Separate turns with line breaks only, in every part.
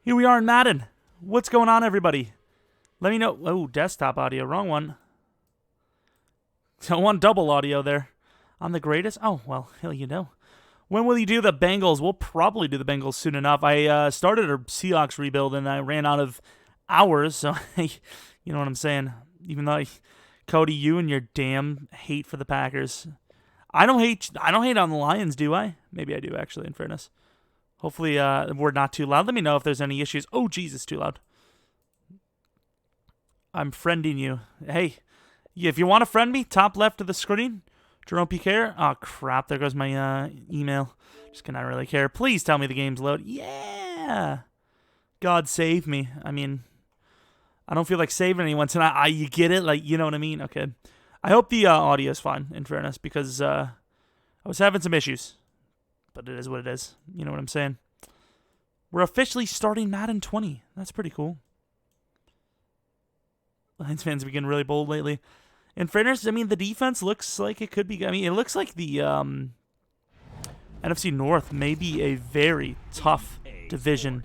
Here we are in Madden. What's going on, everybody? Let me know. Oh, desktop audio. Wrong one. Don't want double audio there. I'm the greatest? Oh, well, hell, you know. When will you do the Bengals? We'll probably do the Bengals soon enough. I started a Seahawks rebuild, and I ran out of hours, so you know what I'm saying. Even though, Cody, you and your damn hate for the Packers. I don't hate on the Lions, do I? Maybe I do, actually, in fairness. Hopefully we're not too loud. Let me know if there's any issues. Oh, Jesus, too loud. I'm friending you. Hey, if you want to friend me, top left of the screen, Jeromepkr. Oh, crap. There goes my email. Just cannot really care. Please tell me the game's load. Yeah. God save me. I mean, I don't feel like saving anyone tonight. You get it? Like, you know what I mean? Okay. I hope the audio is fine, in fairness, because I was having some issues. But it is what it is. You know what I'm saying? We're officially starting Madden 20. That's pretty cool. Lions fans have been getting really bold lately. In fairness, I mean, the defense looks like it could be... I mean, it looks like the NFC North may be a very tough division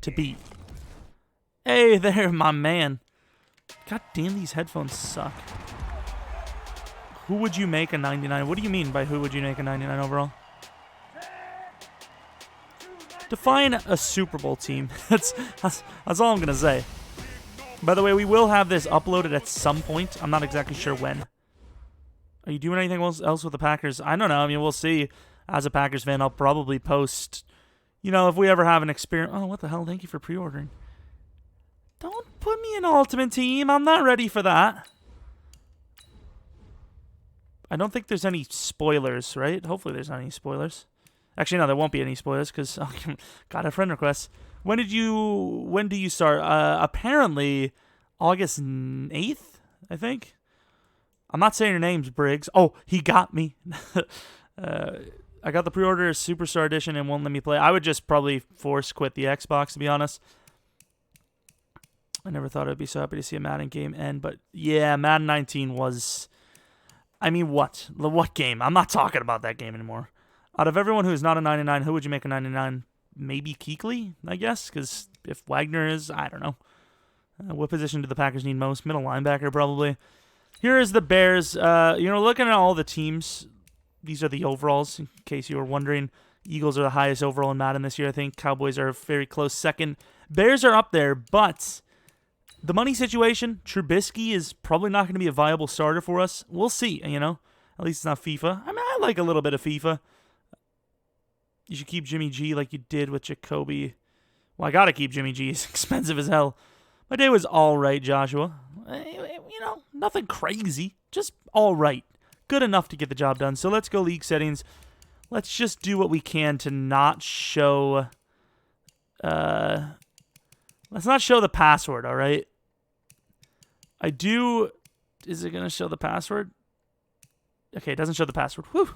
to beat. Hey there, my man. God damn, these headphones suck. Who would you make a 99? What do you mean by who would you make a 99 overall? Define a Super Bowl team. That's all I'm going to say. By the way, we will have this uploaded at some point. I'm not exactly sure when. Are you doing anything else with the Packers? I don't know. I mean, we'll see. As a Packers fan, I'll probably post, if we ever have an experience. Oh, what the hell? Thank you for pre-ordering. Don't put me in Ultimate Team. I'm not ready for that. I don't think there's any spoilers, right? Hopefully there's not any spoilers. Actually, no, there won't be any spoilers because got a friend request. When do you start? Apparently, August 8th, I think. I'm not saying your names, Briggs. Oh, he got me. I got the pre-order Superstar Edition and won't let me play. I would just probably force quit the Xbox, to be honest. I never thought I'd be so happy to see a Madden game end, but yeah, Madden 19 was... I mean, what? What game? I'm not talking about that game anymore. Out of everyone who is not a 99, who would you make a 99? Maybe Kuechly, I guess, because if Wagner is, I don't know. What position do the Packers need most? Middle linebacker, probably. Here is the Bears. Looking at all the teams, these are the overalls, in case you were wondering. Eagles are the highest overall in Madden this year, I think. Cowboys are a very close second. Bears are up there, but the money situation, Trubisky is probably not going to be a viable starter for us. We'll see, At least it's not FIFA. I mean, I like a little bit of FIFA. You should keep Jimmy G like you did with Jacoby. Well, I got to keep Jimmy G. He's expensive as hell. My day was all right, Joshua. Nothing crazy. Just all right. Good enough to get the job done. So let's go league settings. Let's just do what we can to not show... let's not show the password, all right? I do... Is it going to show the password? Okay, it doesn't show the password. Whew.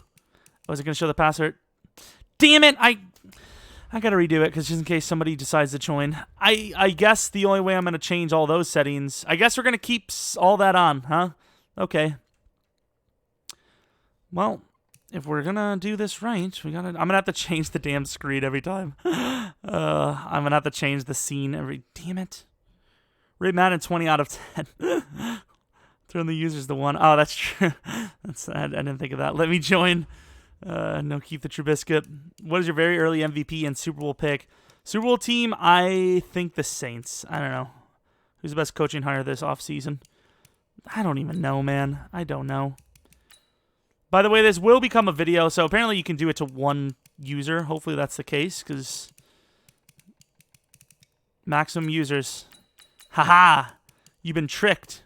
Was it going to show the password? Damn it! I gotta redo it because just in case somebody decides to join. I guess the only way I'm gonna change all those settings. I guess we're gonna keep all that on, huh? Okay. Well, if we're gonna do this right, I'm gonna have to change the damn screen every time. I'm gonna have to change the scene every. Damn it! Rate Madden 20 out of 10. Turn the users to 1. Oh, that's true. I didn't think of that. Let me join. No, keep the Trubisky. What is your very early MVP and Super Bowl pick? Super Bowl team, I think the Saints. I don't know. Who's the best coaching hire this offseason? I don't even know, man. I don't know. By the way, this will become a video, so apparently you can do it to one user. Hopefully that's the case, because maximum users. Haha! You've been tricked.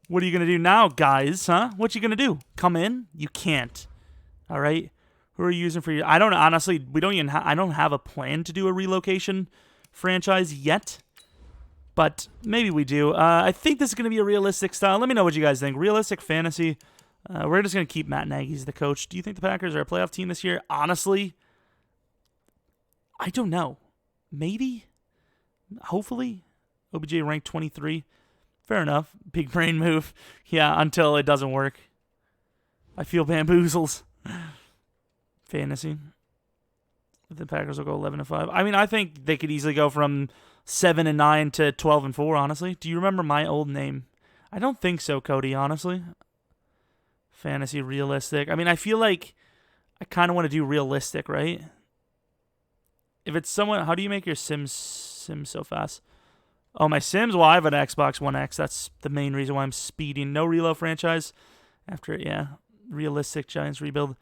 What are you going to do now, guys? Huh? What you going to do? Come in? You can't. All right, who are you using for your? I don't honestly. We don't even. I don't have a plan to do a relocation franchise yet, but maybe we do. I think this is going to be a realistic style. Let me know what you guys think. Realistic fantasy. We're just going to keep Matt Nagy as the coach. Do you think the Packers are a playoff team this year? Honestly, I don't know. Maybe. Hopefully, OBJ ranked 23. Fair enough. Big brain move. Yeah, until it doesn't work. I feel bamboozled. Fantasy. The Packers will go 11-5. I mean, I think they could easily go from 7-9 to 12-4. Honestly, do you remember my old name? I don't think so, Cody. Honestly, fantasy realistic. I mean, I feel like I kind of want to do realistic, right? If it's someone, how do you make your Sims so fast? Oh, my Sims? Well, I have an Xbox One X. That's the main reason why I'm speeding. No reload franchise. After, yeah, realistic Giants rebuild.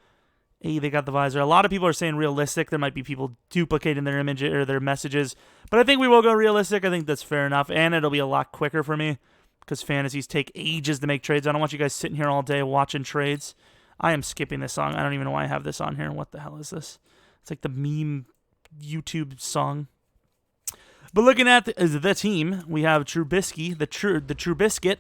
Hey, they got the visor. A lot of people are saying realistic. There might be people duplicating their image or their messages. But I think we will go realistic. I think that's fair enough. And it'll be a lot quicker for me because fantasies take ages to make trades. I don't want you guys sitting here all day watching trades. I am skipping this song. I don't even know why I have this on here. What the hell is this? It's like the meme YouTube song. But looking at the team, we have Trubisky, the Trubiscuit.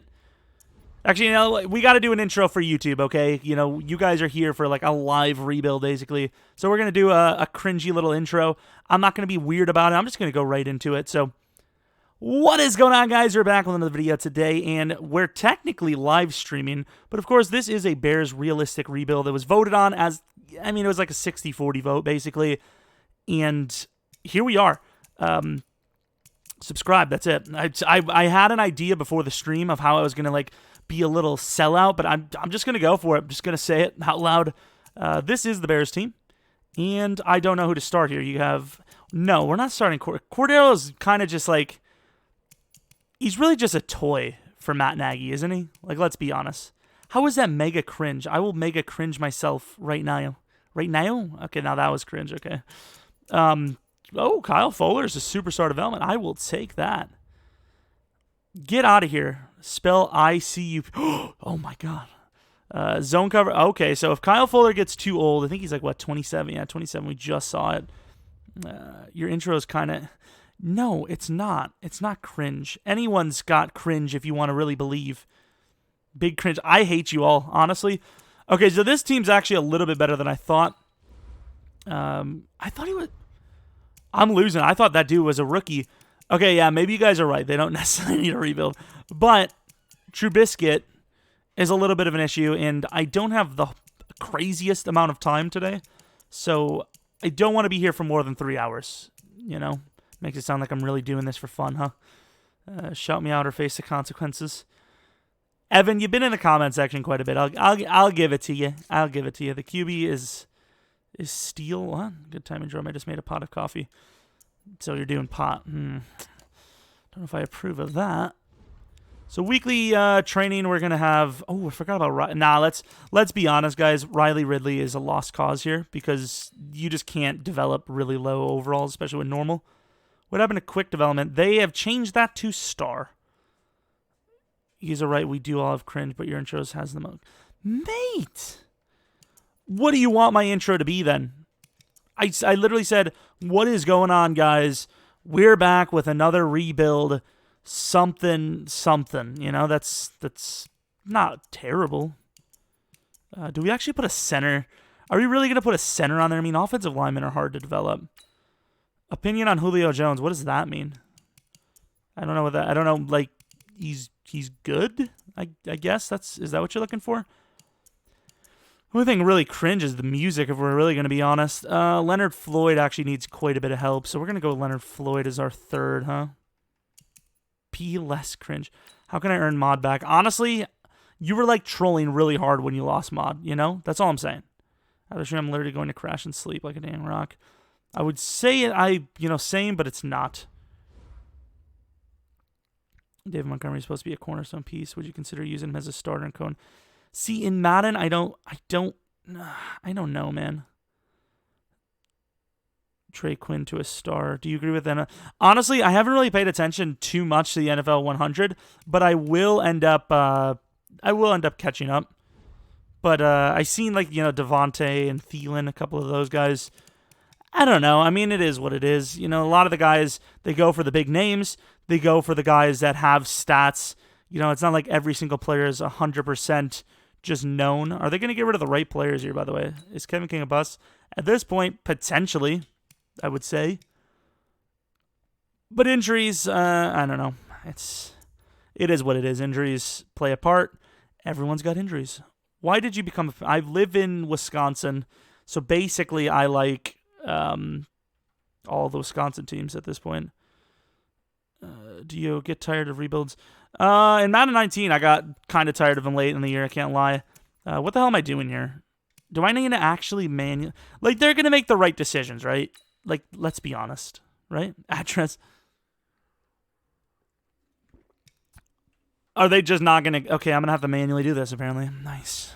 Actually, you know, we got to do an intro for YouTube, okay? You know, you guys are here for like a live rebuild, basically. So we're going to do a cringy little intro. I'm not going to be weird about it. I'm just going to go right into it. So what is going on, guys? We're back with another video today, and we're technically live streaming. But, of course, this is a Bears realistic rebuild. It was voted on as, I mean, it was like a 60-40 vote, basically. And here we are. Subscribe, that's it. I had an idea before the stream of how I was going to, like, be a little sellout, but I'm just going to go for it. I'm just going to say it out loud. This is the Bears team, and I don't know who to start here. You have... No, we're not starting Cordero is kind of just like... He's really just a toy for Matt Nagy, isn't he? Like, let's be honest. How is that mega cringe? I will mega cringe myself right now. Right now? Okay, now that was cringe, okay. Oh, Kyle Fuller's a superstar development. I will take that. Get out of here. Spell ICU. Oh, my God. Zone cover. Okay, so if Kyle Fuller gets too old, I think he's like, what, 27? Yeah, 27. We just saw it. Your intro is kind of... No, it's not. It's not cringe. Anyone's got cringe if you want to really believe. Big cringe. I hate you all, honestly. Okay, so this team's actually a little bit better than I thought. I thought he would... I'm losing. I thought that dude was a rookie. Okay, yeah, maybe you guys are right. They don't necessarily need a rebuild. But Trubisky is a little bit of an issue, and I don't have the craziest amount of time today. So I don't want to be here for more than 3 hours. You know? Makes it sound like I'm really doing this for fun, huh? Shout me out or face the consequences. Evan, you've been in the comment section quite a bit. I'll give it to you. I'll give it to you. The QB is steel. What? Good timing, Jerome. I just made a pot of coffee. So you're doing pot. Don't know if I approve of that. So weekly training, we're gonna have. Oh, I forgot about. Let's be honest, guys. Riley Ridley is a lost cause here because you just can't develop really low overalls, especially with normal. What happened to quick development? They have changed that to star. He's all right. We do all have cringe, but your intros has the most. Mate, what do you want my intro to be then? I literally said, what is going on, guys? We're back with another rebuild. Something. You know, that's not terrible. Do we actually put a center? Are we really going to put a center on there? I mean, offensive linemen are hard to develop. Opinion on Julio Jones. What does that mean? I don't know what that... I don't know, like, he's good? I guess is that what you're looking for? The only thing really cringe is the music, if we're really going to be honest. Leonard Floyd actually needs quite a bit of help, so we're going to go with Leonard Floyd as our third, huh? P less cringe. How can I earn mod back? Honestly, you were like trolling really hard when you lost mod, you know? That's all I'm saying. I'm literally going to crash and sleep like a damn rock. I would say same, but it's not. David Montgomery is supposed to be a cornerstone piece. Would you consider using him as a starter in Cone? See, in Madden, I don't know, man. Trey Quinn to a star. Do you agree with that? Honestly, I haven't really paid attention too much to the NFL 100, but I will end up catching up. But I seen Devontae and Thielen, a couple of those guys. I don't know. I mean, it is what it is. You know, a lot of the guys, they go for the big names. They go for the guys that have stats. You know, it's not like every single player is 100% just known. Are they going to get rid of the right players here, by the way? Is Kevin King a bust? At this point, potentially, I would say. But injuries, I don't know. It is what it is. Injuries play a part. Everyone's got injuries. Why did you become I live in Wisconsin, so basically I like all the Wisconsin teams at this point. Do you get tired of rebuilds? In Madden 19, I got kind of tired of them late in the year. I can't lie. What the hell am I doing here? Do I need to actually Like, they're going to make the right decisions, right? Like, let's be honest, right? Address. Are they just not going to... Okay, I'm going to have to manually do this, apparently. Nice.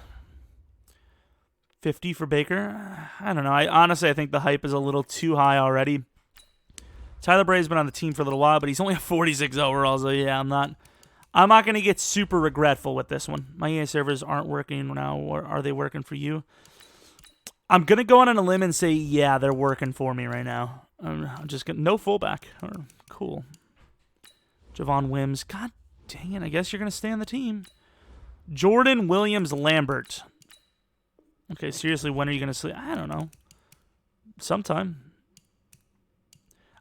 50 for Baker? I don't know. Honestly, I think the hype is a little too high already. Tyler Bray's been on the team for a little while, but he's only a 46 overall, so yeah, I'm not going to get super regretful with this one. My EA servers aren't working now, or are they working for you? I'm going to go on a limb and say, yeah, they're working for me right now. I'm just going to... No fullback. Oh, cool. Javon Wims. God dang it, I guess you're going to stay on the team. Jordan Williams-Lambert. Okay, seriously, when are you going to sleep? I don't know. Sometime.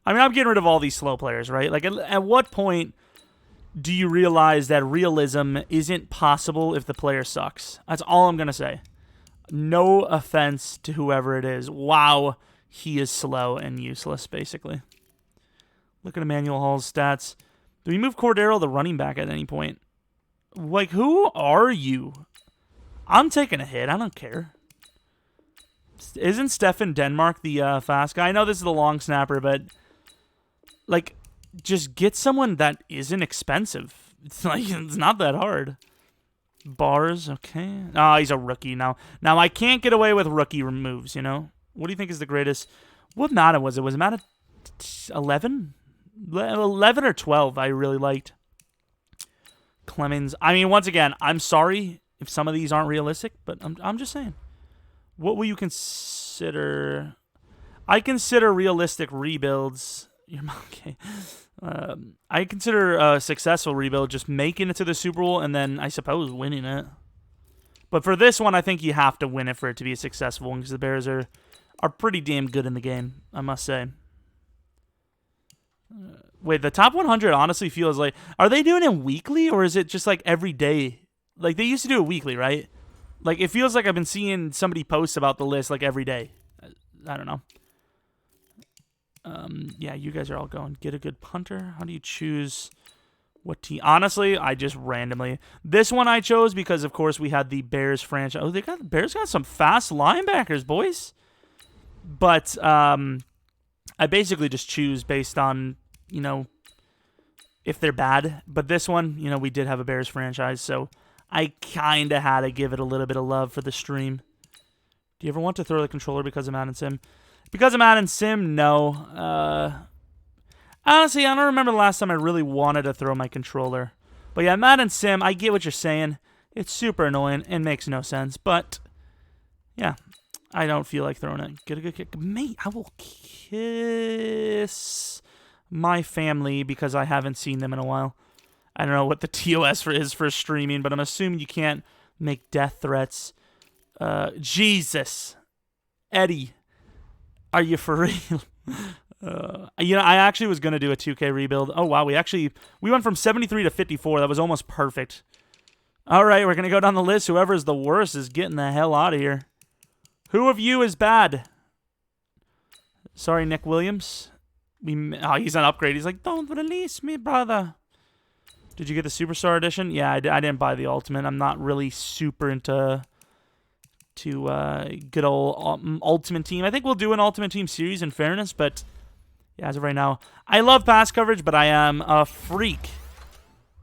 I mean, I'm getting rid of all these slow players, right? Like, at what point do you realize that realism isn't possible if the player sucks? That's all I'm going to say. No offense to whoever it is. Wow, he is slow and useless, basically. Look at Emmanuel Hall's stats. Do we move Cordero, the running back, at any point? Like, who are you? I'm taking a hit. I don't care. Isn't Stefan Denmark the fast guy? I know this is the long snapper, but... Like, just get someone that isn't expensive. It's like, it's not that hard. Bars, okay. Oh, he's a rookie now. Now, I can't get away with rookie removes, you know? What do you think is the greatest? What Madden was it? Was it Madden 11? 11 or 12 I really liked. Clemens. I mean, once again, I'm sorry if some of these aren't realistic, but I'm just saying. What will you consider? I consider realistic rebuilds... Okay. I consider a successful rebuild just making it to the Super Bowl and then, I suppose, winning it. But for this one, I think you have to win it for it to be a successful one because the Bears are pretty damn good in the game, I must say. Wait, the top 100 honestly feels like... Are they doing it weekly or is it just like every day? Like, they used to do it weekly, right? Like, it feels like I've been seeing somebody post about the list like every day. I don't know. Yeah, you guys are all going. Get a good punter. How do you choose what team? Honestly, I just randomly. This one I chose because, of course, we had the Bears franchise. Oh, the Bears got some fast linebackers, boys. But I basically just choose based on, you know, if they're bad. But this one, you know, we did have a Bears franchise, so I kind of had to give it a little bit of love for the stream. Do you ever want to throw the controller because of Madden Sim? Because of Madden Sim, no. Honestly, I don't remember the last time I really wanted to throw my controller. But yeah, Madden Sim, I get what you're saying. It's super annoying and makes no sense. But, yeah, I don't feel like throwing it. Get a good kick. Mate, I will kiss my family because I haven't seen them in a while. I don't know what the TOS is for streaming, but I'm assuming you can't make death threats. Jesus. Eddie. Are you for real? You know, I actually was going to do a 2K rebuild. Oh, wow. We went from 73 to 54. That was almost perfect. All right, we're going to go down the list. Whoever is the worst is getting the hell out of here. Who of you is bad? Sorry, Nick Williams. He's an upgrade. He's like, don't release me, brother. Did you get the Superstar Edition? Yeah, I didn't buy the Ultimate. I'm not really super into... good old Ultimate Team. I think we'll do an Ultimate Team series in fairness, but yeah, as of right now, I love pass coverage, but I am a freak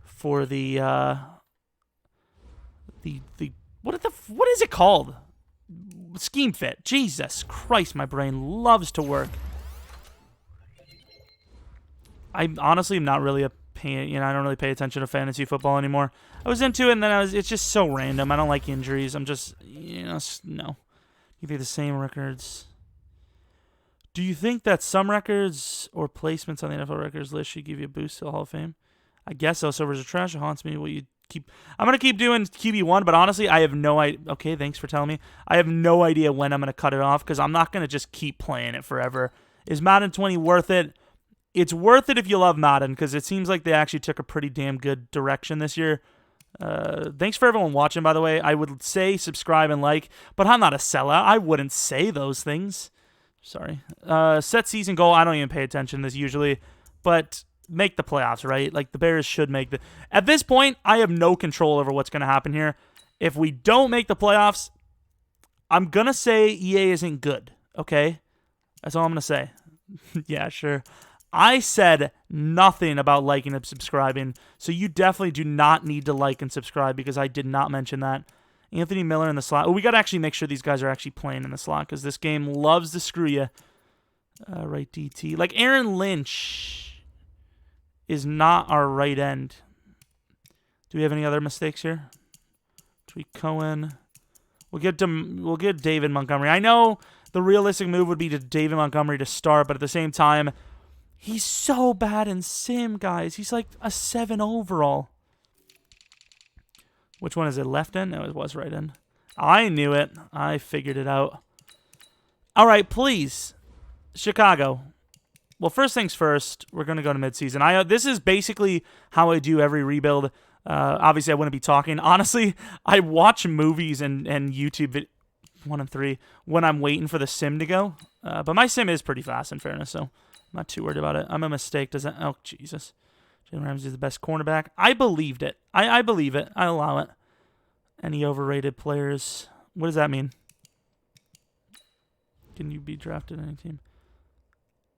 for the what is it called? Scheme fit. Jesus Christ, my brain loves to work. I honestly am not really I don't really pay attention to fantasy football anymore. I was into it, and then it's just so random. I don't like injuries. I'm just, no. You think the same records? Do you think that some records or placements on the NFL records list should give you a boost to the Hall of Fame? I guess those servers are trash. It haunts me. Will you keep? I'm gonna keep doing QB1, but honestly, I have no idea. Okay, thanks for telling me. I have no idea when I'm gonna cut it off because I'm not gonna just keep playing it forever. Is Madden 20 worth it? It's worth it if you love Madden because it seems like they actually took a pretty damn good direction this year. Thanks for everyone watching, by the way. I would say subscribe and like, but I'm not a sellout. I wouldn't say those things. Sorry. Set season goal. I don't even pay attention to this usually, but make the playoffs, right? Like, the Bears should make the... At this point, I have no control over what's going to happen here. If we don't make the playoffs, I'm going to say EA isn't good, okay? That's all I'm going to say. Yeah, sure. I said nothing about liking and subscribing, so you definitely do not need to like and subscribe because I did not mention that. Anthony Miller in the slot. Oh, we got to actually make sure these guys are actually playing in the slot because this game loves to screw you. Right DT. Like, Aaron Lynch is not our right end. Do we have any other mistakes here? Tweet Cohen. We'll get David Montgomery. I know the realistic move would be to David Montgomery to start, but at the same time, he's so bad in sim, guys. He's like a 7 overall. Which one is it? Left end? No, it was right end. I knew it. I figured it out. All right, please. Chicago. Well, first things first, we're going to go to midseason. This is basically how I do every rebuild. Obviously, I wouldn't be talking. Honestly, I watch movies and YouTube 1 and 3 when I'm waiting for the sim to go. But my sim is pretty fast, in fairness, so I'm not too worried about it. I'm a mistake. Does that... Oh, Jesus. Jalen Ramsey is the best cornerback. I believed it. I believe it. I allow it. Any overrated players? What does that mean? Can you be drafted on any team?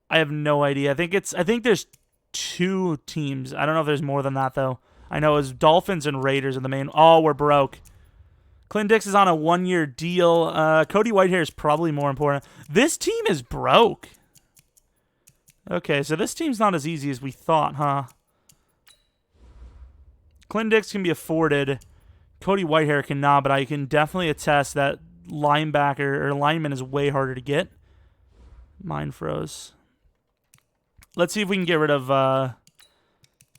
I have no idea. I think there's 2 teams. I don't know if there's more than that, though. I know it's Dolphins and Raiders are the main. Oh, we're broke. Clint Dix is on a 1-year deal. Cody Whitehair is probably more important. This team is broke. Okay, so this team's not as easy as we thought, huh? Clint Dix can be afforded. Cody Whitehair cannot, but I can definitely attest that linebacker or lineman is way harder to get. Mine froze. Let's see if we can get rid of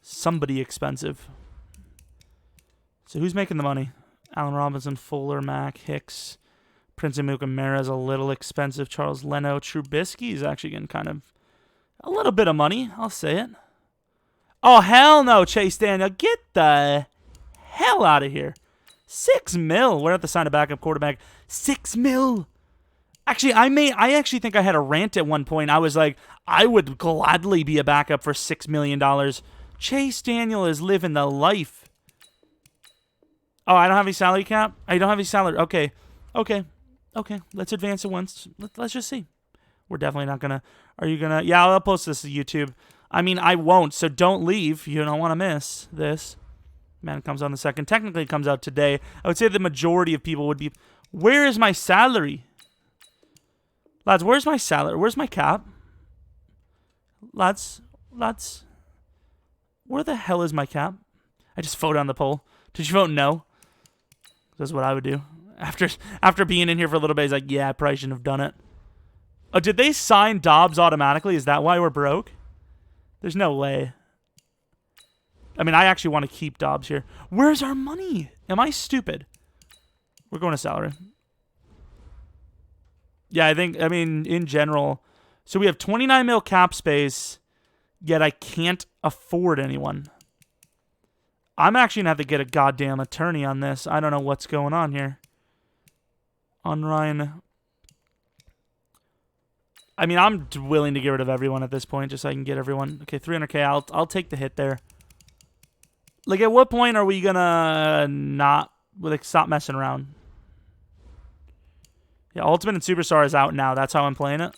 somebody expensive. So who's making the money? Allen Robinson, Fuller, Mack, Hicks, Prince Amukamara is a little expensive. Charles Leno, Trubisky is actually getting kind of a little bit of money. I'll say it. Oh, hell no, Chase Daniel. Get the hell out of here. $6 million. We're at the sign a backup quarterback. $6 million. Actually, I actually think I had a rant at one point. I was like, I would gladly be a backup for $6 million. Chase Daniel is living the life. Oh, I don't have any salary cap? I don't have any salary. Okay. Let's advance it once. Let's just see. We're definitely not going to... Are you going to... Yeah, I'll post this to YouTube. I mean, I won't, so don't leave. You don't want to miss this. Man, comes on the second. Technically, it comes out today. I would say the majority of people would be... Where is my salary? Lads, where's my salary? Where's my cap? Lads. Where the hell is my cap? I just voted on the poll. Did you vote no? That's what I would do. After being in here for a little bit, he's like, yeah, I probably shouldn't have done it. Oh, did they sign Dobbs automatically? Is that why we're broke? There's no way. I mean, I actually want to keep Dobbs here. Where's our money? Am I stupid? We're going to salary. Yeah, I mean, in general. So we have 29 mil cap space, yet I can't afford anyone. I'm actually going to have to get a goddamn attorney on this. I don't know what's going on here. On Ryan. I mean, I'm willing to get rid of everyone at this point just so I can get everyone. Okay, 300K. I'll take the hit there. Like, at what point are we going to not, like, stop messing around? Yeah, Ultimate and Superstar is out now. That's how I'm playing it.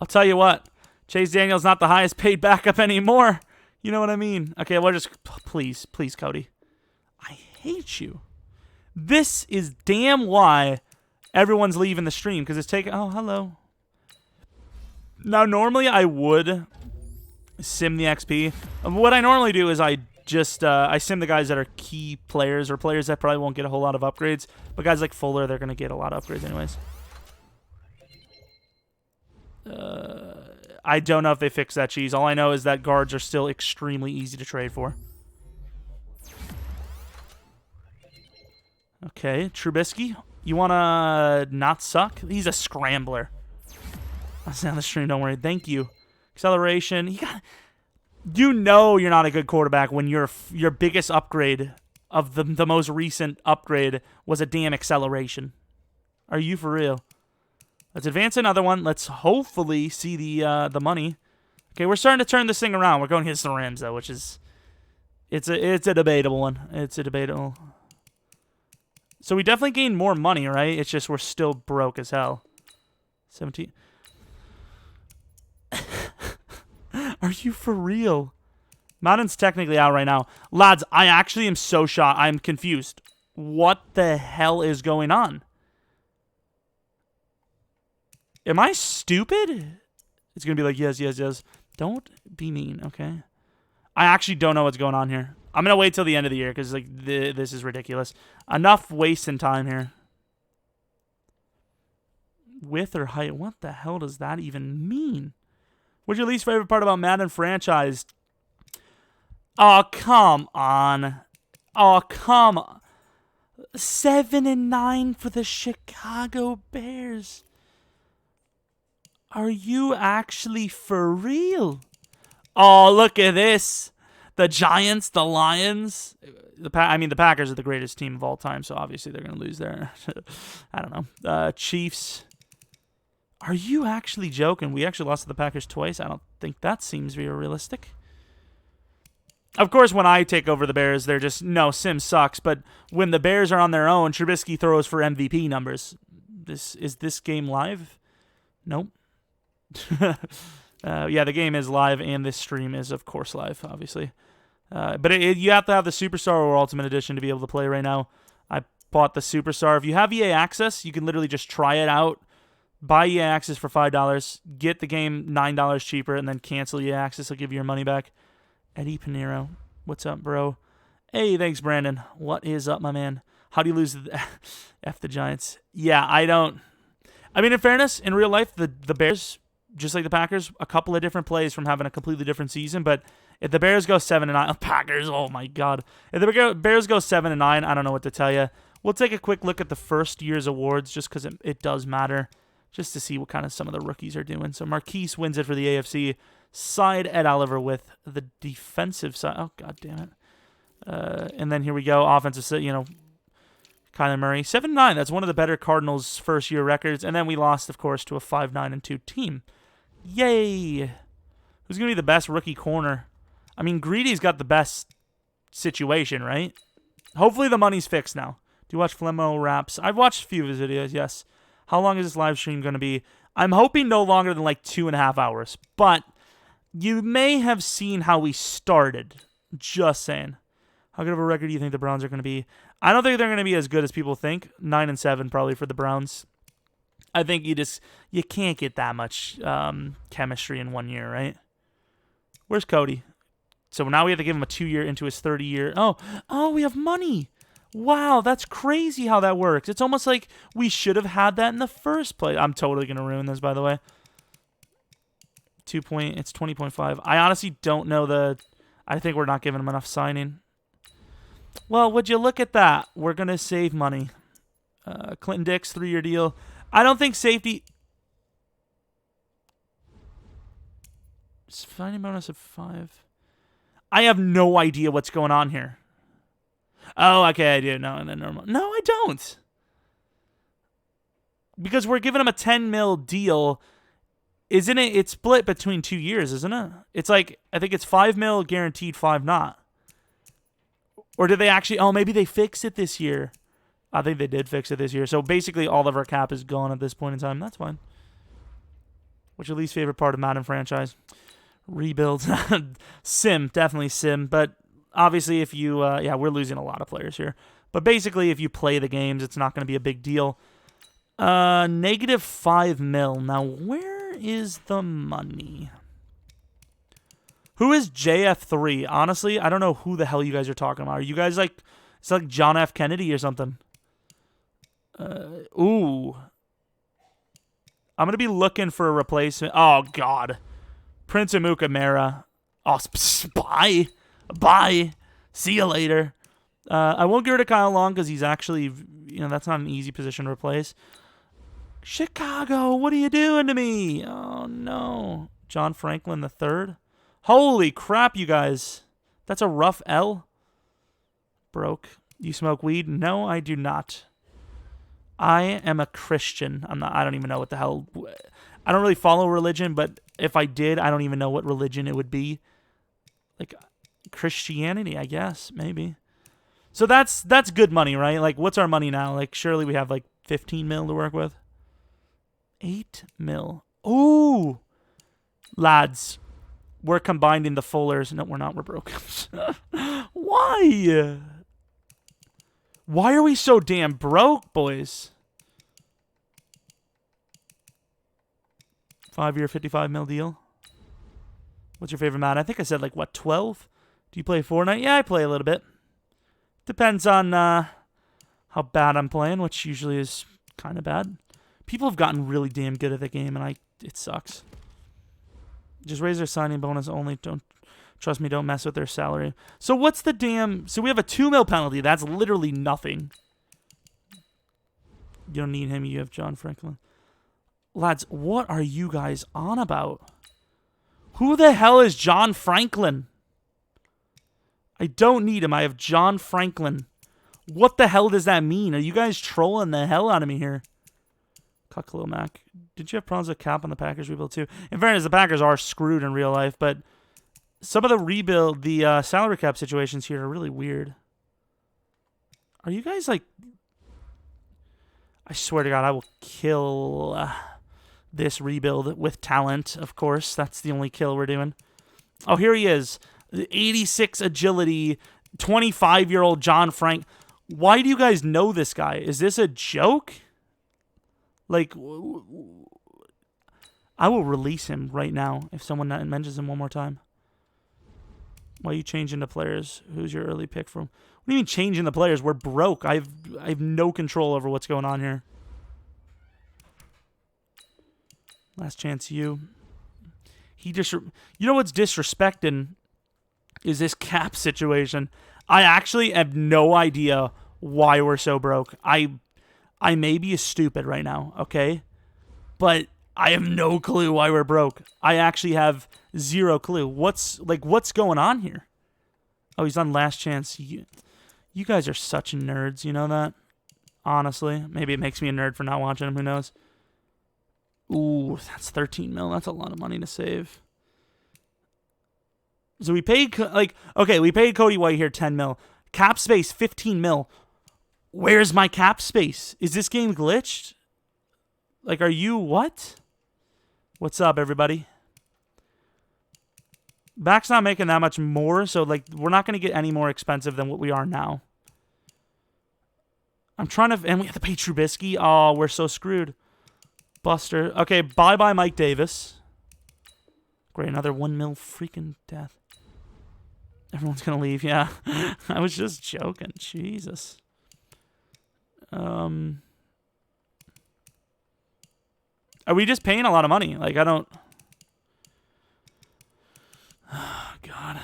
I'll tell you what. Chase Daniel's not the highest paid backup anymore. You know what I mean? Okay, well, just... Please, Cody. I hate you. This is damn why everyone's leaving the stream, because it's taking... Oh, hello. Now, normally I would sim the XP. What I normally do is I sim the guys that are key players or players that probably won't get a whole lot of upgrades. But guys like Fuller, they're going to get a lot of upgrades anyways. I don't know if they fixed that cheese. All I know is that guards are still extremely easy to trade for. Okay, Trubisky. You want to not suck? He's a scrambler. That's on the stream, don't worry. Thank you. Acceleration. You know you're not a good quarterback when your biggest upgrade of the most recent upgrade was a damn acceleration. Are you for real? Let's advance another one. Let's hopefully see the money. Okay, we're starting to turn this thing around. We're going against the Rams, though, which is... It's a debatable one. It's a debatable... So we definitely gained more money, right? It's just we're still broke as hell. 17... Are you for real? Madden's technically out right now. Lads, I actually am so shocked. I'm confused. What the hell is going on? Am I stupid? It's going to be like, yes, yes, yes. Don't be mean, okay? I actually don't know what's going on here. I'm going to wait till the end of the year because like this is ridiculous. Enough wasting time here. Width or height? What the hell does that even mean? What's your least favorite part about Madden franchise? Oh, come on. Oh, come on. 7-9 for the Chicago Bears. Are you actually for real? Oh, look at this. The Giants, the Lions. The Packers are the greatest team of all time, so obviously they're going to lose there. I don't know. Chiefs. Are you actually joking? We actually lost to the Packers twice. I don't think that seems very realistic. Of course, when I take over the Bears, they're just, no, Sim sucks. But when the Bears are on their own, Trubisky throws for MVP numbers. Is this game live? Nope. Yeah, the game is live, and this stream is, of course, live, obviously. But you have to have the Superstar or Ultimate Edition to be able to play right now. I bought the Superstar. If you have EA Access, you can literally just try it out. Buy EA Access for $5, get the game $9 cheaper, and then cancel EA Access. They'll give you your money back. Eddie Pinero, what's up, bro? Hey, thanks, Brandon. What is up, my man? How do you lose F the Giants? Yeah, I don't... I mean, in fairness, in real life, the Bears, just like the Packers, a couple of different plays from having a completely different season, but if the Bears go 7-9... Packers, oh my God. If the Bears go 7-9, I don't know what to tell you. We'll take a quick look at the first year's awards just because it does matter. Just to see what kind of some of the rookies are doing. So Marquise wins it for the AFC side. Ed Oliver with the defensive side. Oh, God damn it. And then here we go. Offensive side, Kyler Murray. 7-9. That's one of the better Cardinals' first-year records. And then we lost, of course, to a 5-9-2 team. Yay. Who's going to be the best rookie corner? I mean, Greedy's got the best situation, right? Hopefully the money's fixed now. Do you watch Flemo Raps? I've watched a few of his videos, yes. How long is this live stream going to be? I'm hoping no longer than like 2.5 hours. But you may have seen how we started. Just saying. How good of a record do you think the Browns are going to be? I don't think they're going to be as good as people think. 9-7 probably for the Browns. I think you can't get that much chemistry in 1 year, right? Where's Cody? So now we have to give him a 2-year into his 30-year. Oh, we have money. Wow, that's crazy how that works. It's almost like we should have had that in the first place. I'm totally going to ruin this, by the way. It's 20.5. I honestly don't know I think we're not giving him enough signing. Well, would you look at that? We're going to save money. Clinton Dix, 3-year deal. I don't think safety... Signing bonus of 5. I have no idea what's going on here. Oh, okay, I do. No, normal. No, I don't. Because we're giving him a 10 mil deal. Isn't it? It's split between 2 years, isn't it? It's like, I think it's 5 mil guaranteed, 5 not. Or did they actually, maybe they fixed it this year. I think they did fix it this year. So basically all of our cap is gone at this point in time. That's fine. What's your least favorite part of Madden franchise? Rebuild. Sim, definitely Sim. But obviously, if you, we're losing a lot of players here. But basically, if you play the games, it's not going to be a big deal. Negative 5 mil. Now, where is the money? Who is JF3? Honestly, I don't know who the hell you guys are talking about. Are you guys like, it's like John F. Kennedy or something? Ooh. I'm going to be looking for a replacement. Oh, God. Prince Amuka Mara. Oh, bye. See you later. I won't get rid of Kyle Long because he's actually, that's not an easy position to replace. Chicago, what are you doing to me? Oh, no. John Franklin III. Holy crap, you guys. That's a rough L. Broke. You smoke weed? No, I do not. I am a Christian. I don't even know what the hell. I don't really follow religion, but if I did, I don't even know what religion it would be. Like Christianity, I guess, maybe. So that's good money, right? Like, what's our money now? Like, surely we have like 15 mil to work with. 8 mil. Ooh, lads, we're combining the fullers. No, we're not. We're broke. Why? Why are we so damn broke, boys? 5-year, 55 mil deal. What's your favorite Madden? I think I said like what, 12? Do you play Fortnite? Yeah, I play a little bit. Depends on how bad I'm playing, which usually is kind of bad. People have gotten really damn good at the game, and it sucks. Just raise their signing bonus only. Don't trust me. Don't mess with their salary. So what's the damn? So we have a 2 mil penalty. That's literally nothing. You don't need him. You have John Franklin. Lads, what are you guys on about? Who the hell is John Franklin? I don't need him. I have John Franklin. What the hell does that mean? Are you guys trolling the hell out of me here? Cucklo Mac. Did you have problems with cap on the Packers rebuild too? In fairness, the Packers are screwed in real life, but some of the salary cap situations here are really weird. Are you guys like... I swear to God, I will kill this rebuild with talent, of course. That's the only kill we're doing. Oh, here he is. 86 agility, 25-year-old John Frank. Why do you guys know this guy? Is this a joke? Like, I will release him right now if someone mentions him one more time. Why are you changing the players? Who's your early pick from? What do you mean changing the players? We're broke. I have no control over what's going on here. Last chance you. You know what's disrespecting is this cap situation. I actually have no idea why we're so broke. I may be stupid right now, okay? But I have no clue why we're broke. I actually have zero clue. What's going on here? Oh, he's on last chance. You guys are such nerds, you know that? Honestly. Maybe it makes me a nerd for not watching him, who knows? Ooh, that's 13 mil. That's a lot of money to save. So we paid, we paid Cody White here 10 mil. Cap space, 15 mil. Where's my cap space? Is this game glitched? Like, are you what? What's up, everybody? Back's not making that much more, so, like, we're not going to get any more expensive than what we are now. I'm trying to... And we have to pay Trubisky. Oh, we're so screwed. Buster. Okay, bye-bye Mike Davis. Great, another 1 mil freaking death. Everyone's going to leave, yeah. I was just joking. Jesus. Are we just paying a lot of money? Like, I don't... Oh, God.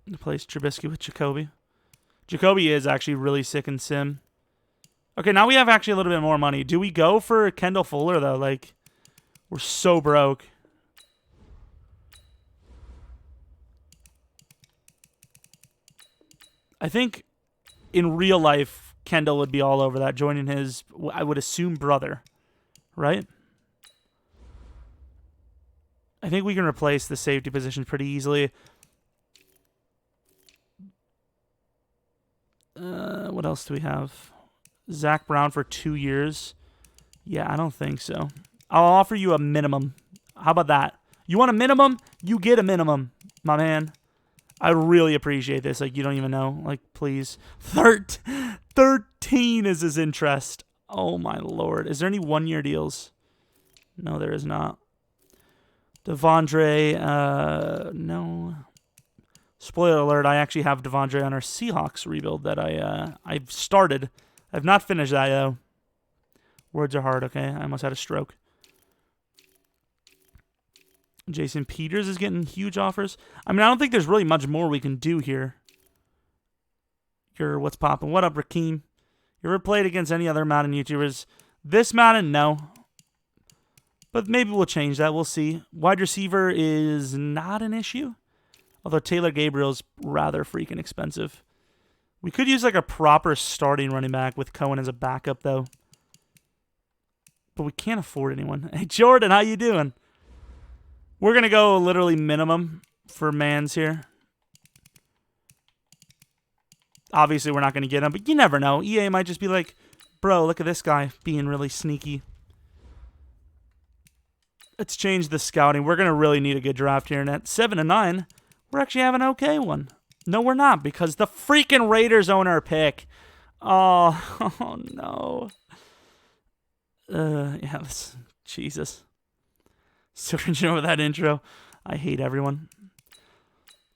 Replace Trubisky with Jacoby. Jacoby is actually really sick in sim. Okay, now we have actually a little bit more money. Do we go for Kendall Fuller, though? Like, we're so broke. I think in real life, Kendall would be all over that, joining his, I would assume, brother. Right? I think we can replace the safety position pretty easily. What else do we have? Zach Brown for 2 years. Yeah, I don't think so. I'll offer you a minimum. How about that? You want a minimum? You get a minimum, my man. I really appreciate this. Like, you don't even know. Like, please. 13 is his interest. Oh, my Lord. Is there any one-year deals? No, there is not. Devondre, no. Spoiler alert, I actually have Devondre on our Seahawks rebuild that I've started. I've not finished that, though. Words are hard, okay? I almost had a stroke. Jason Peters is getting huge offers. I mean, I don't think there's really much more we can do here. What's popping? What up, Rakeem? You ever played against any other Madden YouTubers? This Madden, no. But maybe we'll change that. We'll see. Wide receiver is not an issue. Although Taylor Gabriel's rather freaking expensive. We could use like a proper starting running back with Cohen as a backup, though. But we can't afford anyone. Hey, Jordan, how you doing? We're going to go literally minimum for Mans here. Obviously, we're not going to get him, but you never know. EA might just be like, bro, look at this guy being really sneaky. Let's change the scouting. We're going to really need a good draft here. And at 7-9, we're actually having an okay one. No, we're not, because the freaking Raiders own our pick. Oh, oh no. Yeah, Jesus. Searching over that intro. I hate everyone.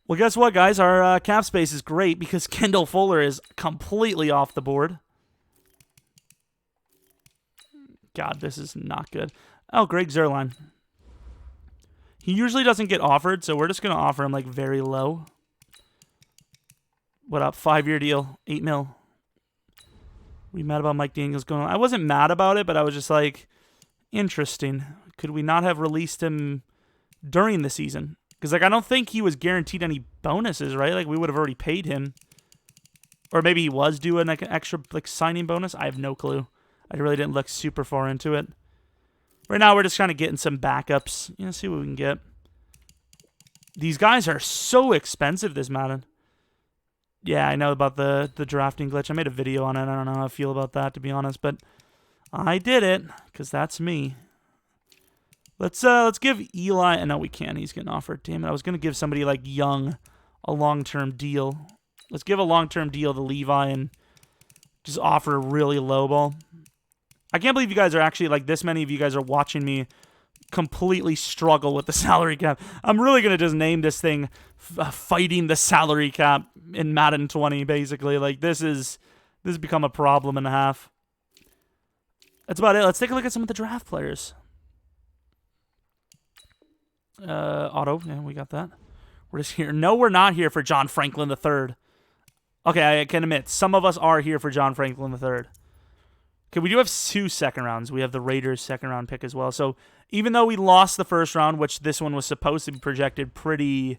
Well, guess what, guys? Our cap space is great because Kendall Fuller is completely off the board. God, this is not good. Oh, Greg Zuerlein. He usually doesn't get offered, so we're just going to offer him, like, very low. What up? 5-year deal. $8 million. We mad about Mike Daniels going on? I wasn't mad about it, but I was just like, interesting. Could we not have released him during the season? Because, like, I don't think he was guaranteed any bonuses, right? Like, we would have already paid him. Or maybe he was doing, like, an extra, like, signing bonus. I have no clue. I really didn't look super far into it. Right now, we're just kind of getting some backups. You know, see what we can get. These guys are so expensive, this Madden. Yeah, I know about the drafting glitch. I made a video on it. I don't know how I feel about that, to be honest. But I did it, because that's me. Let's give Eli... No, we can't. He's getting offered. Damn it. I was going to give somebody like Young a long-term deal. Let's give a long-term deal to Levi and just offer a really low ball. I can't believe you guys are actually, like, this many of you guys are watching me completely struggle with the salary cap. I'm really going to just name this thing Fighting the Salary Cap in Madden 20, basically. Like, this has become a problem and a half. That's about it. Let's take a look at some of the draft players. Auto. Yeah, we got that. We're just here. No, we're not here for John Franklin III. Okay, I can admit, some of us are here for John Franklin III. Okay, we do have 2 second rounds. We have the Raiders' second round pick as well. So even though we lost the first round, which this one was supposed to be projected pretty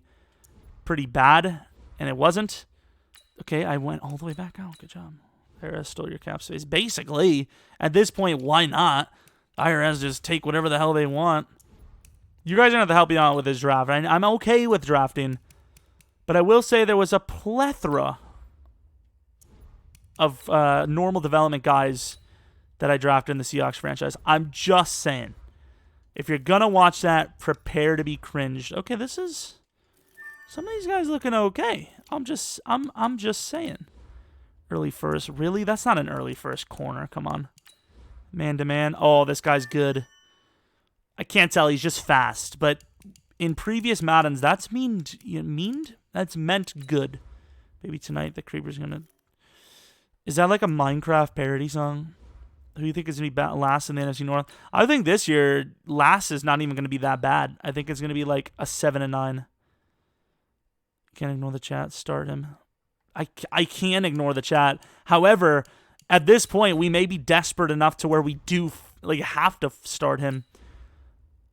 bad, and it wasn't. Okay, I went all the way back out. Good job. IRS stole your cap space. Basically, at this point, why not? IRS just take whatever the hell they want. You guys are going to have to help me out with this draft. I'm okay with drafting, but I will say there was a plethora of normal development guys that I drafted in the Seahawks franchise. I'm just saying. If you're going to watch that, prepare to be cringed. Okay, this is... Some of these guys looking okay. I'm just saying. Early first. Really? That's not an early first corner. Come on. Man-to-man. Oh, this guy's good. I can't tell. He's just fast. But in previous Maddens, that's that's meant good. Maybe tonight the Creeper's going to... Is that like a Minecraft parody song? Who do you think is going to be last in the NFC North? I think this year, last is not even going to be that bad. I think it's going to be like a 7-9. Can't ignore the chat. Start him. I can ignore the chat. However, at this point, we may be desperate enough to where we do like have to start him.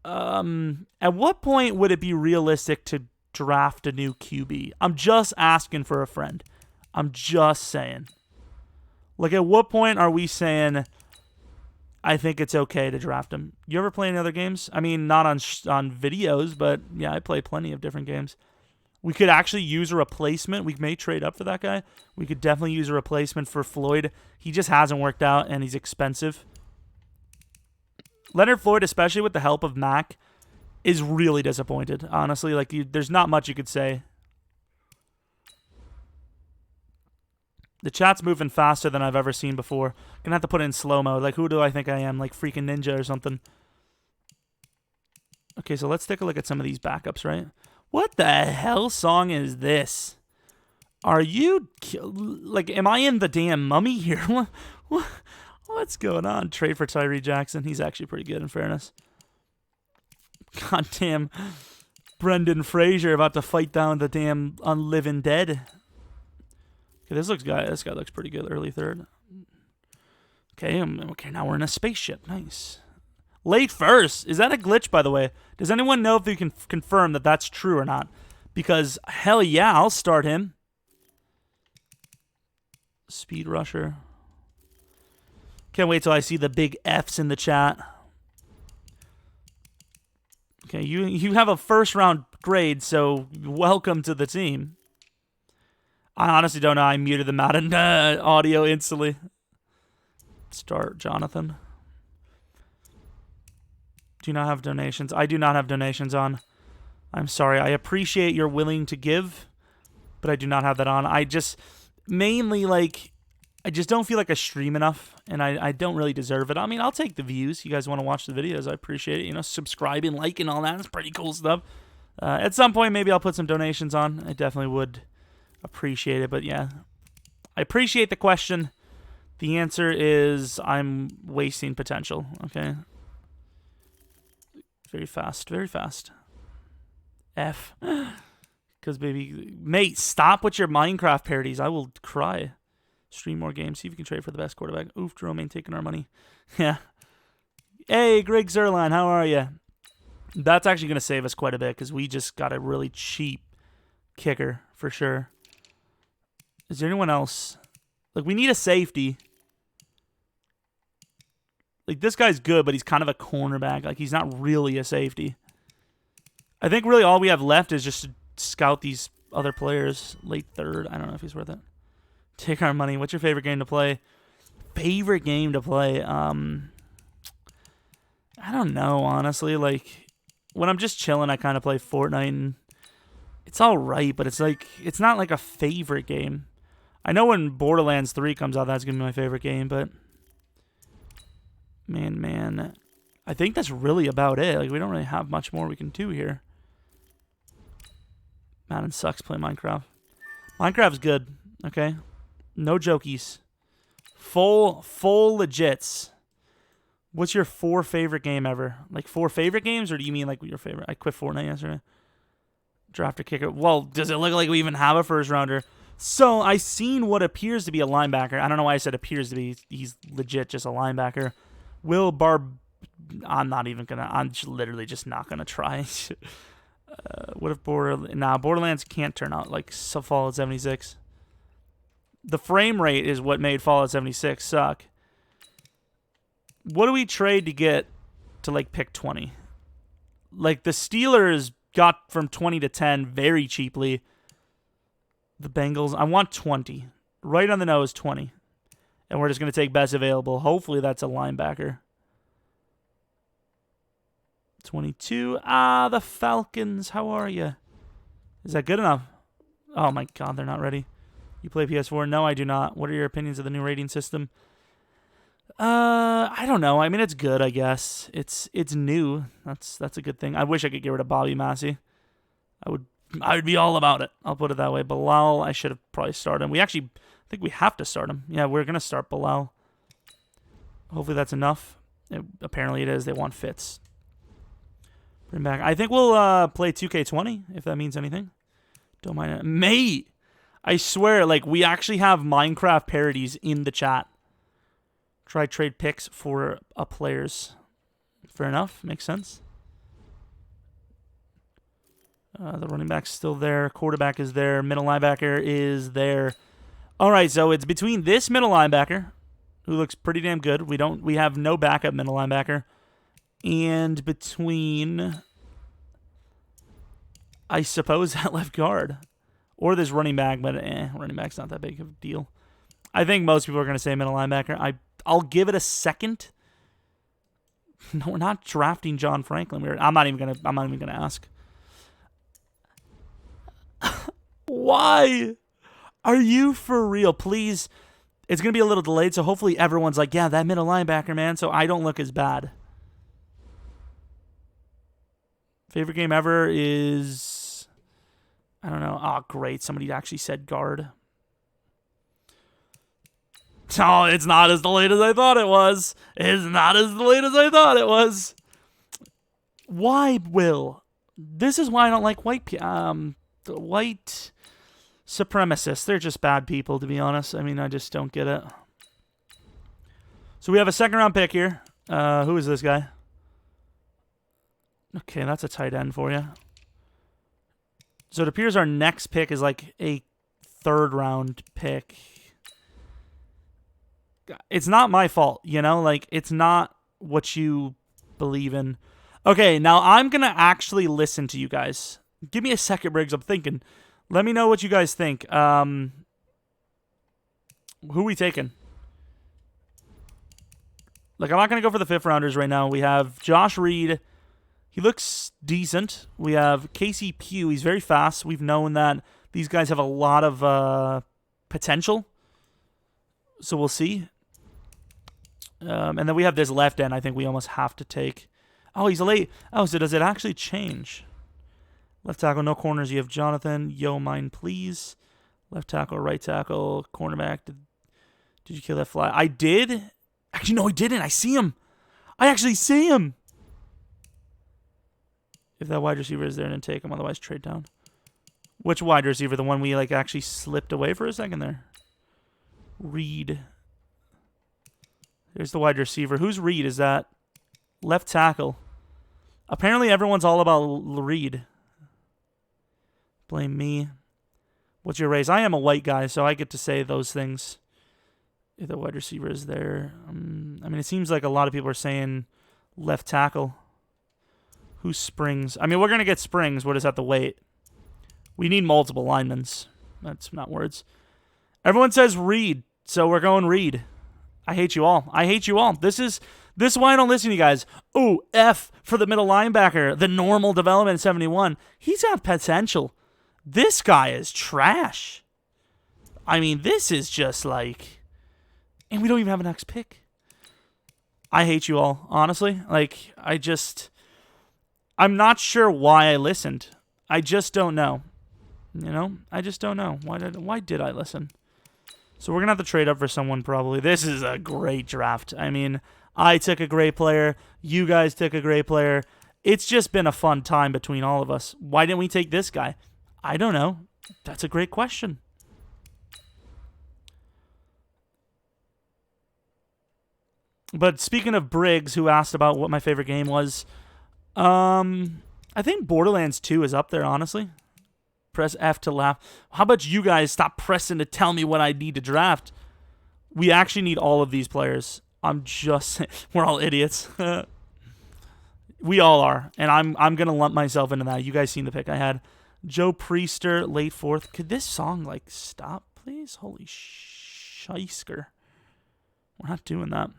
At what point would it be realistic to draft a new QB? I'm just asking for a friend. I'm just saying. Like, at what point are we saying, I think it's okay to draft him? You ever play any other games? I mean, not on videos, but yeah, I play plenty of different games. We could actually use a replacement. We may trade up for that guy. We could definitely use a replacement for Floyd. He just hasn't worked out, and he's expensive. Leonard Floyd, especially with the help of Mac, is really disappointed, honestly. Like, there's not much you could say. The chat's moving faster than I've ever seen before. Gonna have to put it in slow mode. Like, who do I think I am? Like, freaking Ninja or something. Okay, so let's take a look at some of these backups, right? What the hell song is this? Are you... Like, am I in the damn Mummy here? What's going on? Trade for Tyree Jackson. He's actually pretty good, in fairness. Goddamn Brendan Fraser about to fight down the damn unliving dead. Okay, this guy looks pretty good. Early third. Okay, okay, now we're in a spaceship. Nice. Late first. Is that a glitch, by the way? Does anyone know if you can confirm that that's true or not? Because, hell yeah, I'll start him. Speed rusher. Can't wait till I see the big F's in the chat. Okay, you have a first round grade, so welcome to the team. I honestly don't know. I muted the Madden audio instantly. Start Jonathan. Do you not have donations? I do not have donations on. I'm sorry. I appreciate you're willing to give, but I do not have that on. I just mainly like, I just don't feel like I stream enough, and I don't really deserve it. I mean, I'll take the views. You guys want to watch the videos, I appreciate it. You know, subscribing, liking, all that. It's pretty cool stuff. At some point, maybe I'll put some donations on. I definitely would appreciate it, but yeah. I appreciate the question. The answer is I'm wasting potential, okay? Very fast, very fast. F. Because, baby, mate, stop with your Minecraft parodies. I will cry. Stream more games. See if you can trade for the best quarterback. Oof, Jerome ain't taking our money. Yeah. Hey, Greg Zerline, how are you? That's actually going to save us quite a bit because we just got a really cheap kicker for sure. Is there anyone else? Like, we need a safety. Like, this guy's good, but he's kind of a cornerback. Like, he's not really a safety. I think really all we have left is just to scout these other players. Late third. I don't know if he's worth it. Take our money. What's your favorite game to play? Favorite game to play? I don't know, honestly. Like, when I'm just chilling, I kind of play Fortnite, and it's all right, but it's like, it's not like a favorite game. I know when Borderlands 3 comes out, that's going to be my favorite game, but man, I think that's really about it. Like, we don't really have much more we can do here. Madden sucks playing Minecraft. Minecraft's good, okay? No jokies. Full legits. What's your 4 favorite game ever? Like 4 favorite games, or do you mean like your favorite? I quit Fortnite yesterday. Draft a kicker. Well, does it look like we even have a first rounder? So I seen what appears to be a linebacker. I don't know why I said appears to be. He's legit just a linebacker. I'm not even gonna. I'm just literally just not gonna try. What if Borderlands can't turn out like Fallout 76. The frame rate is what made Fallout 76 suck. What do we trade to get to like pick 20? Like the Steelers got from 20 to 10 very cheaply. The Bengals, I want 20. Right on the nose, 20. And we're just going to take best available. Hopefully that's a linebacker. 22. The Falcons. How are you? Is that good enough? Oh my God, they're not ready. You play PS4? No, I do not. What are your opinions of the new rating system? I don't know. I mean, it's good, I guess. It's new. That's a good thing. I wish I could get rid of Bobby Massey. I would be all about it. I'll put it that way. Bilal, I should have probably started him. I think we have to start him. Yeah, we're gonna start Bilal. Hopefully that's enough. Apparently it is. They want Fitz. Bring back. I think we'll play 2K20 if that means anything. Don't mind it, mate. I swear, like, we actually have Minecraft parodies in the chat. Try trade picks for players. Fair enough. Makes sense. The running back's still there. Quarterback is there. Middle linebacker is there. All right, so it's between this middle linebacker, who looks pretty damn good. We have no backup middle linebacker, and between, I suppose, that left guard. Or this running back, but running back's not that big of a deal. I think most people are going to say middle linebacker. I'll give it a second. No, we're not drafting John Franklin. I'm not even gonna ask. Why? Are you for real? Please. It's going to be a little delayed, so hopefully everyone's like, yeah, that middle linebacker, man, so I don't look as bad. Favorite game ever is, I don't know. Oh, great. Somebody actually said guard. Oh, it's not as delayed as I thought it was. It's not as delayed as I thought it was. Why, Will? This is why I don't like white supremacists. They're just bad people, to be honest. I mean, I just don't get it. So we have a second-round pick here. Who is this guy? Okay, that's a tight end for you. So it appears our next pick is like a third-round pick. it's not my fault, you know? Like, it's not what you believe in. Okay, now I'm going to actually listen to you guys. Give me a second, Briggs. I'm thinking. Let me know what you guys think. Who we taking? Like, I'm not going to go for the 5th rounders right now. We have Josh Reed. He looks decent. We have Casey Pugh. He's very fast. We've known that these guys have a lot of potential. So we'll see. And then we have this left end I think we almost have to take. Oh, he's late. Oh, so does it actually change? Left tackle, no corners. You have Jonathan. Yo, mine, please. Left tackle, right tackle, cornerback. Did you kill that fly? I did. Actually, no, I didn't. I see him. I actually see him. If that wide receiver is there, then take him. Otherwise, trade down. Which wide receiver? The one we like actually slipped away for a second there? Reed. There's the wide receiver. Who's Reed? Is that left tackle? Apparently, everyone's all about Reed. Blame me. What's your race? I am a white guy, so I get to say those things. If the wide receiver is there. I mean, it seems like a lot of people are saying left tackle. Who's Springs? I mean, we're going to get Springs. We'll just have to wait. We need multiple linemen. That's not words. Everyone says Reed, so we're going Reed. I hate you all. I hate you all. This is why I don't listen to you guys. Ooh, F for the middle linebacker. The normal development 71. He's got potential. This guy is trash. I mean, this is just like... And we don't even have an next pick. I hate you all, honestly. Like, I'm not sure why I listened. I just don't know. You know? I just don't know. Why did I listen? So we're going to have to trade up for someone probably. This is a great draft. I mean, I took a great player. You guys took a great player. It's just been a fun time between all of us. Why didn't we take this guy? I don't know. That's a great question. But speaking of Briggs, who asked about what my favorite game was, I think Borderlands 2 is up there, honestly. Press F to laugh. How about you guys stop pressing to tell me what I need to draft? We actually need all of these players. I'm just... We're all idiots. We all are. And I'm going to lump myself into that. You guys seen the pick I had. Joe Priester, late 4th. Could this song, like, stop, please? Holy shisker. We're not doing that.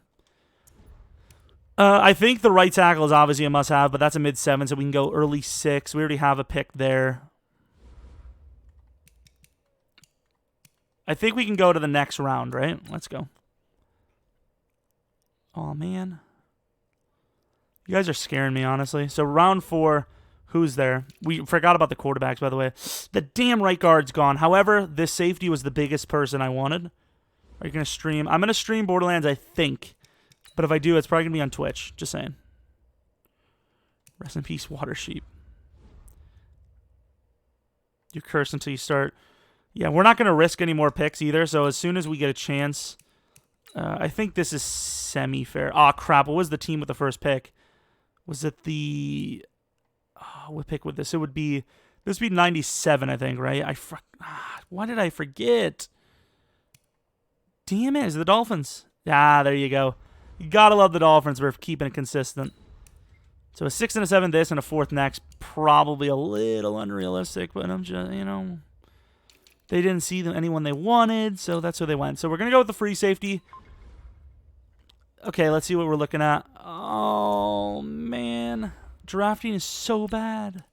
I think the right tackle is obviously a must-have, but that's a mid-7, so we can go early 6. We already have a pick there. I think we can go to the next round, right? Let's go. Oh, man. You guys are scaring me, honestly. So round 4, who's there? We forgot about the quarterbacks, by the way. The damn right guard's gone. However, this safety was the biggest person I wanted. Are you going to stream? I'm going to stream Borderlands, I think. But if I do, it's probably going to be on Twitch. Just saying. Rest in peace, Water Sheep. You're cursed until you start. Yeah, we're not going to risk any more picks either. So as soon as we get a chance, I think this is semi-fair. Oh, crap. What was the team with the first pick? Was it the... Oh, what pick would this? It would be... This would be 97, I think, right? Why did I forget? Damn it. Is it the Dolphins? Ah, there you go. You gotta love the Dolphins for keeping it consistent. So a 6 and a 7 this and a 4th next. Probably a little unrealistic, but I'm just, you know... They didn't see anyone they wanted, so that's where they went. So we're going to go with the free safety. Okay, let's see what we're looking at. Oh, man. Drafting is so bad.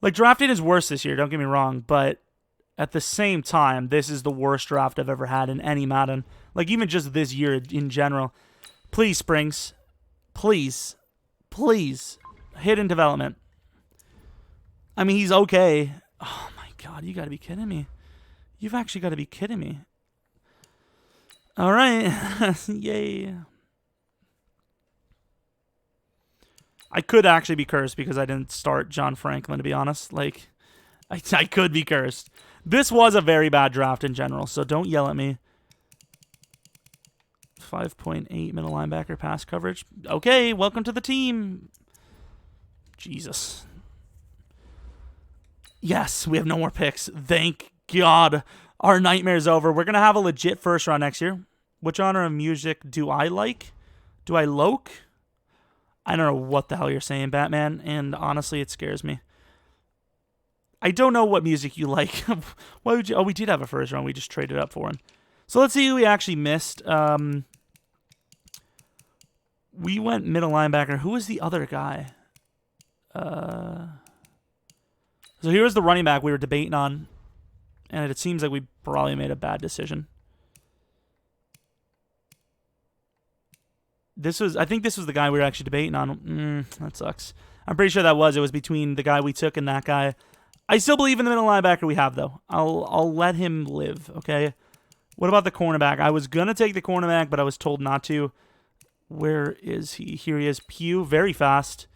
Like, drafting is worse this year, don't get me wrong, but at the same time, this is the worst draft I've ever had in any Madden. Like, even just this year in general. Please, Springs. Please. Please. Hidden development. I mean, he's okay. Oh, my God, you got to be kidding me. You've actually got to be kidding me. All right. Yay. I could actually be cursed because I didn't start John Franklin, to be honest. Like, I could be cursed. This was a very bad draft in general, so don't yell at me. 5.8 middle linebacker pass coverage. Okay, welcome to the team. Jesus. Yes, we have no more picks. Thank God. Our nightmare's over. We're going to have a legit first round next year. What genre of music do I like? Do I loke? I don't know what the hell you're saying, Batman, and honestly, it scares me. I don't know what music you like. Why would you? Oh, we did have a first round. We just traded up for him. So let's see who we actually missed. We went middle linebacker. Who was the other guy? So here was the running back we were debating on, and it seems like we probably made a bad decision. I think this was the guy we were actually debating on. That sucks. I'm pretty sure that was. It was between the guy we took and that guy. I still believe in the middle linebacker we have, though. I'll let him live, okay? What about the cornerback? I was going to take the cornerback, but I was told not to. Where is he? Here he is. Pugh, very fast.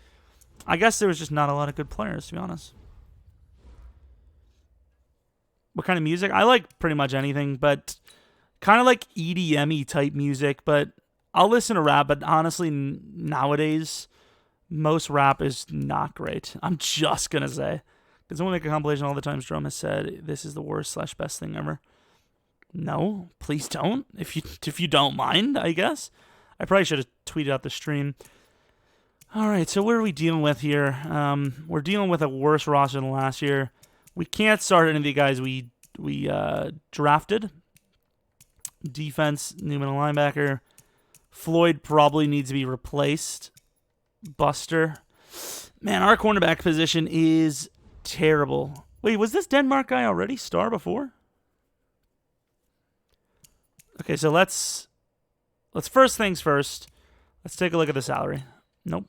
I guess there was just not a lot of good players, to be honest. What kind of music? I like pretty much anything, but kind of like EDM-y type music, but I'll listen to rap, but honestly, nowadays, most rap is not great. I'm just going to say. Can someone make a compilation all the times Drum has said, this is the worst/best thing ever? No, please don't. If you don't mind, I guess. I probably should have tweeted out the stream. All right, so what are we dealing with here? We're dealing with a worse roster than last year. We can't start any of the guys we drafted. Defense, new middle linebacker. Floyd probably needs to be replaced. Buster. Man, our cornerback position is terrible. Wait, was this Denmark guy already star before? Okay, so let's first things first. Let's take a look at the salary. Nope.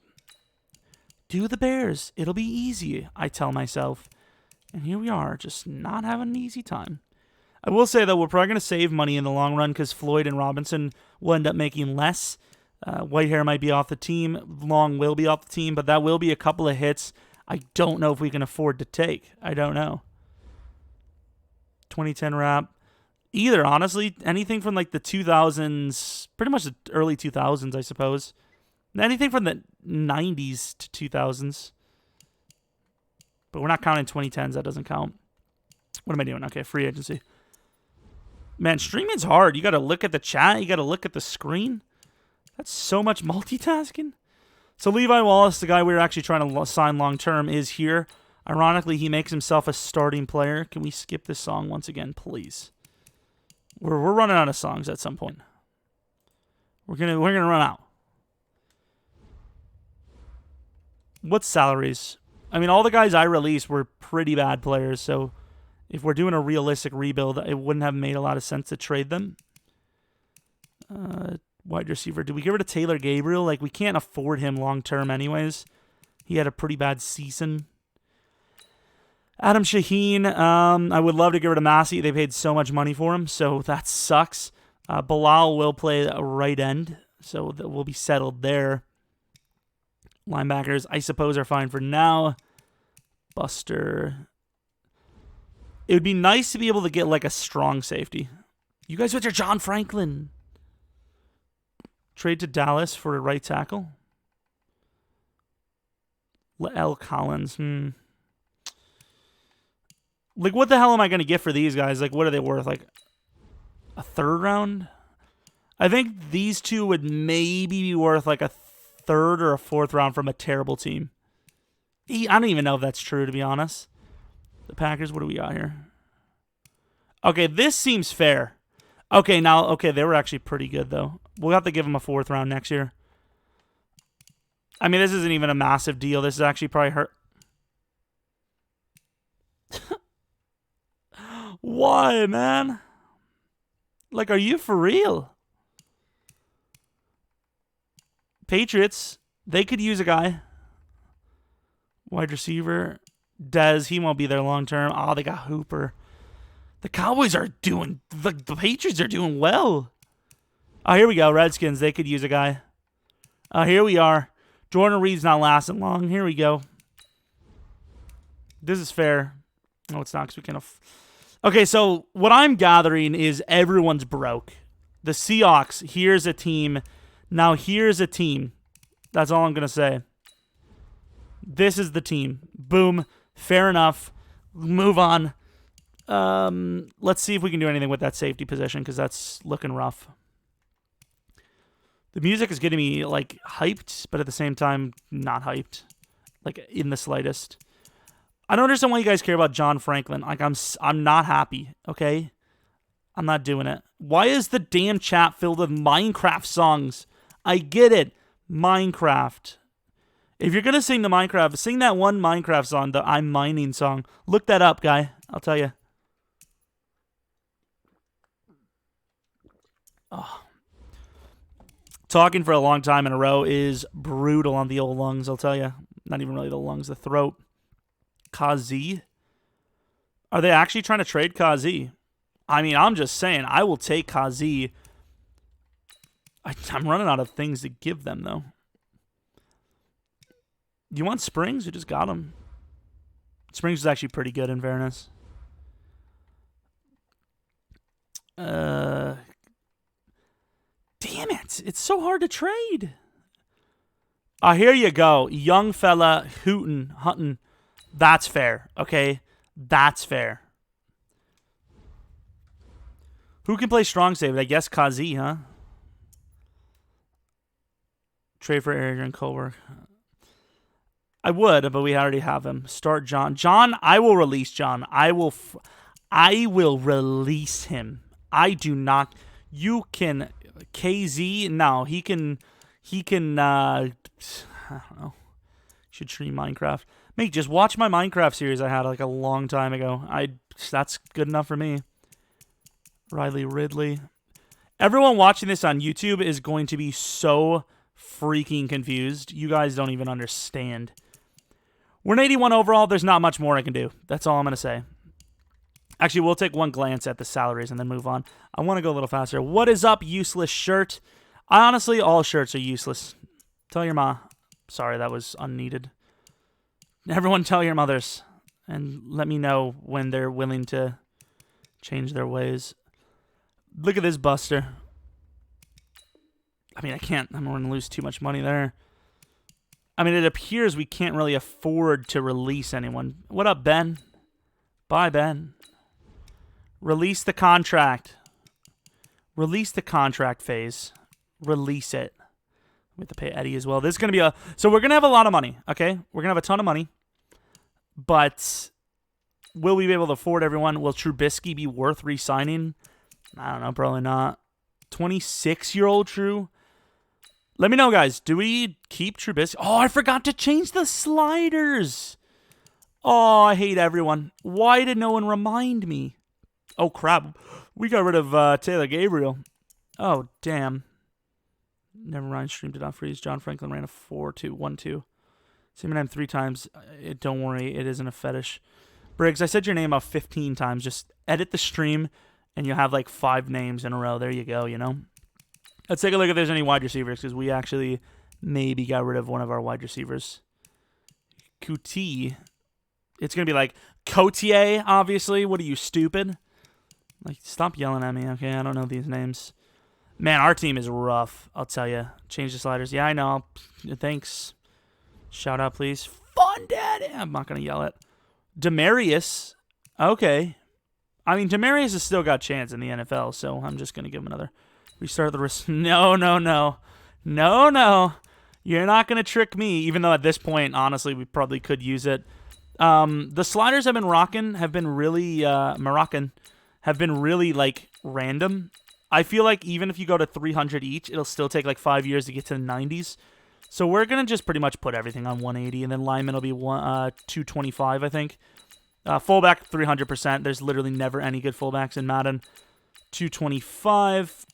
Do the Bears. It'll be easy, I tell myself. And here we are, just not having an easy time. I will say, though, we're probably going to save money in the long run because Floyd and Robinson will end up making less. Whitehair might be off the team. Long will be off the team, but that will be a couple of hits I don't know if we can afford to take. I don't know. 2010 wrap. Either, honestly. Anything from like the 2000s, pretty much the early 2000s, I suppose. Anything from the 90s to 2000s. But we're not counting 2010s. That doesn't count. What am I doing? Okay, free agency. Man, streaming's hard. You got to look at the chat. You got to look at the screen. That's so much multitasking. So Levi Wallace, the guy we were actually trying to sign long-term, is here. Ironically, he makes himself a starting player. Can we skip this song once again, please? We're running out of songs at some point. We're gonna run out. What salaries? I mean, all the guys I released were pretty bad players, so if we're doing a realistic rebuild, it wouldn't have made a lot of sense to trade them. Wide receiver. Did we get rid of Taylor Gabriel? Like, we can't afford him long-term anyways. He had a pretty bad season. Adam Shaheen. I would love to get rid of Massey. They paid so much money for him, so that sucks. Bilal will play a right end, so we'll be settled there. Linebackers, I suppose, are fine for now. Buster. It would be nice to be able to get, like, a strong safety. You guys with your John Franklin. Trade to Dallas for a right tackle. L. Collins. Like, what the hell am I going to get for these guys? Like, what are they worth? Like, a third round? I think these two would maybe be worth, like, a third or a fourth round from a terrible team. I don't even know if that's true, to be honest. The Packers, what do we got here? Okay, this seems fair. Okay, they were actually pretty good, though. We'll have to give them a fourth round next year. I mean, this isn't even a massive deal. This is actually probably hurt. Why, man? Like, are you for real? Patriots, they could use a guy. Wide receiver. Dez, he won't be there long term. Oh, they got Hooper. The Cowboys are doing... The Patriots are doing well. Oh, here we go. Redskins, they could use a guy. Oh, here we are. Jordan Reed's not lasting long. Here we go. This is fair. No, it's not because we can't... Okay, so what I'm gathering is everyone's broke. The Seahawks, here's a team. Now here's a team. That's all I'm going to say. This is the team. Boom. Fair enough. Move on. Let's see if we can do anything with that safety position because that's looking rough. The music is getting me, like, hyped, but at the same time, not hyped. Like, in the slightest. I don't understand why you guys care about John Franklin. Like, I'm not happy, okay? I'm not doing it. Why is the damn chat filled with Minecraft songs? I get it. Minecraft. If you're going to sing the Minecraft, sing that one Minecraft song, the I'm Mining song. Look that up, guy. I'll tell you. Oh. Talking for a long time in a row is brutal on the old lungs, I'll tell you. Not even really the lungs, the throat. Kazi? Are they actually trying to trade Kazi? I mean, I'm just saying, I will take Kazi. I'm running out of things to give them, though. You want Springs? You just got him. Springs is actually pretty good, in fairness. Damn it. It's so hard to trade. Here you go. Young fella, Hutton. That's fair, okay? That's fair. Who can play strong save? I guess Kazi, huh? Trade for Adrian Colbert. I would, but we already have him. Start John. John, I will release John. I will release him. I do not. You can KZ. No, he can. I don't know. Should stream Minecraft. Mate, just watch my Minecraft series I had like a long time ago. That's good enough for me. Riley Ridley. Everyone watching this on YouTube is going to be so freaking confused. You guys don't even understand. We're an 81 overall. There's not much more I can do. That's all I'm going to say. Actually, we'll take one glance at the salaries and then move on. I want to go a little faster. What is up, useless shirt? Honestly, all shirts are useless. Tell your ma. Sorry, that was unneeded. Everyone tell your mothers. And let me know when they're willing to change their ways. Look at this Buster. I mean, I'm going to lose too much money there. I mean, it appears we can't really afford to release anyone. What up, Ben? Bye, Ben. Release the contract. Release the contract phase. Release it. We have to pay Eddie as well. This is going to be so we're going to have a lot of money, okay? We're going to have a ton of money. But will we be able to afford everyone? Will Trubisky be worth re-signing? I don't know, probably not. 26-year-old True. Let me know, guys. Do we keep Trubisky? Oh, I forgot to change the sliders. Oh, I hate everyone. Why did no one remind me? Oh, crap. We got rid of Taylor Gabriel. Oh, damn. Never mind. Stream did not freeze. John Franklin ran a 4-2-1-2. Say my name 3 times. Don't worry. It isn't a fetish. Briggs, I said your name 15 times. Just edit the stream. And you'll have like 5 names in a row. There you go, you know? Let's take a look if there's any wide receivers, because we actually maybe got rid of one of our wide receivers. QT. It's going to be like Cotier, obviously. What are you, stupid? Like, stop yelling at me, okay? I don't know these names. Man, our team is rough, I'll tell you. Change the sliders. Yeah, I know. Thanks. Shout out, please. Fun Daddy. I'm not going to yell it. Demarius. Okay. I mean, Demarius has still got a chance in the NFL, so I'm just going to give him another. Restart the risk. No. No. You're not going to trick me, even though at this point, honestly, we probably could use it. The sliders I've been rocking have been really, like, random. I feel like even if you go to 300 each, it'll still take, like, 5 years to get to the 90s. So we're going to just pretty much put everything on 180, and then lineman will be 225, I think. Fullback, 300%. There's literally never any good fullbacks in Madden. 225.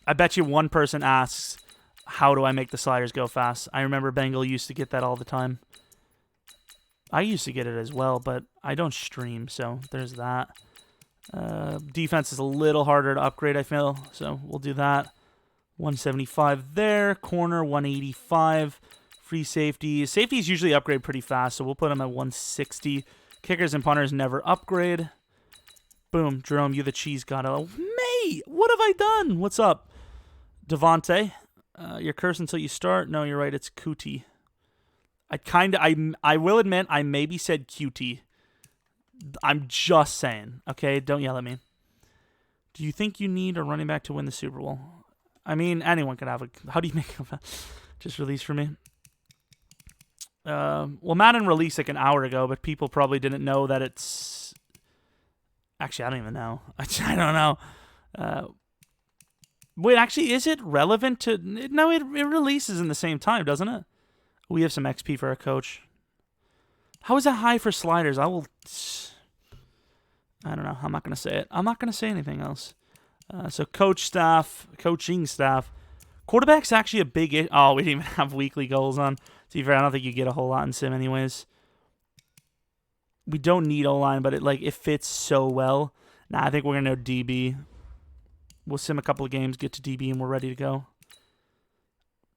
I bet you one person asks, how do I make the sliders go fast? I remember Bengal used to get that all the time. I used to get it as well, but I don't stream, so there's that. Defense is a little harder to upgrade, I feel, so we'll do that. 175 there. Corner, 185. Free safeties. Safeties usually upgrade pretty fast, so we'll put them at 160. Kickers and punters never upgrade. Boom. Jerome, you the cheese god. Oh, mate, what have I done? What's up? Devontae, you're cursed until you start. No, you're right. It's Cootie. I will admit, I maybe said QT. I'm just saying, okay? Don't yell at me. Do you think you need a running back to win the Super Bowl? I mean, anyone could have a... How do you make a... Just release for me. Well, Madden released like an hour ago, but people probably didn't know that it's... Actually, I don't even know. I don't know. Wait, actually, is it relevant to... No, it releases in the same time, doesn't it? We have some XP for our coach. How is that high for sliders? I will... I don't know. I'm not going to say it. I'm not going to say anything else. So coaching staff. Quarterback's actually a big... Oh, we didn't even have weekly goals on. To be fair, I don't think you get a whole lot in Sim anyways. We don't need O-line, but it fits so well. Nah, I think we're going to go DB. We'll sim a couple of games, get to DB, and we're ready to go.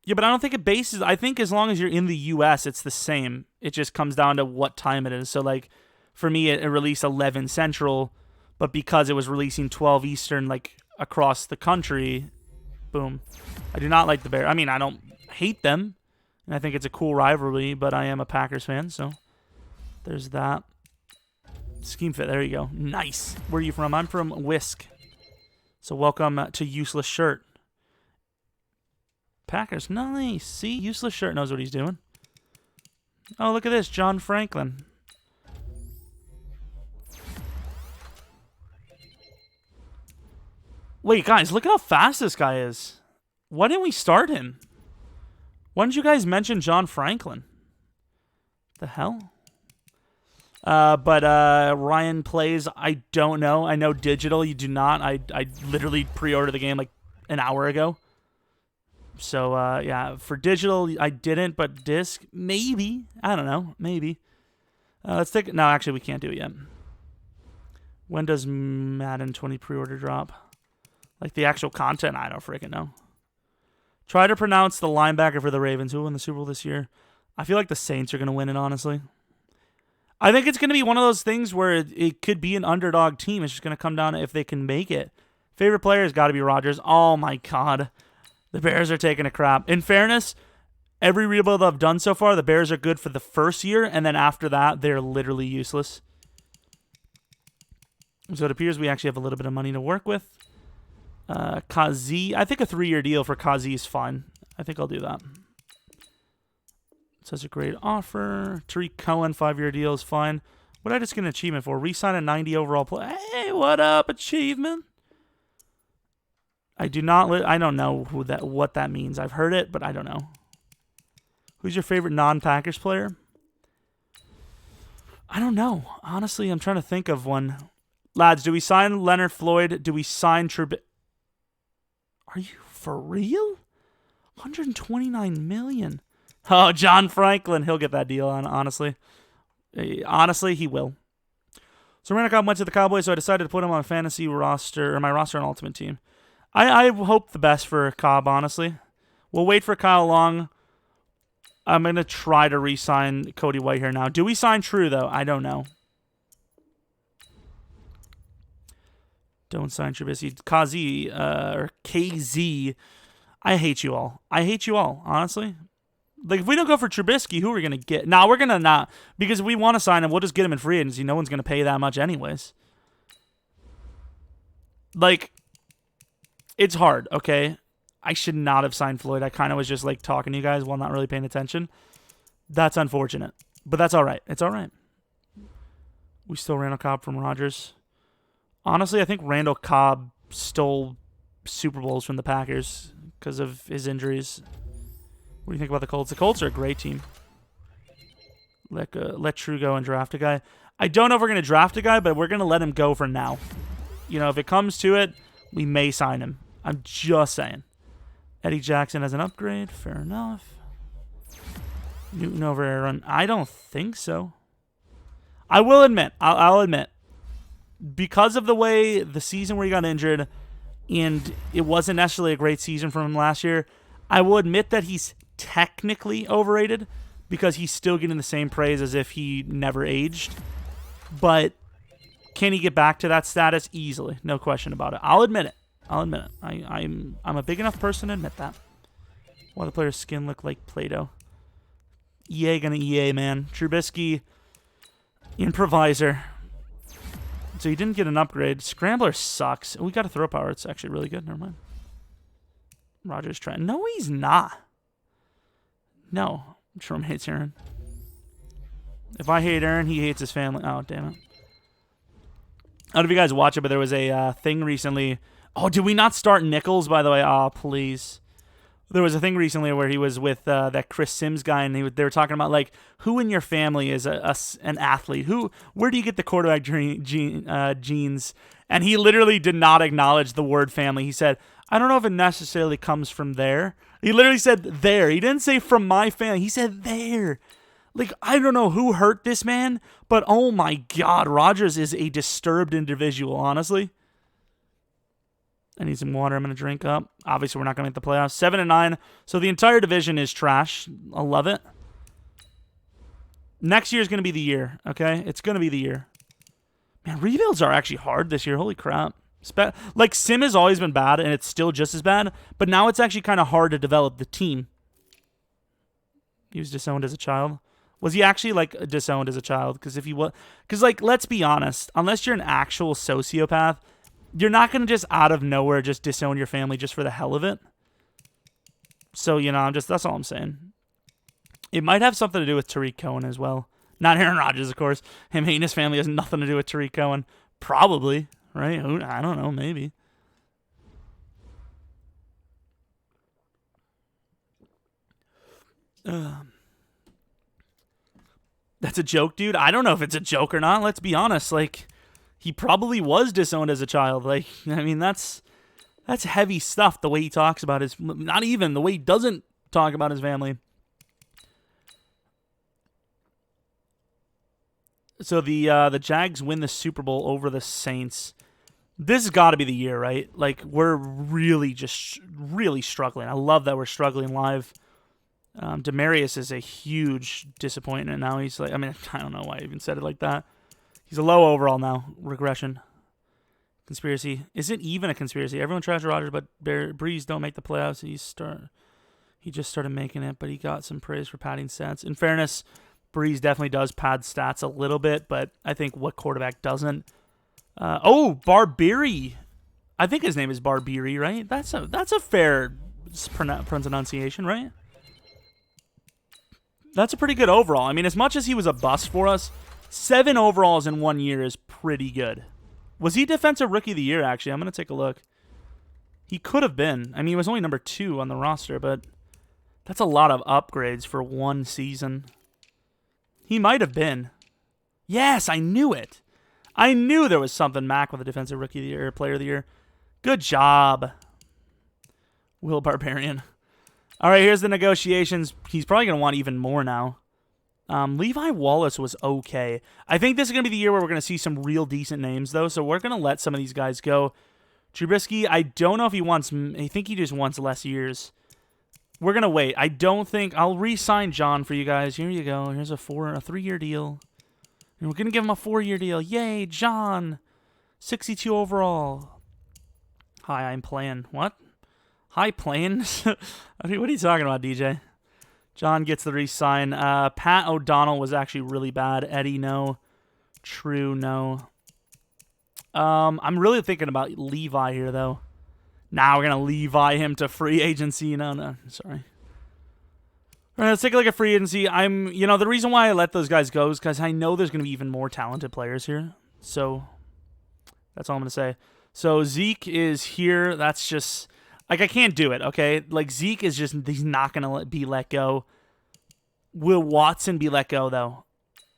Yeah, but I don't think it bases... I think as long as you're in the U.S., it's the same. It just comes down to what time it is. So, like, for me, it released 11 Central, but because it was releasing 12 Eastern, like, across the country, boom. I do not like the Bears. I mean, I don't hate them, and I think it's a cool rivalry, but I am a Packers fan, so there's that. Scheme fit, there you go. Nice. Where are you from? I'm from Whisk. So welcome to Useless Shirt. Packers, nice. See, Useless Shirt knows what he's doing. Oh, look at this, John Franklin. Wait, guys, look at how fast this guy is. Why didn't we start him? Why didn't you guys mention John Franklin? The hell? But Ryan plays, I don't know. I know digital, you do not. I literally pre-ordered the game like an hour ago. So, yeah, for digital, I didn't, but disc, maybe. I don't know, maybe. Let's take... No, actually, we can't do it yet. When does Madden 20 pre-order drop? Like the actual content? I don't freaking know. Try to pronounce the linebacker for the Ravens. Who will win the Super Bowl this year? I feel like the Saints are going to win it, honestly. I think it's going to be one of those things where it could be an underdog team. It's just going to come down to if they can make it. Favorite player has got to be Rodgers. Oh, my God. The Bears are taking a crap. In fairness, every rebuild I've done so far, the Bears are good for the first year, and then after that, they're literally useless. So it appears we actually have a little bit of money to work with. Kazi, I think a 3-year deal for Kazi is fine. I think I'll do that. Such a great offer. Tariq Cohen, 5-year deal is fine. What did I just get an achievement for? Resign a 90 overall play. Hey, what up, achievement? I do not. I don't know what that means. I've heard it, but I don't know. Who's your favorite non-Packers player? I don't know. Honestly, I'm trying to think of one. Lads, do we sign Leonard Floyd? Do we sign Trubisky? Are you for real? $129 million. Oh, John Franklin. He'll get that deal on, honestly. Honestly, he will. So Randall Cobb went to the Cowboys, so I decided to put him on a fantasy roster, or my roster on Ultimate Team. I hope the best for Cobb, honestly. We'll wait for Kyle Long. I'm going to try to re-sign Cody White here now. Do we sign True, though? I don't know. Don't sign Trubisky. KZ, or KZ. I hate you all. I hate you all, honestly. Like, if we don't go for Trubisky, who are we going to get? Nah, we're going to not. Because if we want to sign him, we'll just get him in free agency. No one's going to pay that much anyways. Like, it's hard, okay? I should not have signed Floyd. I kind of was just, like, talking to you guys while not really paying attention. That's unfortunate. But that's all right. It's all right. We stole Randall Cobb from Rodgers. Honestly, I think Randall Cobb stole Super Bowls from the Packers because of his injuries. What do you think about the Colts? The Colts are a great team. Let True go and draft a guy. I don't know if we're going to draft a guy, but we're going to let him go for now. You know, if it comes to it, we may sign him. I'm just saying. Eddie Jackson has an upgrade. Fair enough. Newton over Aaron. I don't think so. I will admit. I'll admit. Because of the way the season where he got injured, and it wasn't necessarily a great season from him last year, I will admit that he's technically overrated because he's still getting the same praise as if he never aged. But can he get back to that status? Easily. No question about it. I'll admit it. I'm a big enough person to admit that. Why the player's skin look like Play-Doh? EA gonna EA, man. Trubisky, improviser. So he didn't get an upgrade. Scrambler sucks. We got a throw power. It's actually really good. Never mind. Rogers Trent. No, he's not. No. Jerome hates Aaron. If I hate Aaron, he hates his family. Oh, damn it. I don't know if you guys watch it, but there was a thing recently. Oh, did we not start Nichols, by the way? Oh, please. There was a thing recently where he was with that Chris Sims guy, and they were talking about, like, who in your family is an athlete? Where do you get the quarterback genes? And he literally did not acknowledge the word family. He said, I don't know if it necessarily comes from there. He literally said there. He didn't say from my family. He said there. Like, I don't know who hurt this man, but oh my God, Rodgers is a disturbed individual, honestly. I need some water. I'm going to drink up. Obviously, we're not going to make the playoffs. 7-9. So the entire division is trash. I love it. Next year is going to be the year, okay? It's going to be the year. Man, rebuilds are actually hard this year. Holy crap. Like, Sim has always been bad, and it's still just as bad, but now it's actually kind of hard to develop the team. He was disowned as a child. Was he actually, like, disowned as a child? Because if he was... Because, like, let's be honest. Unless you're an actual sociopath, you're not going to just out of nowhere just disown your family just for the hell of it. So, you know, that's all I'm saying. It might have something to do with Tariq Cohen as well. Not Aaron Rodgers, of course. Him hating his family has nothing to do with Tariq Cohen. Probably, right? I don't know, maybe. That's a joke, dude? I don't know if it's a joke or not. Let's be honest. Like, he probably was disowned as a child. Like, I mean, that's heavy stuff, the way he talks about his... Not even, the way he doesn't talk about his family. So the Jags win the Super Bowl over the Saints. This has got to be the year, right? Like, we're really struggling. I love that we're struggling live. Demarius is a huge disappointment now. He's like, I mean, I don't know why I even said it like that. He's a low overall now. Regression. Conspiracy. Is it even a conspiracy? Everyone trashed Rodgers, but Breeze don't make the playoffs. He just started making it, but he got some praise for padding stats. In fairness, Breeze definitely does pad stats a little bit, but I think what quarterback doesn't? Barbieri. I think his name is Barbieri, right? That's a fair pronunciation, right? That's a pretty good overall. I mean, as much as he was a bust for us, 7 overalls in 1 year is pretty good. Was he Defensive Rookie of the Year, actually? I'm going to take a look. He could have been. I mean, he was only number 2 on the roster, but that's a lot of upgrades for 1 season. He might have been. Yes, I knew it. I knew there was something Mac with a Defensive Rookie of the Year, Player of the Year. Good job, Will Barbarian. All right, here's the negotiations. He's probably going to want even more now. Levi Wallace was okay. I think this is going to be the year where we're going to see some real decent names, though, so we're going to let some of these guys go. Trubisky, I don't know if he wants... I think he just wants less years. We're going to wait. I don't think... I'll re-sign John for you guys. Here you go. Here's a 3-year deal. And we're going to give him a 4-year deal. Yay, John. 62 overall. Hi, I'm playing. What? Hi, playing? What are you talking about, DJ? John gets the re-sign. Pat O'Donnell was actually really bad. Eddie, no. True, no. I'm really thinking about Levi here, though. Now we're going to Levi him to free agency. No, sorry. All right, let's take a look at free agency. The reason why I let those guys go is because I know there's going to be even more talented players here. So, that's all I'm going to say. So, Zeke is here. That's just... Like, I can't do it, okay? Like, Zeke is just... He's not going to be let go. Will Watson be let go, though?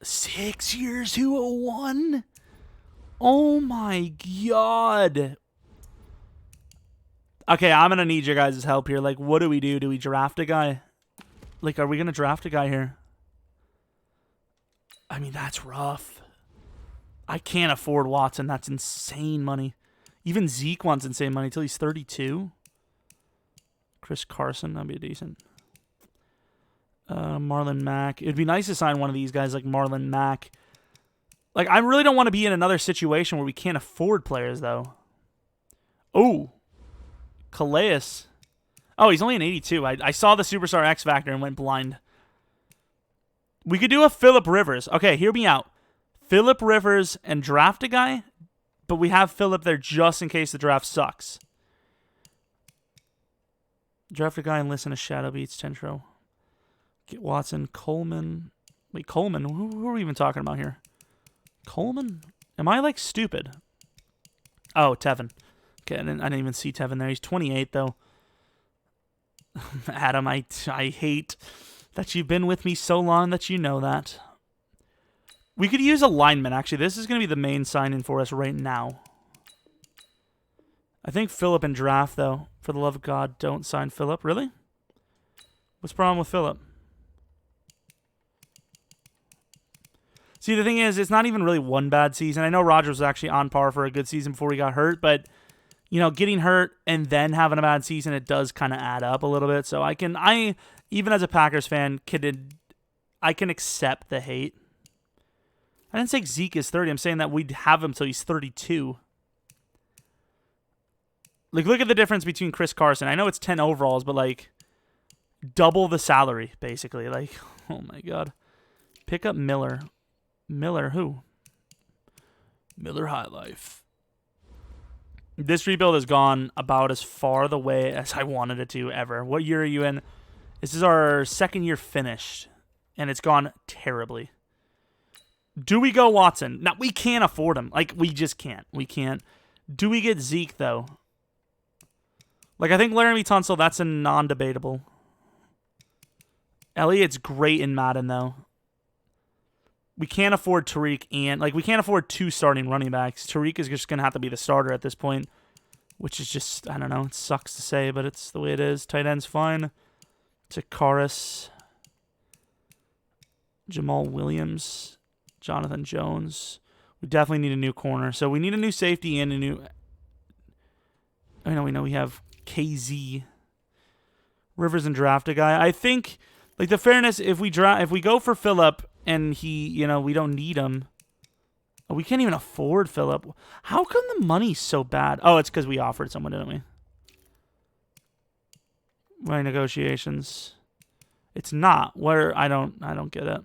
6 years, 201? Oh, my God. Okay, I'm going to need your guys' help here. Like, what do we do? Do we draft a guy? Like, are we going to draft a guy here? I mean, that's rough. I can't afford Watson. That's insane money. Even Zeke wants insane money until he's 32. Chris Carson, that'd be decent. Marlon Mack. It'd be nice to sign one of these guys like Marlon Mack. Like, I really don't want to be in another situation where we can't afford players, though. Oh. Calais. Oh, he's only an 82. I saw the Superstar X Factor and went blind. We could do a Phillip Rivers. Okay, hear me out. Phillip Rivers and draft a guy, but we have Phillip there just in case the draft sucks. Draft a guy and listen to Shadow Beats Tentro. Get Watson, Coleman. Wait, Coleman? Who are we even talking about here? Coleman? Am I like stupid? Oh, Tevin. Okay, I didn't even see Tevin there. He's 28 though. Adam, I hate that you've been with me so long that you know that. We could use a lineman, actually. This is going to be the main sign-in for us right now. I think Phillip in draft, though. For the love of God, don't sign Phillip. Really? What's the problem with Phillip? See, the thing is, it's not even really one bad season. I know Rodgers was actually on par for a good season before he got hurt, but, you know, getting hurt and then having a bad season, it does kind of add up a little bit. So I even as a Packers fan, I can accept the hate. I didn't say Zeke is 30. I'm saying that we'd have him till he's 32. Like, look at the difference between Chris Carson. I know it's 10 overalls, but, like, double the salary, basically. Like, oh, my God. Pick up Miller. Miller who? Miller High Life. This rebuild has gone about as far the way as I wanted it to ever. What year are you in? This is our second year finished, and it's gone terribly. Do we go Watson? Now, we can't afford him. Like, we just can't. We can't. Do we get Zeke, though? Like, I think Laramie Tunsil, that's a non-debatable. Elliott's great in Madden, though. We can't afford Tariq and... Like, we can't afford two starting running backs. Tariq is just going to have to be the starter at this point, which is just, I don't know, it sucks to say, but it's the way it is. Tight end's fine. Takaris. Jamal Williams. Jonathan Jones. We definitely need a new corner. So we need a new safety and a new... I know we have KZ. Rivers and draft a guy. I think, like, the fairness, if we go for Phillip and he, you know, we don't need him. Oh, we can't even afford Phillip. How come the money's so bad? Oh, it's because we offered someone, didn't we? Why negotiations? It's not. Where I don't get it.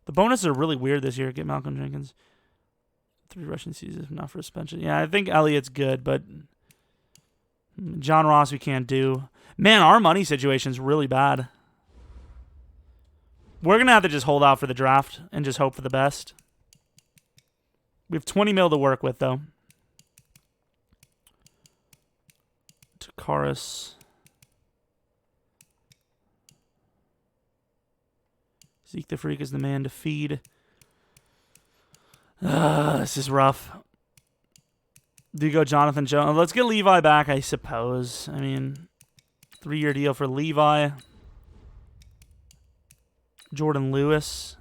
The bonuses are really weird this year. Get Malcolm Jenkins. 3 rushing seasons, not for suspension. Yeah, I think Elliott's good, but John Ross we can't do. Man, our money situation's really bad. We're going to have to just hold out for the draft and just hope for the best. We have 20 mil to work with, though. Takaris. Zeke the Freak is the man to feed. This is rough. Do you go Jonathan Jones? Let's get Levi back, I suppose. I mean, 3-year deal for Levi. Jordan Lewis.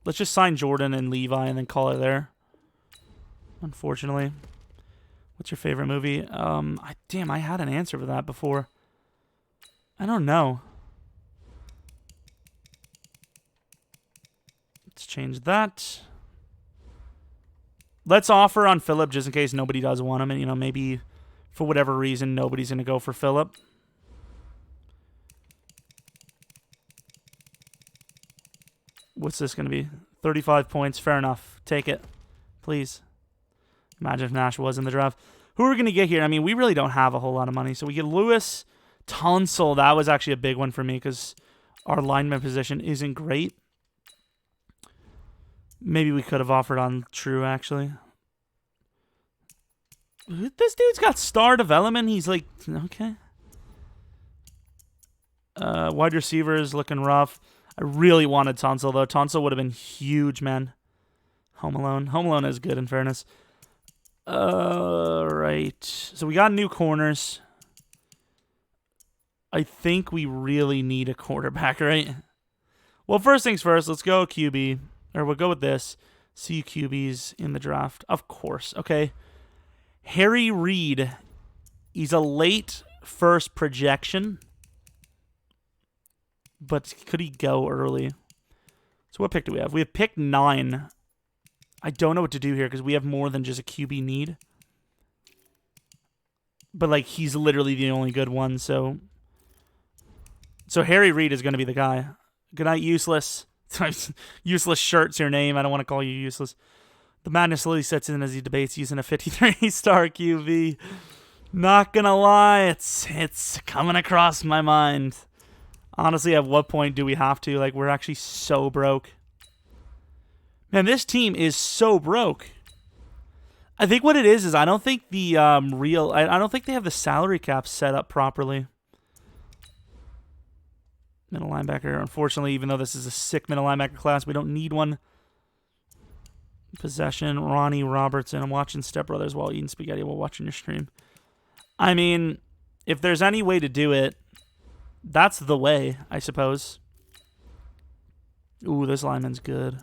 Let's just sign Jordan and Levi and then call it there. Unfortunately. What's your favorite movie? Damn, I had an answer for that before. I don't know. Let's change that. Let's offer on Phillip just in case nobody does want him. And, you know, maybe for whatever reason, nobody's going to go for Phillip. What's this going to be? 35 points. Fair enough. Take it. Please. Imagine if Nash was in the draft. Who are we going to get here? I mean, we really don't have a whole lot of money. So we get Lewis. Tunsil. That was actually a big one for me because our lineman position isn't great. Maybe we could have offered on True, actually. This dude's got star development. He's like, okay. Wide receivers looking rough. I really wanted Tunsil, though. Tunsil would have been huge, man. Home Alone. Home Alone is good, in fairness. Right. So we got new corners. I think we really need a quarterback, right? Well, first things first, let's go QB. Or we'll go with this. See QBs in the draft. Of course. Okay. Harry Reid. He's a late first projection. But could he go early? So what pick do we have? We have pick 9. I don't know what to do here because we have more than just a QB need. But, like, he's literally the only good one, so... So Harry Reid is going to be the guy. Good night, useless. Useless shirt's your name. I don't want to call you useless. The madness Lily sets in as he debates using a 53-star QB. Not gonna lie, it's coming across my mind. Honestly, at what point do we have to? Like, we're actually so broke. Man, this team is so broke. I think what it is I don't think the I don't think they have the salary cap set up properly. Middle linebacker, unfortunately, even though this is a sick middle linebacker class, we don't need one. Possession, Ronnie Robertson. I'm watching Step Brothers while eating spaghetti while watching your stream. I mean, if there's any way to do it, that's the way, I suppose. Ooh, this lineman's good.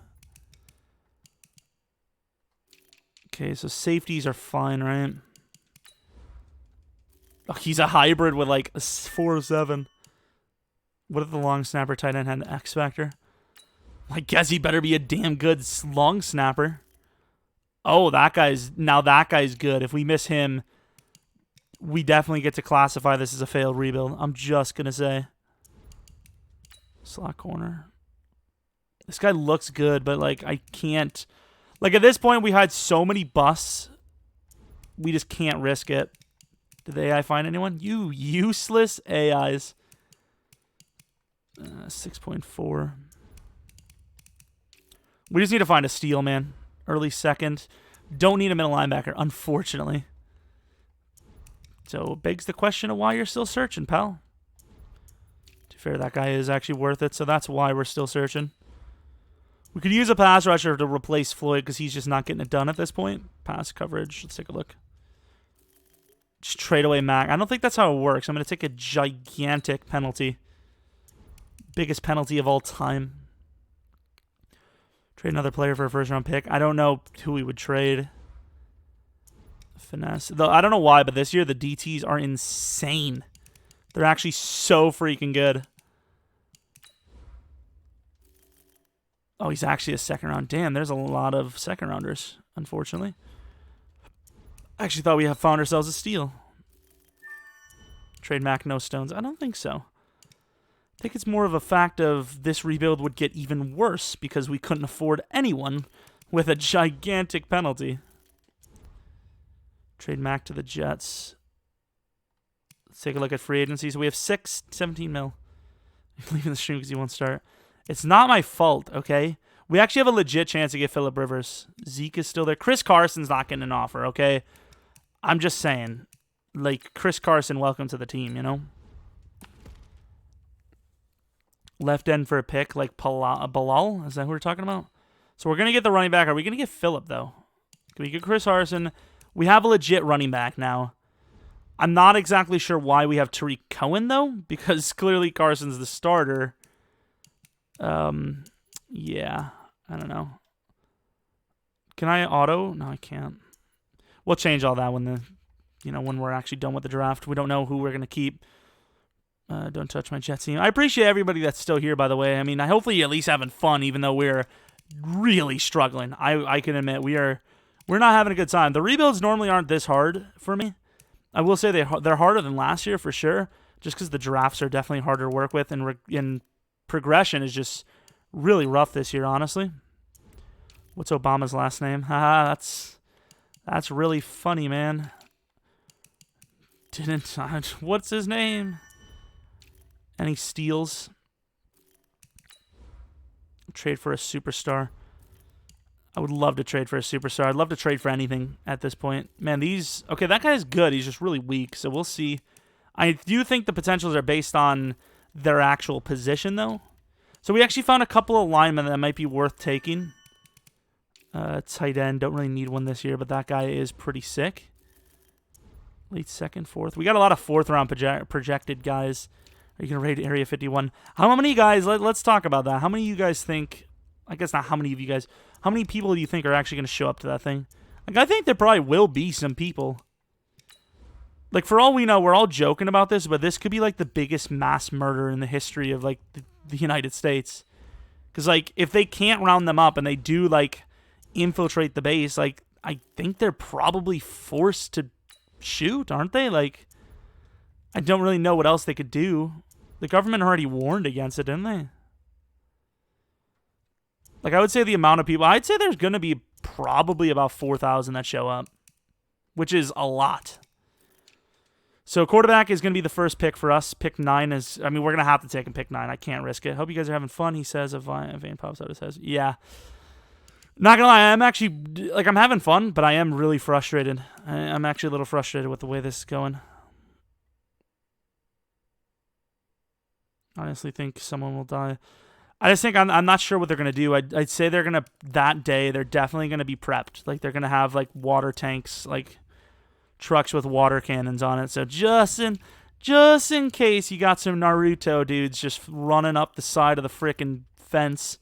Okay, so safeties are fine, right? Oh, he's a hybrid with like a 4.7. What if the long snapper tight end had an X factor? I guess he better be a damn good long snapper. Oh, that guy's good. If we miss him, we definitely get to classify this as a failed rebuild. I'm just going to say. Slot corner. This guy looks good, but like I can't. Like at this point, we had so many busts. We just can't risk it. Did the AI find anyone? You useless AIs. 6.4. We just need to find a steal, man. Early second. Don't need a middle linebacker, unfortunately. So it begs the question of why you're still searching, pal. To be fair, that guy is actually worth it, so that's why we're still searching. We could use a pass rusher to replace Floyd because he's just not getting it done at this point. Pass coverage. Let's take a look. Just trade away Mac. I don't think that's how it works. I'm going to take a gigantic penalty. Biggest penalty of all time. Trade another player for a first-round pick. I don't know who we would trade. Finesse. Though I don't know why, but this year the DTs are insane. They're actually so freaking good. Oh, he's actually a second round. Damn, there's a lot of second rounders, unfortunately. I actually thought we had found ourselves a steal. Trade Mac, no stones. I don't think so. I think it's more of a fact of this rebuild would get even worse because we couldn't afford anyone with a gigantic penalty. Trade Mac to the Jets. Let's take a look at free agency. So we have 17 mil. I'm leaving the stream because he won't start. It's not my fault, okay? We actually have a legit chance to get Phillip Rivers. Zeke is still there. Chris Carson's not getting an offer, okay? I'm just saying. Like, Chris Carson, welcome to the team, you know? Left end for a pick, like Bilal? Is that who we're talking about? So we're going to get the running back. Are we going to get Phillip, though? Can we get Chris Carson? We have a legit running back now. I'm not exactly sure why we have Tariq Cohen, though, because clearly Carson's the starter. Yeah, I don't know. Can I auto? No, I can't. We'll change all that when when we're actually done with the draft. We don't know who we're going to keep. Don't touch my Jets team. I appreciate everybody that's still here, by the way. I mean, hopefully you're at least having fun, even though we're really struggling. I can admit we're not having a good time. The rebuilds normally aren't this hard for me. I will say they're harder than last year for sure, just because the drafts are definitely harder to work with, and progression is just really rough this year, honestly. What's Obama's last name? Haha, that's really funny, man. What's his name? Any steals? Trade for a superstar. I would love to trade for a superstar. I'd love to trade for anything at this point. Man, okay, that guy's good. He's just really weak, so we'll see. I do think the potentials are based on their actual position, though. So we actually found a couple of linemen that might be worth taking. Tight end. Don't really need one this year, but that guy is pretty sick. Late second, fourth. We got a lot of fourth-round projected guys. Are you going to raid Area 51? How many guys? Let's talk about that. How many of you guys think... I guess not how many of you guys... How many people do you think are actually going to show up to that thing? Like, I think there probably will be some people. Like, for all we know, we're all joking about this, but this could be, like, the biggest mass murder in the history of, like, the United States. Because, like, if they can't round them up and they do, like, infiltrate the base, like, I think they're probably forced to shoot, aren't they? Like, I don't really know what else they could do. The government already warned against it, didn't they? Like, I would say the amount of people... I'd say there's going to be probably about 4,000 that show up. Which is a lot. So quarterback is going to be the first pick for us. Pick 9 is, I mean, we're going to have to take him pick 9. I can't risk it. Hope you guys are having fun, he says. Vane pops out his says, yeah. Not going to lie, I'm actually, like, I'm having fun, but I am really frustrated. I'm actually a little frustrated with the way this is going. I honestly think someone will die. I just think I'm not sure what they're going to do. I'd say they're going to, that day, they're definitely going to be prepped. Like, they're going to have, like, water tanks, like, trucks with water cannons on it. So just in case you got some Naruto dudes just running up the side of the frickin' fence.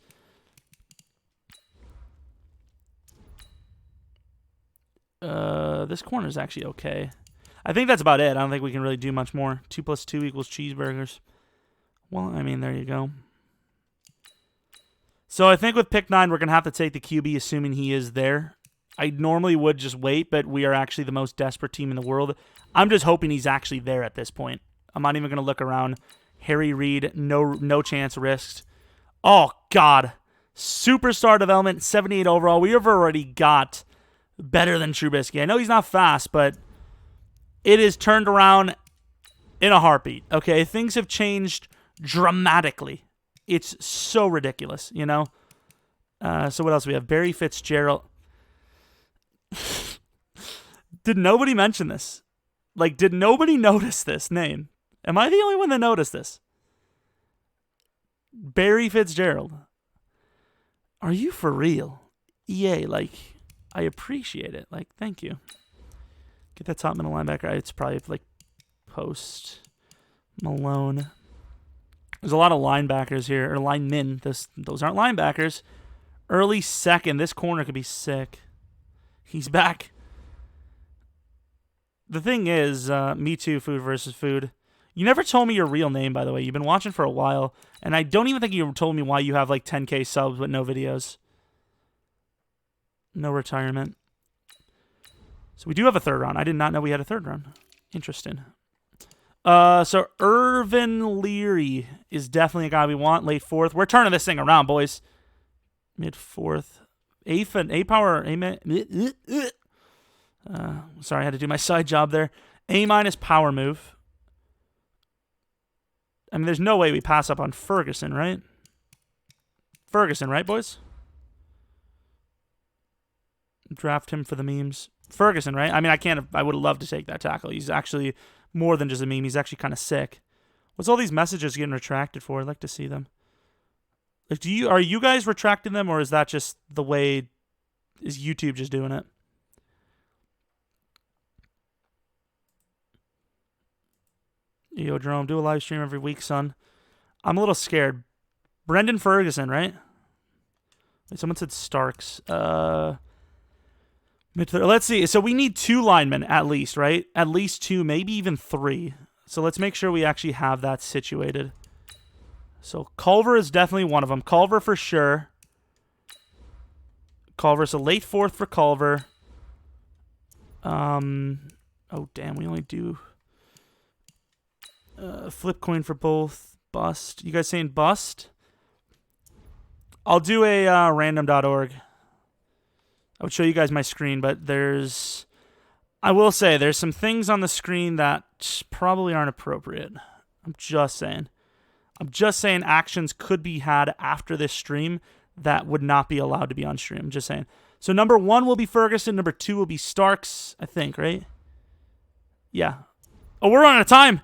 This corner is actually okay. I think that's about it. I don't think we can really do much more. 2 + 2 = cheeseburgers. Well, I mean, there you go. So I think with pick 9, we're going to have to take the QB, assuming he is there. I normally would just wait, but we are actually the most desperate team in the world. I'm just hoping he's actually there at this point. I'm not even going to look around. Harry Reid, no chance risked. Oh, God. Superstar development, 78 overall. We have already got better than Trubisky. I know he's not fast, but it is turned around in a heartbeat. Okay, things have changed dramatically. It's so ridiculous, you know? So what else do we have? Barry Fitzgerald. Did nobody mention this? Like, did nobody notice this name? Am I the only one that noticed this? Barry Fitzgerald. Are you for real? EA, like, I appreciate it. Like, thank you. Get that top middle linebacker. It's probably like Post Malone. There's a lot of linebackers here, or linemen. Those aren't linebackers. Early second. This corner could be sick. He's back. The thing is, me too, food versus food. You never told me your real name, by the way. You've been watching for a while, and I don't even think you told me why you have like 10K subs but no videos. No retirement. So we do have a third round. I did not know we had a third round. Interesting. So Irvin Leary is definitely a guy we want. Late 4th. We're turning this thing around, boys. Mid 4th. A power. Sorry, I had to do my side job there. A- power move. I mean, there's no way we pass up on Ferguson, right? Ferguson, right, boys? Draft him for the memes. Ferguson, right? I mean, I would have loved to take that tackle. He's actually more than just a meme. He's actually kind of sick. What's all these messages getting retracted for? I'd like to see them. Like, are you guys retracting them, or is that just the way? Is YouTube just doing it? Yo, Jerome, do a live stream every week, son. I'm a little scared. Brendan Ferguson, right? Wait, someone said Starks. Let's see. So we need 2 linemen at least, right? At least 2, maybe even 3. So let's make sure we actually have that situated. So Culver is definitely one of them. Culver for sure. Culver, so late 4th for Culver. Oh, damn, we only do... flip coin for both. Bust. You guys saying bust? I'll do a random.org. I would show you guys my screen, but I will say, there's some things on the screen that probably aren't appropriate. I'm just saying. Actions could be had after this stream that would not be allowed to be on stream. I'm just saying. So number 1 will be Ferguson. Number 2 will be Starks, I think, right? Yeah. Oh, we're running out of time.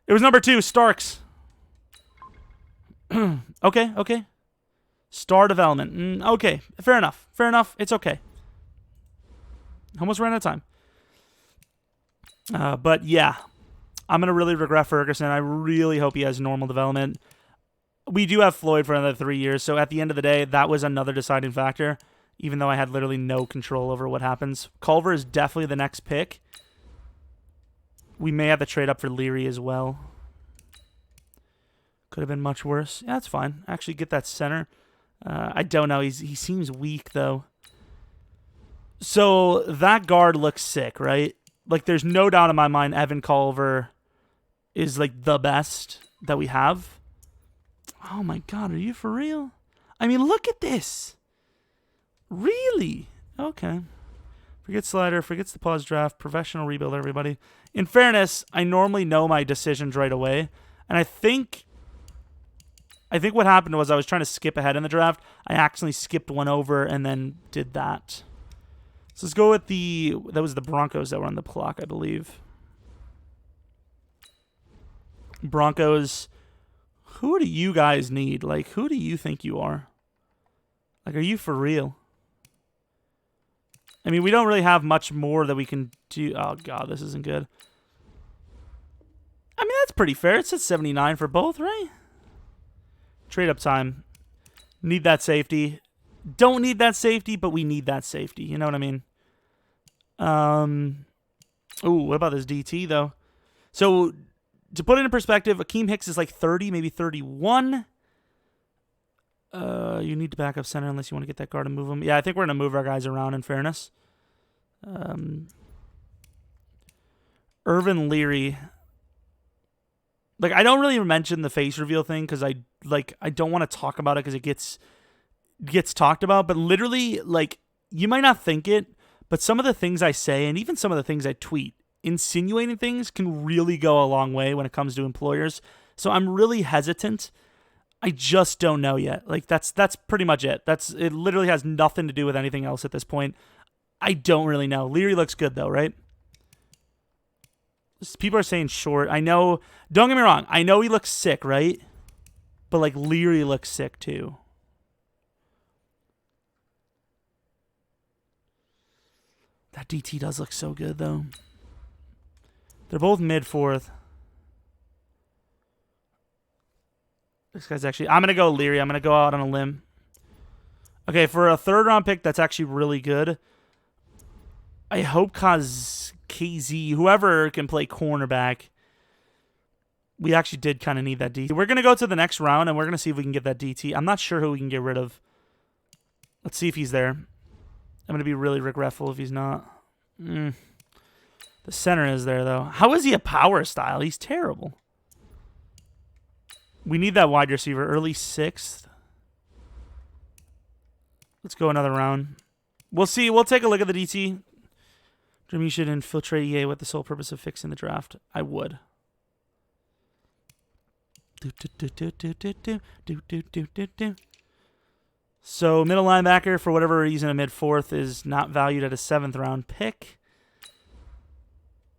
It was number 2, Starks. Okay. Star development. Okay, fair enough. It's okay. Almost ran out of time. But yeah, I'm going to really regret Ferguson. I really hope he has normal development. We do have Floyd for another 3 years, so at the end of the day, that was another deciding factor, even though I had literally no control over what happens. Culver is definitely the next pick. We may have to trade up for Leary as well. Could have been much worse. Yeah, that's fine. Actually, get that center. I don't know. He seems weak, though. So that guard looks sick, right? Like, there's no doubt in my mind Evan Culver is, like, the best that we have. Oh, my God. Are you for real? I mean, look at this. Really? Okay. Forget slider, forgets the pause draft, professional rebuild, everybody. In fairness, I normally know my decisions right away. And I think what happened was I was trying to skip ahead in the draft. I accidentally skipped one over and then did that. So let's go with that was the Broncos that were on the clock, I believe. Broncos. Who do you guys need? Like, who do you think you are? Like, are you for real? I mean, we don't really have much more that we can do. Oh, God, this isn't good. I mean, that's pretty fair. It says 79 for both, right? Trade up time. Need that safety. Don't need that safety, but we need that safety. You know what I mean? Ooh, what about this DT, though? So, to put it in perspective, Akeem Hicks is like 30, maybe 31. You need to back up center unless you want to get that guard and move him. Yeah, I think we're going to move our guys around, in fairness. Irvin Leary. Like, I don't really mention the face reveal thing because I don't want to talk about it because it gets talked about. But literally, like, you might not think it, but some of the things I say and even some of the things I tweet, insinuating things can really go a long way when it comes to employers. So I'm really hesitant. I just don't know yet. Like, that's pretty much it. It literally has nothing to do with anything else at this point. I don't really know. Leary looks good, though, right? People are saying short. I know. Don't get me wrong. I know he looks sick, right? But, like, Leary looks sick, too. That DT does look so good, though. They're both mid-fourth. This guy's actually... I'm going to go Leary. I'm going to go out on a limb. Okay, for a third-round pick, that's actually really good. I hope KZ, whoever can play cornerback, we actually did kind of need that DT. We're going to go to the next round, and we're going to see if we can get that DT. I'm not sure who we can get rid of. Let's see if he's there. I'm going to be really regretful if he's not. The center is there, though. How is he a power style? He's terrible. We need that wide receiver. Early 6th. Let's go another round. We'll see. We'll take a look at the DT. Jim, you should infiltrate EA with the sole purpose of fixing the draft. I would. So, middle linebacker, for whatever reason, a mid-4th is not valued at a 7th-round pick.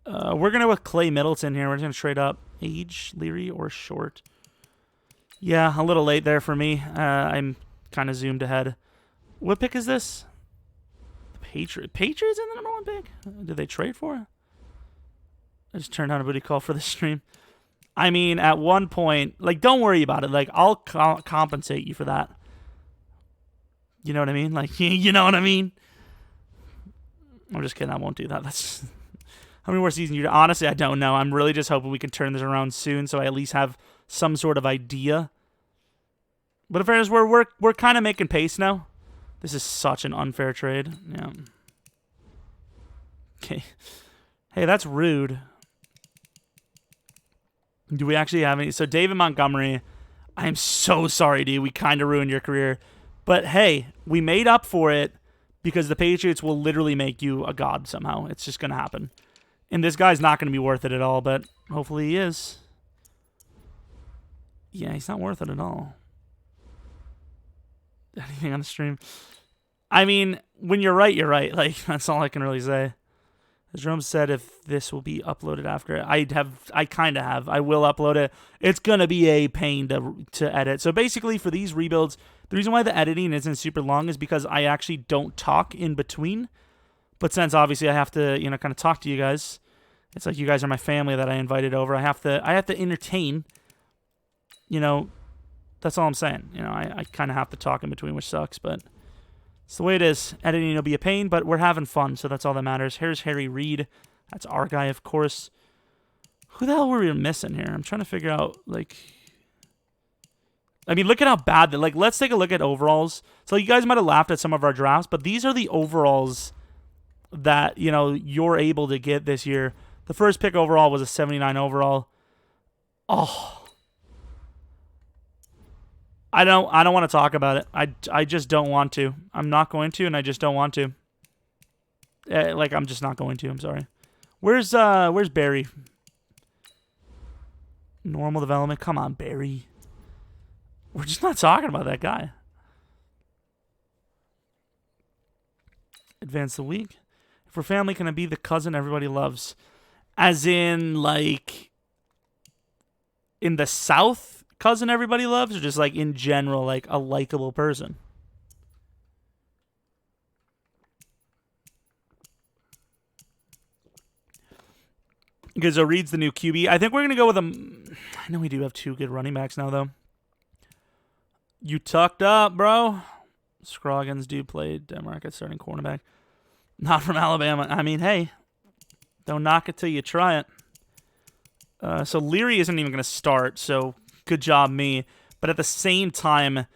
We're going to with Clay Middleton here. We're just going to trade up. Age, Leary, or short? Yeah, a little late there for me. I'm kind of zoomed ahead. What pick is this? Patriots in the number 1 pick? Did they trade for it? I just turned on a booty call for the stream. I mean, at one point, like, don't worry about it. Like, I'll compensate you for that. You know what I mean? Like, you know what I mean? I'm just kidding. I won't do that. That's how many more seasons you? Honestly, I don't know. I'm really just hoping we can turn this around soon, so I at least have some sort of idea. But in fairness, we're kind of making pace now. This is such an unfair trade. Yeah. Okay. Hey, that's rude. Do we actually have any? So, David Montgomery, I am so sorry, dude. We kind of ruined your career. But, hey, we made up for it because the Patriots will literally make you a god somehow. It's just going to happen. And this guy's not going to be worth it at all, but hopefully he is. Yeah, he's not worth it at all. Anything on the stream? I mean, when you're right, you're right. Like, that's all I can really say. As Jerome said, if this will be uploaded after, I kind of have. I will upload it. It's going to be a pain to edit. So basically, for these rebuilds, the reason why the editing isn't super long is because I actually don't talk in between. But since obviously I have to, kind of talk to you guys, it's like you guys are my family that I invited over. I have to entertain. That's all I'm saying. I kind of have to talk in between, which sucks, but it's the way it is. Editing will be a pain, but we're having fun, so that's all that matters. Here's Harry Reid. That's our guy, of course. Who the hell were we missing here? I'm trying to figure out, look at how bad let's take a look at overalls. So you guys might have laughed at some of our drafts, but these are the overalls that, you're able to get this year. The first pick overall was a 79 overall. Oh, I don't want to talk about it. I just don't want to. I'm not going to, and I just don't want to. Like, I'm just not going to. I'm sorry. Where's Barry? Normal development. Come on, Barry. We're just not talking about that guy. Advance the week. If we're family, can I be the cousin everybody loves? As in, like, in the South, cousin everybody loves? Or just, like, in general, like, a likable person? Gizzo reads the new QB. I think we're going to go with a... I know we do have 2 good running backs now, though. You tucked up, bro. Scroggins do play Denmark at starting cornerback. Not from Alabama. I mean, hey, don't knock it till you try it. So Leary isn't even going to start, so good job me. But at the same time,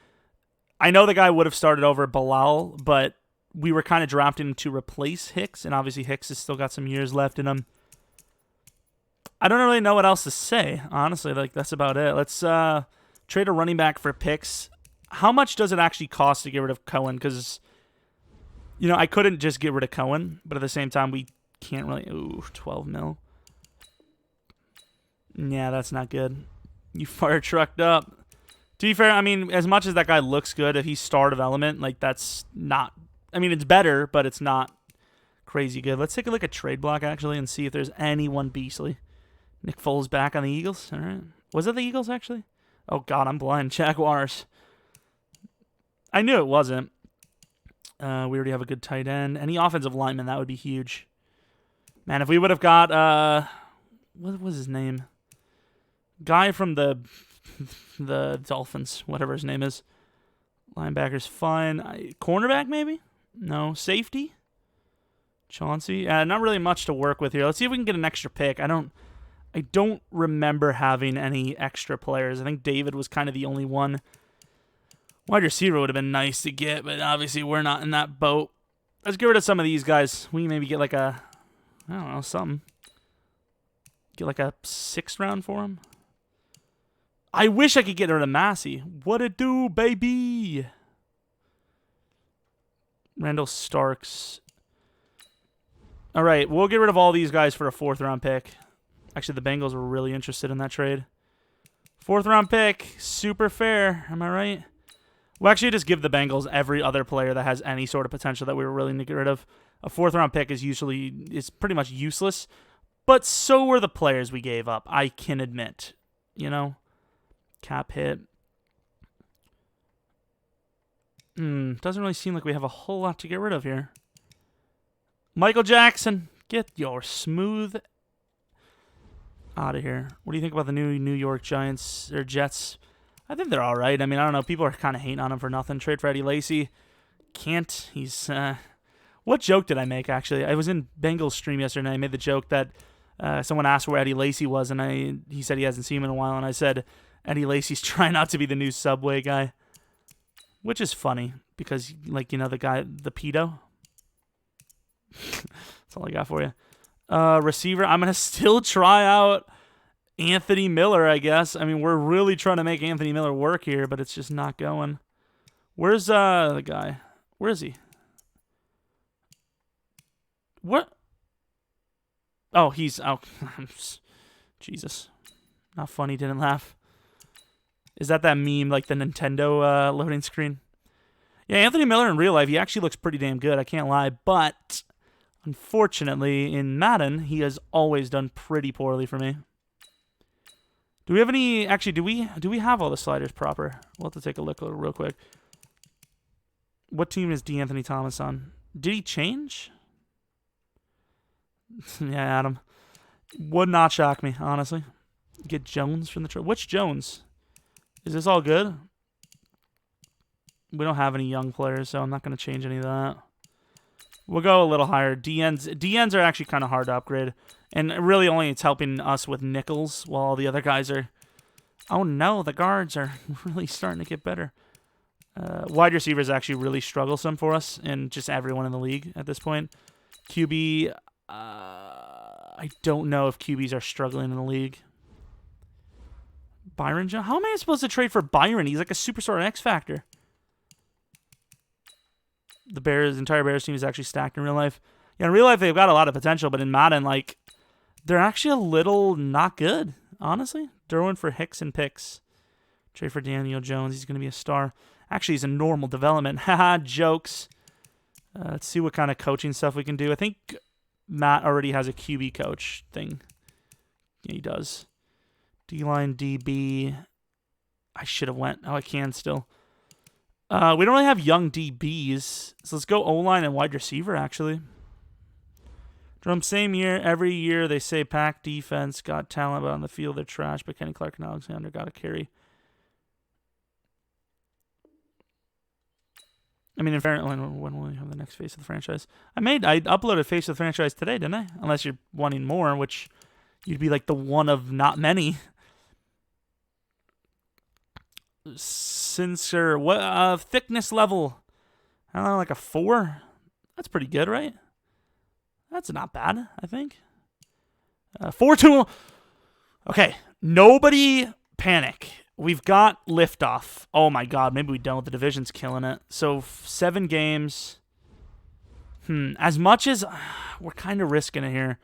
I know the guy would have started over Bilal, but we were kind of drafting him to replace Hicks, and obviously Hicks has still got some years left in him. I don't really know what else to say, honestly. Like, that's about it. Let's trade a running back for picks. How much does it actually cost to get rid of Cohen? Because, you know, I couldn't just get rid of Cohen, but at the same time, we can't really... Ooh, 12 mil. Yeah, that's not good. You fire trucked up. To be fair, I mean, as much as that guy looks good, if he's star development, like, that's not... I mean, it's better, but it's not crazy good. Let's take a look at trade block, actually, and see if there's anyone beastly. Nick Foles back on the Eagles. All right. Was it the Eagles, actually? Oh, God, I'm blind. Jaguars. I knew it wasn't. We already have a good tight end. Any offensive lineman, that would be huge. Man, if we would have got... what was his name? Guy from the Dolphins, whatever his name is. Linebacker's fine. Cornerback, maybe? No. Safety? Chauncey? Not really much to work with here. Let's see if we can get an extra pick. I don't remember having any extra players. I think David was kind of the only one. Wide receiver would have been nice to get, but obviously we're not in that boat. Let's get rid of some of these guys. We can maybe get like a, I don't know, something. Get like a 6th round for him. I wish I could get rid of Massey. What it do, baby? Randall Starks. All right, we'll get rid of all these guys for a 4th round pick. Actually, the Bengals were really interested in that trade. 4th round pick, super fair. Am I right? We'll actually just give the Bengals every other player that has any sort of potential that we were willing to get rid of. A 4th round pick is pretty much useless, but so were the players we gave up, I can admit. You know? Cap hit. Doesn't really seem like we have a whole lot to get rid of here. Michael Jackson, get your smooth out of here. What do you think about the new New York Giants or Jets? I think they're all right. I mean, I don't know. People are kind of hating on him for nothing. Trade for Eddie Lacy. Can't. He's... What joke did I make, actually? I was in Bengals stream yesterday, and I made the joke that someone asked where Eddie Lacy was, and he said he hasn't seen him in a while, and I said, Eddie Lacy's trying not to be the new Subway guy. Which is funny, because, like, you know, the guy, the pedo? That's all I got for you. Receiver, I'm going to still try out Anthony Miller, I guess. I mean, we're really trying to make Anthony Miller work here, but it's just not going. Where's the guy? Where is he? What? Oh, he's... Oh, Jesus. Not funny, didn't laugh. Is that meme, like the Nintendo loading screen? Yeah, Anthony Miller in real life, he actually looks pretty damn good, I can't lie. But, unfortunately, in Madden, he has always done pretty poorly for me. Do we have any... Actually, do we have all the sliders proper? We'll have to take a look real quick. What team is DeAnthony Thomas on? Did he change? Yeah, Adam. Would not shock me, honestly. Get Jones from the trade. Which Jones? Is this all good? We don't have any young players, so I'm not going to change any of that. We'll go a little higher. DNs are actually kind of hard to upgrade. And really only it's helping us with nickels while all the other guys are... Oh no, the guards are really starting to get better. Wide receivers actually really strugglesome for us and just everyone in the league at this point. QB... I don't know if QBs are struggling in the league. Byron Jones? How am I supposed to trade for Byron? He's like a superstar X Factor. The entire Bears team is actually stacked in real life. Yeah, in real life, they've got a lot of potential, but in Madden, like, they're actually a little not good, honestly. Derwin for Hicks and picks. Trade for Daniel Jones. He's going to be a star. Actually, he's a normal development. Haha, jokes. Let's see what kind of coaching stuff we can do. I think Matt already has a QB coach thing. Yeah, he does. D-line, DB. I should have went. Oh, I can still. We don't really have young DBs. So let's go O-line and wide receiver, actually. Jerome, same year. Every year they say pack defense, got talent, but on the field they're trash. But Kenny Clark and Alexander got to carry. I mean, in fairness, when will we have the next face of the franchise? I uploaded face of the franchise today, didn't I? Unless you're wanting more, which you'd be like the one of not many. Sensor, what thickness level? I don't know, like a 4. That's pretty good, right? That's not bad, I think. 4-2. Okay, nobody panic. We've got liftoff. Oh my God, maybe we don't. The division's killing it. So 7 games. As much as we're kind of risking it here,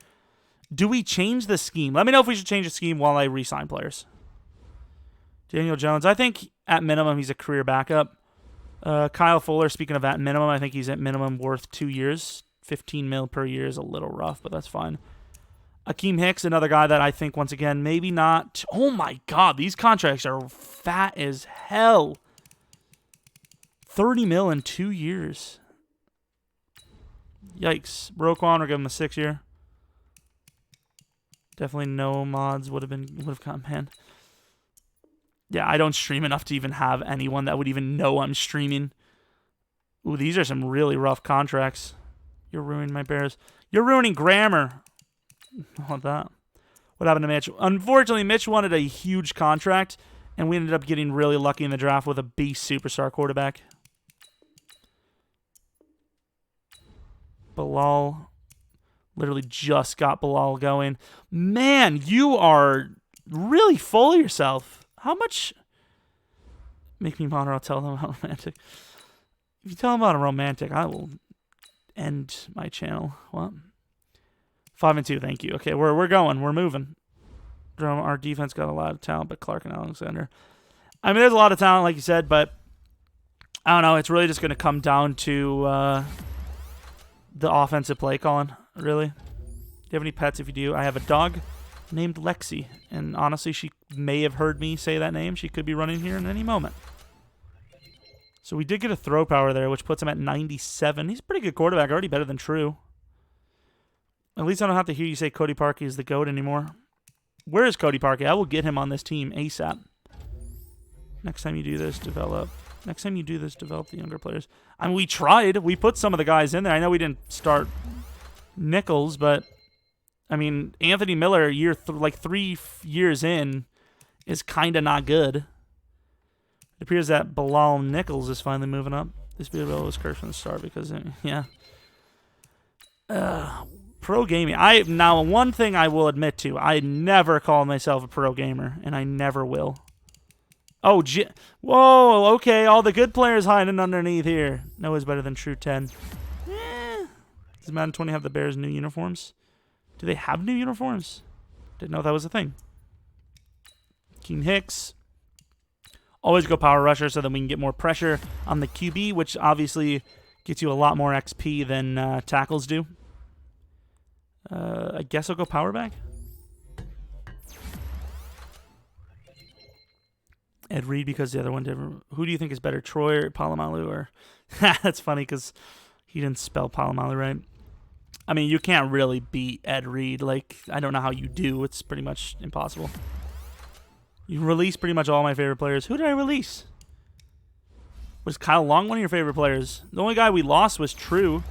do we change the scheme? Let me know if we should change the scheme while I re-sign players. Daniel Jones, I think at minimum he's a career backup. Kyle Fuller, speaking of at minimum, I think he's at minimum worth 2 years. 15 mil per year is a little rough, but that's fine. Akeem Hicks, another guy that I think, once again, maybe not. Oh my God, these contracts are fat as hell. 30 mil in 2 years. Yikes. Roquan, we're giving him a 6 year. Definitely no mods would have gotten, man. Yeah, I don't stream enough to even have anyone that would even know I'm streaming. Ooh, these are some really rough contracts. You're ruining my Bears. You're ruining grammar. I want that. What happened to Mitch? Unfortunately, Mitch wanted a huge contract, and we ended up getting really lucky in the draft with a beast superstar quarterback. Bilal. Literally just got Bilal going. Man, you are really full of yourself. How much? Make me monitor. I'll tell them how romantic. If you tell them about a romantic, I will end my channel. What? 5-2, thank you. Okay, we're going. We're moving. Our defense got a lot of talent, but Clark and Alexander. I mean, there's a lot of talent, like you said, but I don't know. It's really just going to come down to the offensive play calling, really. Do you have any pets? If you do, I have a dog named Lexi, and honestly, she may have heard me say that name. She could be running here in any moment. So we did get a throw power there, which puts him at 97. He's a pretty good quarterback, already better than True. At least I don't have to hear you say Cody Parkey is the GOAT anymore. Where is Cody Parkey? I will get him on this team ASAP. Next time you do this, develop the younger players. I mean, we tried. We put some of the guys in there. I know we didn't start Nichols, but I mean, Anthony Miller, like 3 years in, is kind of not good. It appears that Bilal Nichols is finally moving up. This video was cursed from the start because, yeah. Pro gaming. Now, one thing I will admit to, I never call myself a pro gamer, and I never will. Oh, whoa, okay, all the good players hiding underneath here. Noah's better than True 10. Does Madden 20 have the Bears' new uniforms? Do they have new uniforms? Didn't know that was a thing. Keen Hicks. Always go power rusher so that we can get more pressure on the QB, which obviously gets you a lot more XP than tackles do. I guess I'll go power back. Ed Reed because the other one didn't. Who do you think is better, Troy or Palomalu? Or that's funny because he didn't spell Palomalu right. I mean, you can't really beat Ed Reed. Like, I don't know how you do. It's pretty much impossible. You release pretty much all my favorite players. Who did I release? Was Kyle Long one of your favorite players? The only guy we lost was True,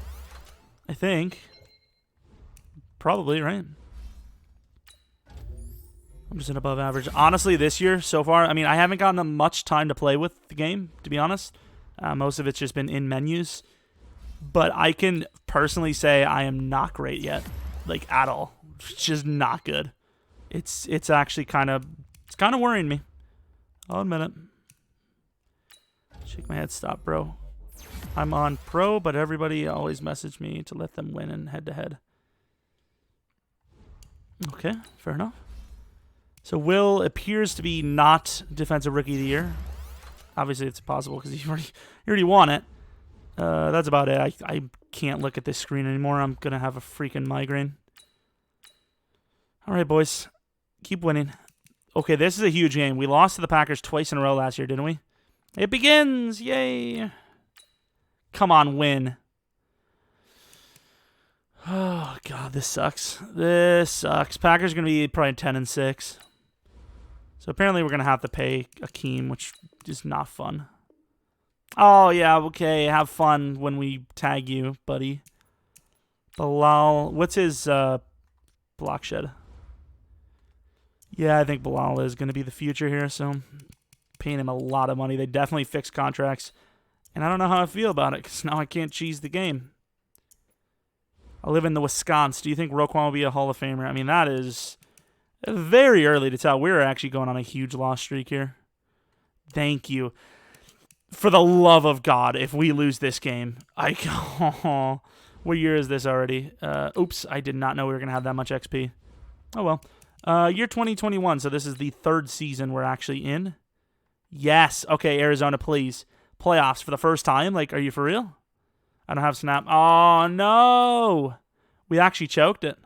I think. Probably, right? I'm just an above average. Honestly, this year, so far, I mean, I haven't gotten much time to play with the game, to be honest. Most of it's just been in menus. But I can personally say I am not great yet. Like, at all. It's just not good. It's actually kind of worrying me. I'll admit it. Shake my head, stop, bro. I'm on pro, but everybody always message me to let them win in head-to-head. Okay, fair enough. So Will appears to be not Defensive Rookie of the Year. Obviously, it's possible because you already won it. That's about it. I can't look at this screen anymore. I'm going to have a freaking migraine. All right, boys. Keep winning. Okay, this is a huge game. We lost to the Packers twice in a row last year, didn't we? It begins. Yay. Come on, win. Oh, God, this sucks. This sucks. Packers are going to be probably 10-6. So apparently we're going to have to pay Akeem, which is not fun. Oh, yeah, okay. Have fun when we tag you, buddy. Bilal. What's his block shed? Yeah, I think Bilal is going to be the future here, so paying him a lot of money. They definitely fixed contracts, and I don't know how I feel about it because now I can't cheese the game. I live in the Wisconsin. Do you think Roquan will be a Hall of Famer? I mean, that is very early to tell. We're actually going on a huge loss streak here. Thank you. For the love of God, if we lose this game, what year is this already? Oops, I did not know we were going to have that much XP. Oh, well. Year 2021, so this is the third season we're actually in. Yes. Okay, Arizona, please. Playoffs for the first time. Like, are you for real? I don't have snap. Oh, no. We actually choked it.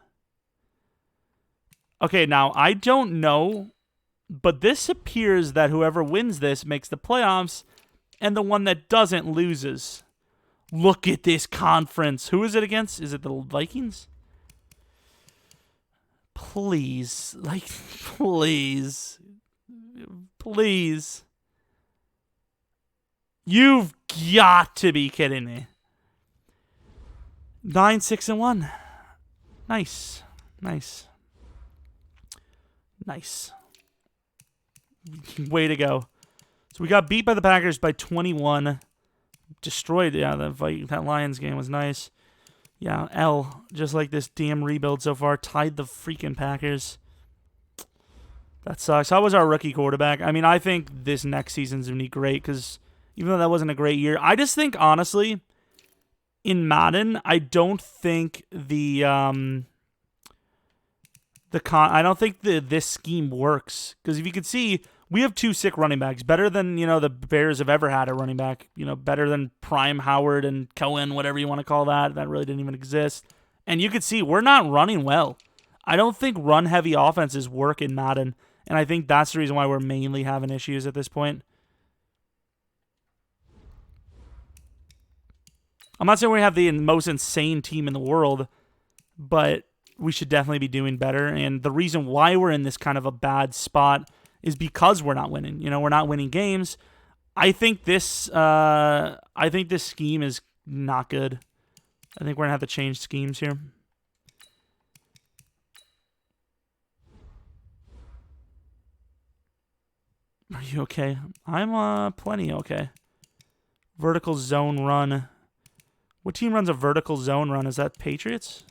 Okay, now, I don't know, but this appears that whoever wins this makes the playoffs, and the one that doesn't loses. Look at this conference. Who is it against? Is it the Vikings? Please. Like, please. Please. You've got to be kidding me. 9-6-1. Nice. Nice. Nice. Way to go. So we got beat by the Packers by 21. Destroyed. Yeah, that Lions game was nice. Yeah, L. Just like this damn rebuild so far. Tied the freaking Packers. That sucks. How was our rookie quarterback? I mean, I think this next season's going to be great because even though that wasn't a great year, I just think, honestly, in Madden, I don't think I don't think this scheme works because if you could see, we have two sick running backs, better than the Bears have ever had a running back. Better than Prime Howard and Cohen, whatever you want to call that. That really didn't even exist. And you could see we're not running well. I don't think run-heavy offenses work in Madden, and I think that's the reason why we're mainly having issues at this point. I'm not saying we have the most insane team in the world, but we should definitely be doing better. And the reason why we're in this kind of a bad spot is because we're not winning. We're not winning games. I think this scheme is not good. I think we're gonna have to change schemes here. Are you okay? I'm plenty okay. Vertical zone run. What team runs a vertical zone run? Is that Patriots?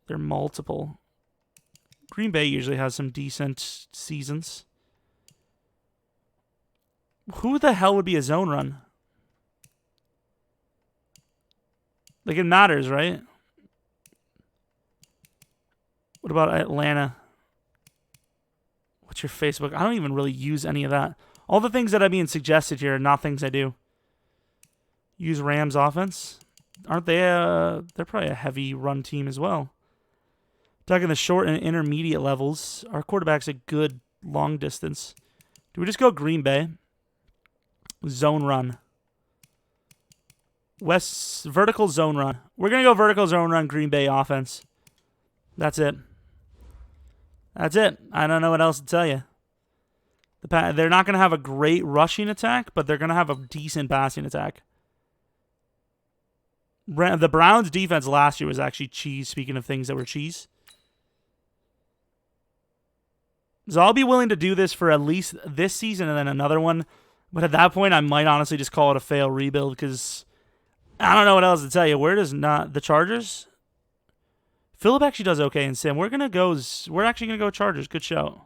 They're multiple. Green Bay usually has some decent seasons. Who the hell would be a zone run? Like, it matters, right? What about Atlanta? What's your Facebook? I don't even really use any of that. All the things that are being suggested here are not things I do. Use Rams offense. Aren't they they're probably a heavy run team as well. Talking the short and intermediate levels, our quarterback's a good long distance. Do we just go Green Bay? Zone run. West vertical zone run. We're going to go vertical zone run Green Bay offense. That's it. That's it. I don't know what else to tell you. They're not going to have a great rushing attack, but they're going to have a decent passing attack. The Browns' defense last year was actually cheese, speaking of things that were cheese. So I'll be willing to do this for at least this season and then another one. But at that point, I might honestly just call it a fail rebuild because I don't know what else to tell you. Where does not the Chargers? Philip actually does okay in Sim. We're actually gonna go Chargers. Good shout.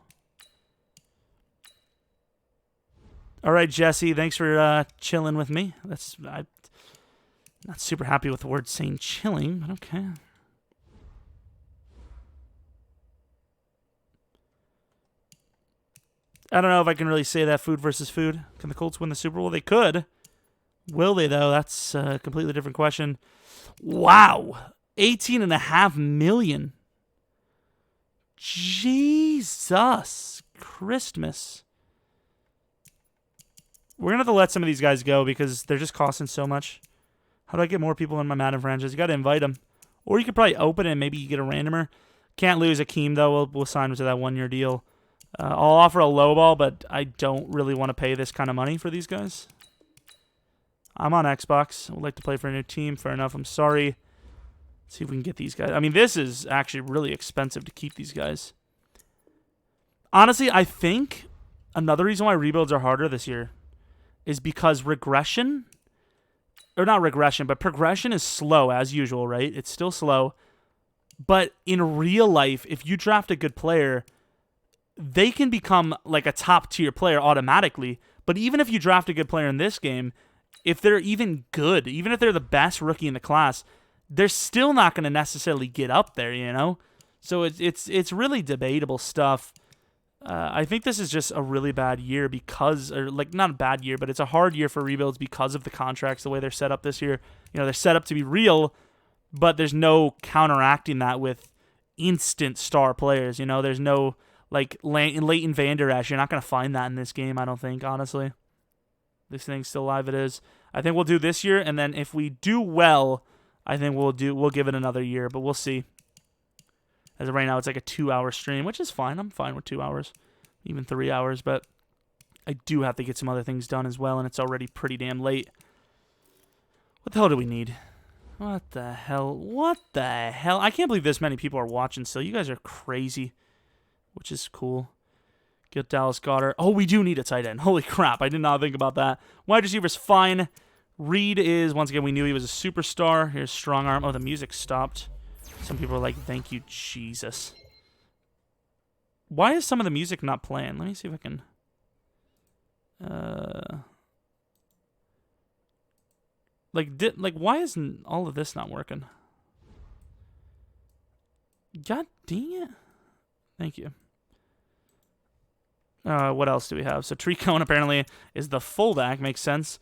All right, Jesse. Thanks for chilling with me. I'm not super happy with the word saying chilling, but okay. I don't know if I can really say that food versus food. Can the Colts win the Super Bowl? They could. Will they, though? That's a completely different question. Wow. $18.5 million. Jesus Christmas. We're going to have to let some of these guys go because they're just costing so much. How do I get more people in my Madden franchise? You got to invite them. Or you could probably open it and maybe you get a randomer. Can't lose Akeem, though. We'll sign him to that 1-year deal. I'll offer a low ball, but I don't really want to pay this kind of money for these guys. I'm on Xbox. I would like to play for a new team. Fair enough. I'm sorry. Let's see if we can get these guys. I mean, this is actually really expensive to keep these guys. Honestly, I think another reason why rebuilds are harder this year is because regression, or not regression, but progression is slow as usual, right? It's still slow. But in real life, if you draft a good player, they can become like a top tier player automatically. But even if you draft a good player in this game, if they're even good, even if they're the best rookie in the class, they're still not going to necessarily get up there, you know? So it's really debatable stuff. I think this is just a really bad year because, or like not a bad year, but it's a hard year for rebuilds because of the contracts, the way they're set up this year. You know, they're set up to be real, but there's no counteracting that with instant star players. You know, there's no like Leighton Vander Esch. You're not going to find that in this game, I don't think, honestly. This thing's still live, it is. I think we'll do this year, and then if we do well, I think we'll give it another year, but we'll see. As of right now, it's like a 2-hour stream, which is fine. I'm fine with 2 hours, even 3 hours, but I do have to get some other things done as well, and it's already pretty damn late. What the hell do we need? What the hell? What the hell? I can't believe this many people are watching still. You guys are crazy, which is cool. Get Dallas Goedert. Oh, we do need a tight end. Holy crap, I did not think about that. Wide receiver's fine. Reed is, once again, we knew he was a superstar. Here's strong arm. Oh, the music stopped. Some people are like, thank you, Jesus. Why is some of the music not playing? Let me see if I can... why isn't all of this not working? God dang it. Thank you. What else do we have? So Tree Cone apparently is the fullback. Makes sense.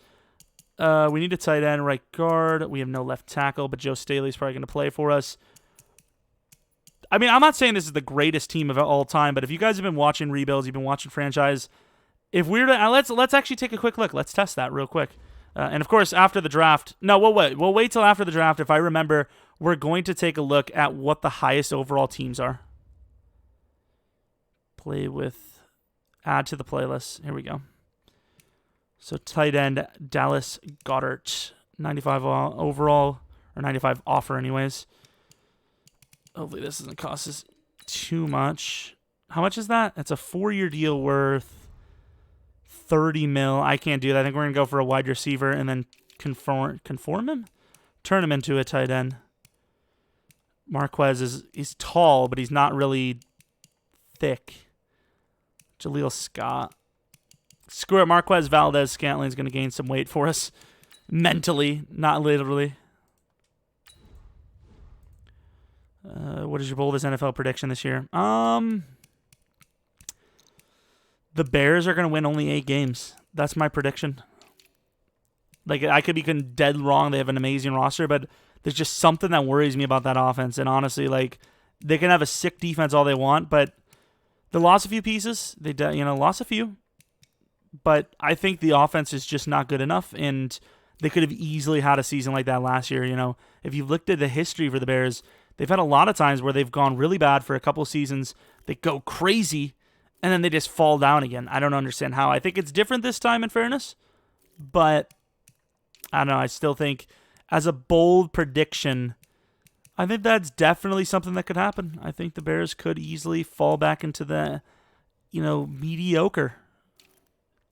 We need a tight end, right guard. We have no left tackle, but Joe Staley's probably going to play for us. I mean, I'm not saying this is the greatest team of all time, but if you guys have been watching rebuilds, you've been watching franchise, if we're to, let's actually take a quick look. Let's test that real quick. And of course, after the draft, no, we'll wait. We'll wait till after the draft. If I remember, we're going to take a look at what the highest overall teams are. Play with, add to the playlist. Here we go. So tight end, Dallas Goedert, 95 overall, or 95 offer anyways. Hopefully this doesn't cost us too much. How much is that? It's a 4-year deal worth $30 million. I can't do that. I think we're going to go for a wide receiver and then conform him? Turn him into a tight end. Marquez is tall, but he's not really thick. Jaleel Scott. Screw it. Marquez Valdez-Scantling is going to gain some weight for us. Mentally, not literally. What is your boldest NFL prediction this year? The Bears are going to win only 8 games. That's my prediction. Like, I could be dead wrong. They have an amazing roster, but there's just something that worries me about that offense. And honestly, like, they can have a sick defense all they want, but they lost a few pieces. They lost a few. But I think the offense is just not good enough, and they could have easily had a season like that last year. You know, if you've looked at the history for the Bears, they've had a lot of times where they've gone really bad for a couple of seasons. They go crazy, and then they just fall down again. I don't understand how. I think it's different this time, in fairness. But, I don't know. I still think, as a bold prediction, I think that's definitely something that could happen. I think the Bears could easily fall back into the, mediocre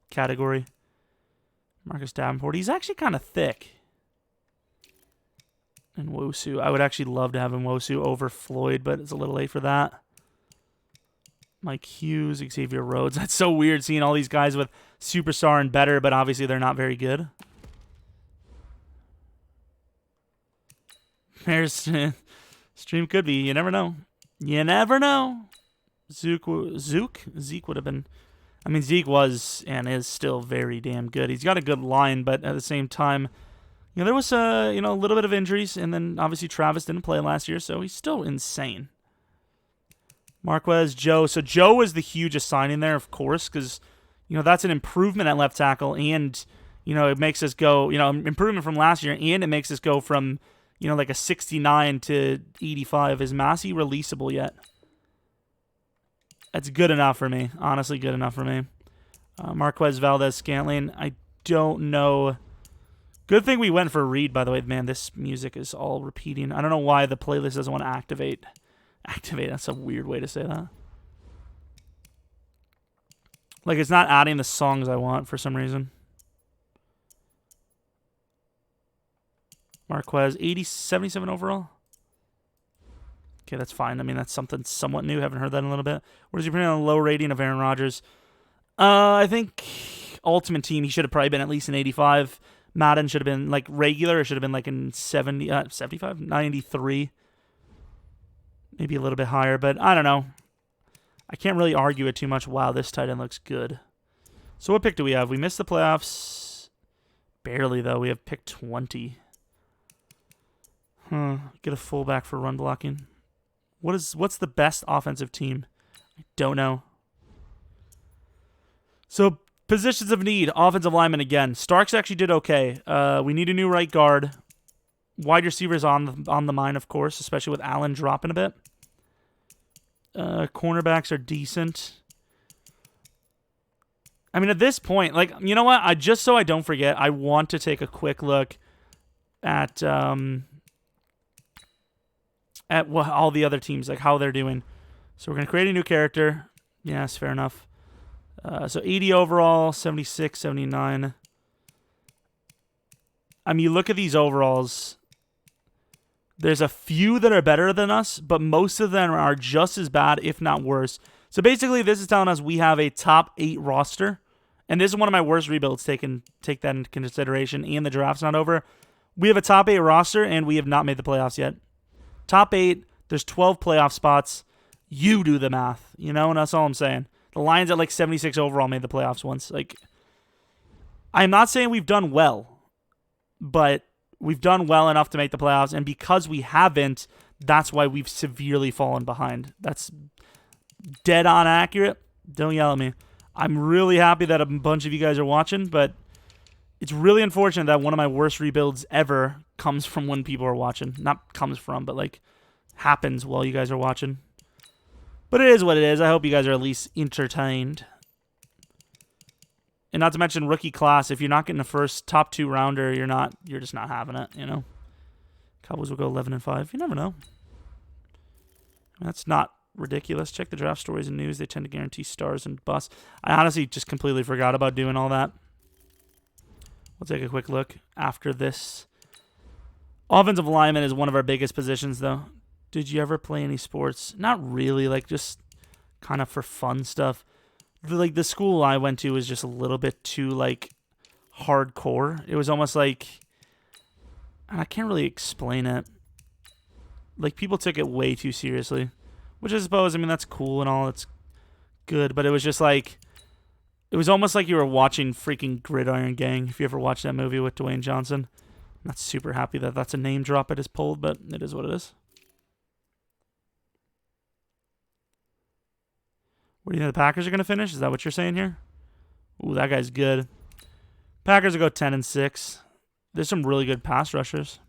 category. Marcus Davenport. He's actually kind of thick. And Wosu. I would actually love to have him Wosu over Floyd, but it's a little late for that. Mike Hughes, Xavier Rhodes. That's so weird seeing all these guys with superstar and better, but obviously they're not very good. There's stream could be. You never know. You never know. Zeke would have been. I mean, Zeke was and is still very damn good. He's got a good line, but at the same time, there was a little bit of injuries, and then obviously Travis didn't play last year, so he's still insane. Marquez, Joe. So Joe was the hugest signing there, of course, because that's an improvement at left tackle, and it makes us go improvement from last year, and it makes us go from like a 69 to 85. Is Massey releasable yet? That's good enough for me. Honestly, good enough for me. Marquez, Valdez, Scantling. I don't know. Good thing we went for Reed, by the way. Man, this music is all repeating. I don't know why the playlist doesn't want to activate. Activate, that's a weird way to say that. Like, it's not adding the songs I want for some reason. Marquez, 77 overall. Okay, that's fine. I mean, that's something somewhat new. Haven't heard that in a little bit. What is he putting on a low rating of Aaron Rodgers? I think Ultimate Team, he should have probably been at least an 85. Madden should have been, like, regular. It should have been, like, in 75? 93. Maybe a little bit higher, but I don't know. I can't really argue it too much. Wow, this tight end looks good. So what pick do we have? We missed the playoffs. Barely, though. We have pick 20. Get a fullback for run blocking. What's the best offensive team? I don't know. So positions of need, offensive lineman again. Starks actually did okay. We need a new right guard. Wide receivers on the mind, of course, especially with Allen dropping a bit. Cornerbacks are decent. I mean, at this point, like, you know what? Just so I don't forget, I want to take a quick look at all the other teams, like how they're doing. So we're going to create a new character. Yes, fair enough. So 80 overall, 76, 79. I mean, you look at these overalls. There's a few that are better than us, but most of them are just as bad, if not worse. So basically, this is telling us we have a top 8 roster. And this is one of my worst rebuilds. Take that into consideration. And the draft's not over. We have a top 8 roster, and we have not made the playoffs yet. Top 8, there's 12 playoff spots. You do the math, and that's all I'm saying. The Lions at like 76 overall made the playoffs once. Like, I'm not saying we've done well, but we've done well enough to make the playoffs, and because we haven't, that's why we've severely fallen behind. That's dead on accurate. Don't yell at me. I'm really happy that a bunch of you guys are watching, but it's really unfortunate that one of my worst rebuilds ever comes from when people are watching. Not comes from, but like happens while you guys are watching. But it is what it is. I hope you guys are at least entertained. And not to mention rookie class. If you're not getting the first top 2 rounder, you're just not having it, Cowboys will go 11-5. You never know. That's not ridiculous. Check the draft stories and news. They tend to guarantee stars and busts. I honestly just completely forgot about doing all that. We'll take a quick look after this. Offensive lineman is one of our biggest positions, though. Did you ever play any sports? Not really, like just kind of for fun stuff. Like the school I went to was just a little bit too like hardcore. It was almost like, and I can't really explain it. Like people took it way too seriously, which I suppose, I mean, that's cool and all. It's good, but it was just like, it was almost like you were watching freaking Gridiron Gang. If you ever watched that movie with Dwayne Johnson. I'm not super happy that that's a name drop I just pulled, but it is what it is. Where do you think the Packers are going to finish? Is that what you're saying here? Ooh, that guy's good. Packers will go 10-6. There's some really good pass rushers.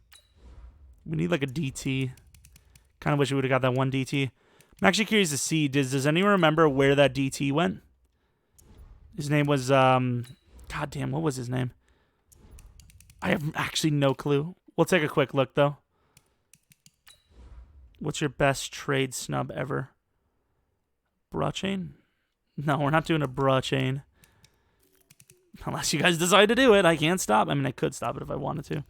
We need like a DT. Kind of wish we would have got that one DT. I'm actually curious to see, does anyone remember where that DT went? His name was, goddamn, what was his name? I have actually no clue. We'll take a quick look, though. What's your best trade snub ever? Bra chain? No, we're not doing a bra chain. Unless you guys decide to do it. I can't stop. I mean, I could stop it if I wanted to.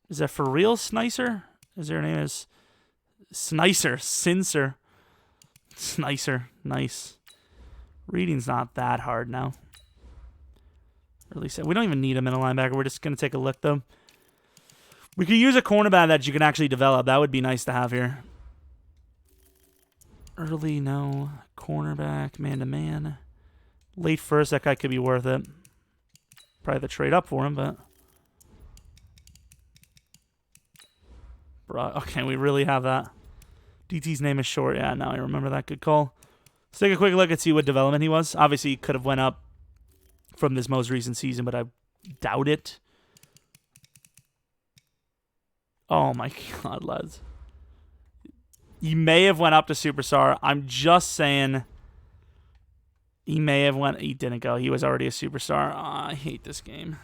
Is that for real, Snicer? Is there a name as Snicer? Sincer? It's nicer. Nice. Reading's not that hard now. Or at least we don't even need a middle linebacker. We're just going to take a look, though. We could use a cornerback that you can actually develop. That would be nice to have here. Early, no. Cornerback, man-to-man. Late first, that guy could be worth it. Probably the trade up for him, but... Bro, okay, we really have that. DT's name is short. Yeah, now I remember that. Good call. Let's take a quick look and see what development he was. Obviously, he could have went up from this most recent season, but I doubt it. Oh my god, lads. He may have went up to superstar. I'm just saying he may have went. He didn't go. He was already a superstar. Oh, I hate this game.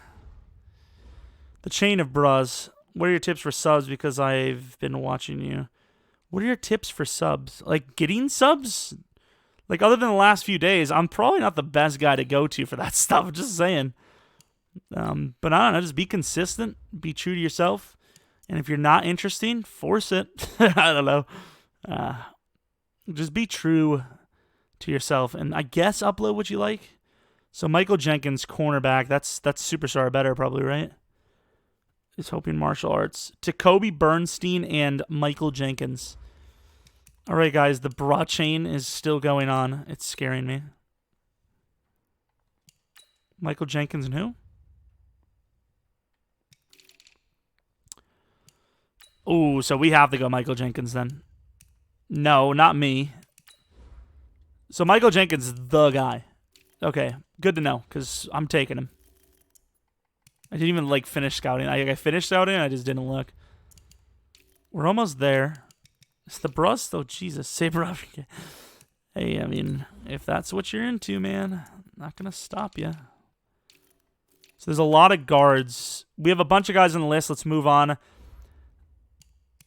The chain of bras. What are your tips for subs? Because I've been watching you. What are your tips for subs? Like getting subs? Like other than the last few days, I'm probably not the best guy to go to for that stuff. I'm just saying. But I don't know. Just be consistent. Be true to yourself. And if you're not interesting, force it. I don't know. Just be true to yourself. And I guess upload what you like. So Michael Jenkins, cornerback. That's superstar better probably, right? Is hoping martial arts. Jacoby Bernstein and Michael Jenkins. All right, guys. The bra chain is still going on. It's scaring me. Michael Jenkins and who? Ooh, so we have to go Michael Jenkins then. No, not me. So Michael Jenkins is the guy. Okay, good to know, because I'm taking him. I didn't even, like, finish scouting. I finished scouting, I just didn't look. We're almost there. It's the Brust, though. Jesus, Saber Africa. Hey, I mean, if that's what you're into, man, I'm not going to stop you. So there's a lot of guards. We have a bunch of guys on the list. Let's move on.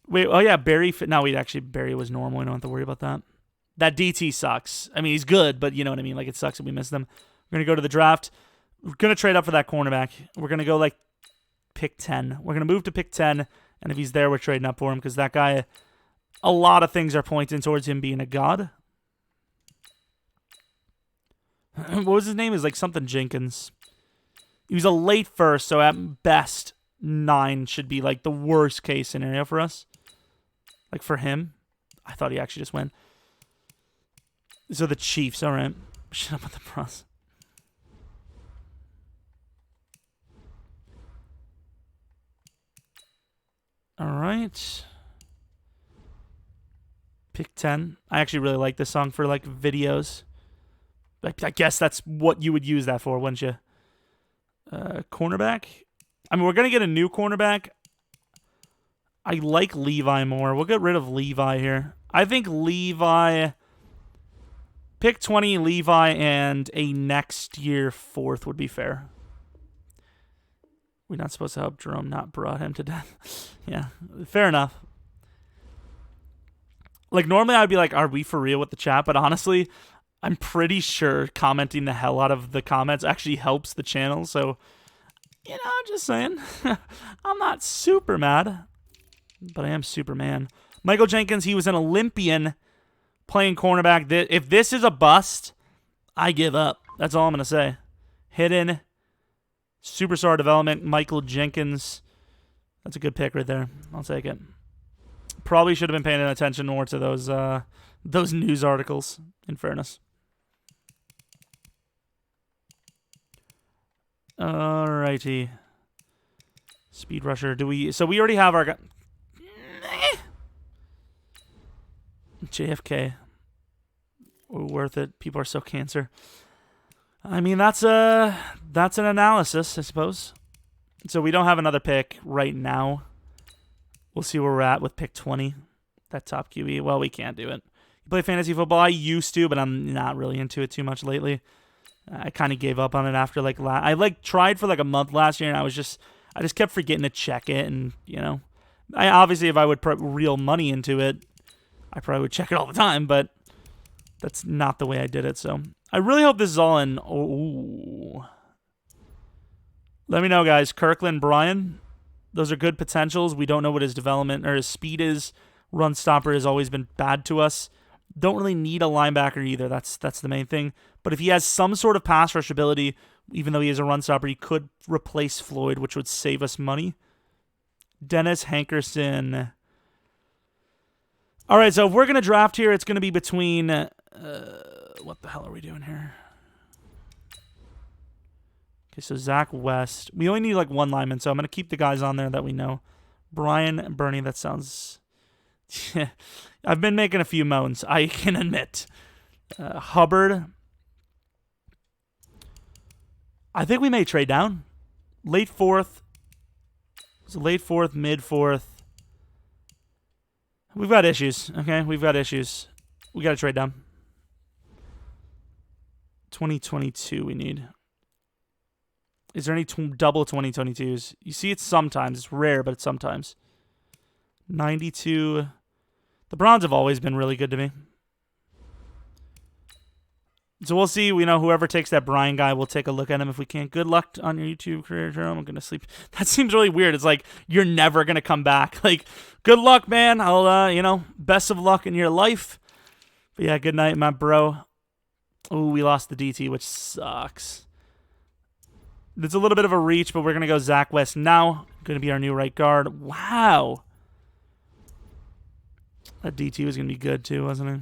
Wait, oh yeah, Barry. No, Barry was normal. We don't have to worry about that. That DT sucks. I mean, he's good, but you know what I mean. Like, it sucks that we missed them. We're going to go to the draft. We're going to trade up for that cornerback. We're going to go, like, pick 10. We're going to move to pick 10, and if he's there, we're trading up for him because that guy, a lot of things are pointing towards him being a god. What was his name? Is like something Jenkins. He was a late first, so at best, 9 should be, like, the worst case scenario for us. Like, for him. I thought he actually just went. So the Chiefs, all right. Shut up with the pros. All right. Pick 10. I actually really like this song for, like, videos. Like, I guess that's what you would use that for, wouldn't you? Cornerback. I mean, we're going to get a new cornerback. I like Levi more. We'll get rid of Levi here. I think Levi... Pick 20, Levi, and a next year 4th would be fair. We're not supposed to help Jerome, not brought him to death. Yeah, fair enough. Like, normally I'd be like, are we for real with the chat? But honestly, I'm pretty sure commenting the hell out of the comments actually helps the channel. So, you know, I'm just saying. I'm not super mad, but I am Superman. Michael Jenkins, he was an Olympian playing cornerback. If this is a bust, I give up. That's all I'm going to say. Hidden superstar development, Michael Jenkins. That's a good pick right there. I'll take it. Probably should have been paying attention more to those news articles, in fairness. Alrighty. Speed rusher. So we already have our guy. JFK. Worth it. People are so cancer. I mean, that's an analysis, I suppose. So we don't have another pick right now. We'll see where we're at with pick 20. That top QB. Well, we can't do it. You play fantasy football? I used to, but I'm not really into it too much lately. I kind of gave up on it after I tried for like a month last year, and I just kept forgetting to check it, and you know, obviously if I would put real money into it, I probably would check it all the time, but that's not the way I did it. So I really hope this is all in. Oh, let me know, guys. Kirkland, Bryan, those are good potentials. We don't know what his development or his speed is. Run stopper has always been bad to us. Don't really need a linebacker either. That's the main thing. But if he has some sort of pass rush ability, even though he is a run stopper, he could replace Floyd, which would save us money. Dennis Hankerson. All right, so if we're going to draft here, it's going to be between... what the hell are we doing here? Okay, so Zach West. We only need like one lineman, so I'm going to keep the guys on there that we know. Brian Bernie, that sounds... I've been making a few moans, I can admit. Hubbard. I think we may trade down. Late fourth. So late fourth, mid fourth. We've got issues, okay? We've got issues. We got to trade down. 2022 we need. Is there any double 2022s? You see it sometimes. It's rare, but it's sometimes. 92. The Browns have always been really good to me. So we'll see. We know whoever takes that Brian guy, we'll take a look at him if we can. Good luck on your YouTube career, Jerome. I'm going to sleep. That seems really weird. It's like you're never going to come back. Like, good luck, man. I'll, best of luck in your life. But yeah, good night, my bro. Oh, we lost the DT, which sucks. It's a little bit of a reach, but we're going to go Zach West now. Going to be our new right guard. Wow. That DT was going to be good too, wasn't it?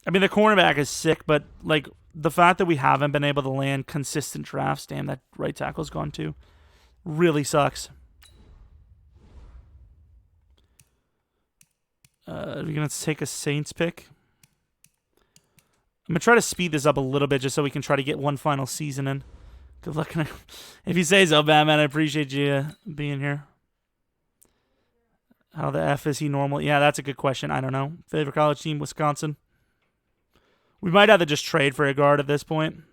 I mean, the cornerback is sick, but like the fact that we haven't been able to land consistent drafts, damn, that right tackle's gone too. Really sucks. Are we going to take a Saints pick? I'm going to try to speed this up a little bit just so we can try to get one final season in. Good luck. If you say so, Batman, I appreciate you being here. How the F is he normal? Yeah, that's a good question. I don't know. Favorite college team, Wisconsin. We might have to just trade for a guard at this point.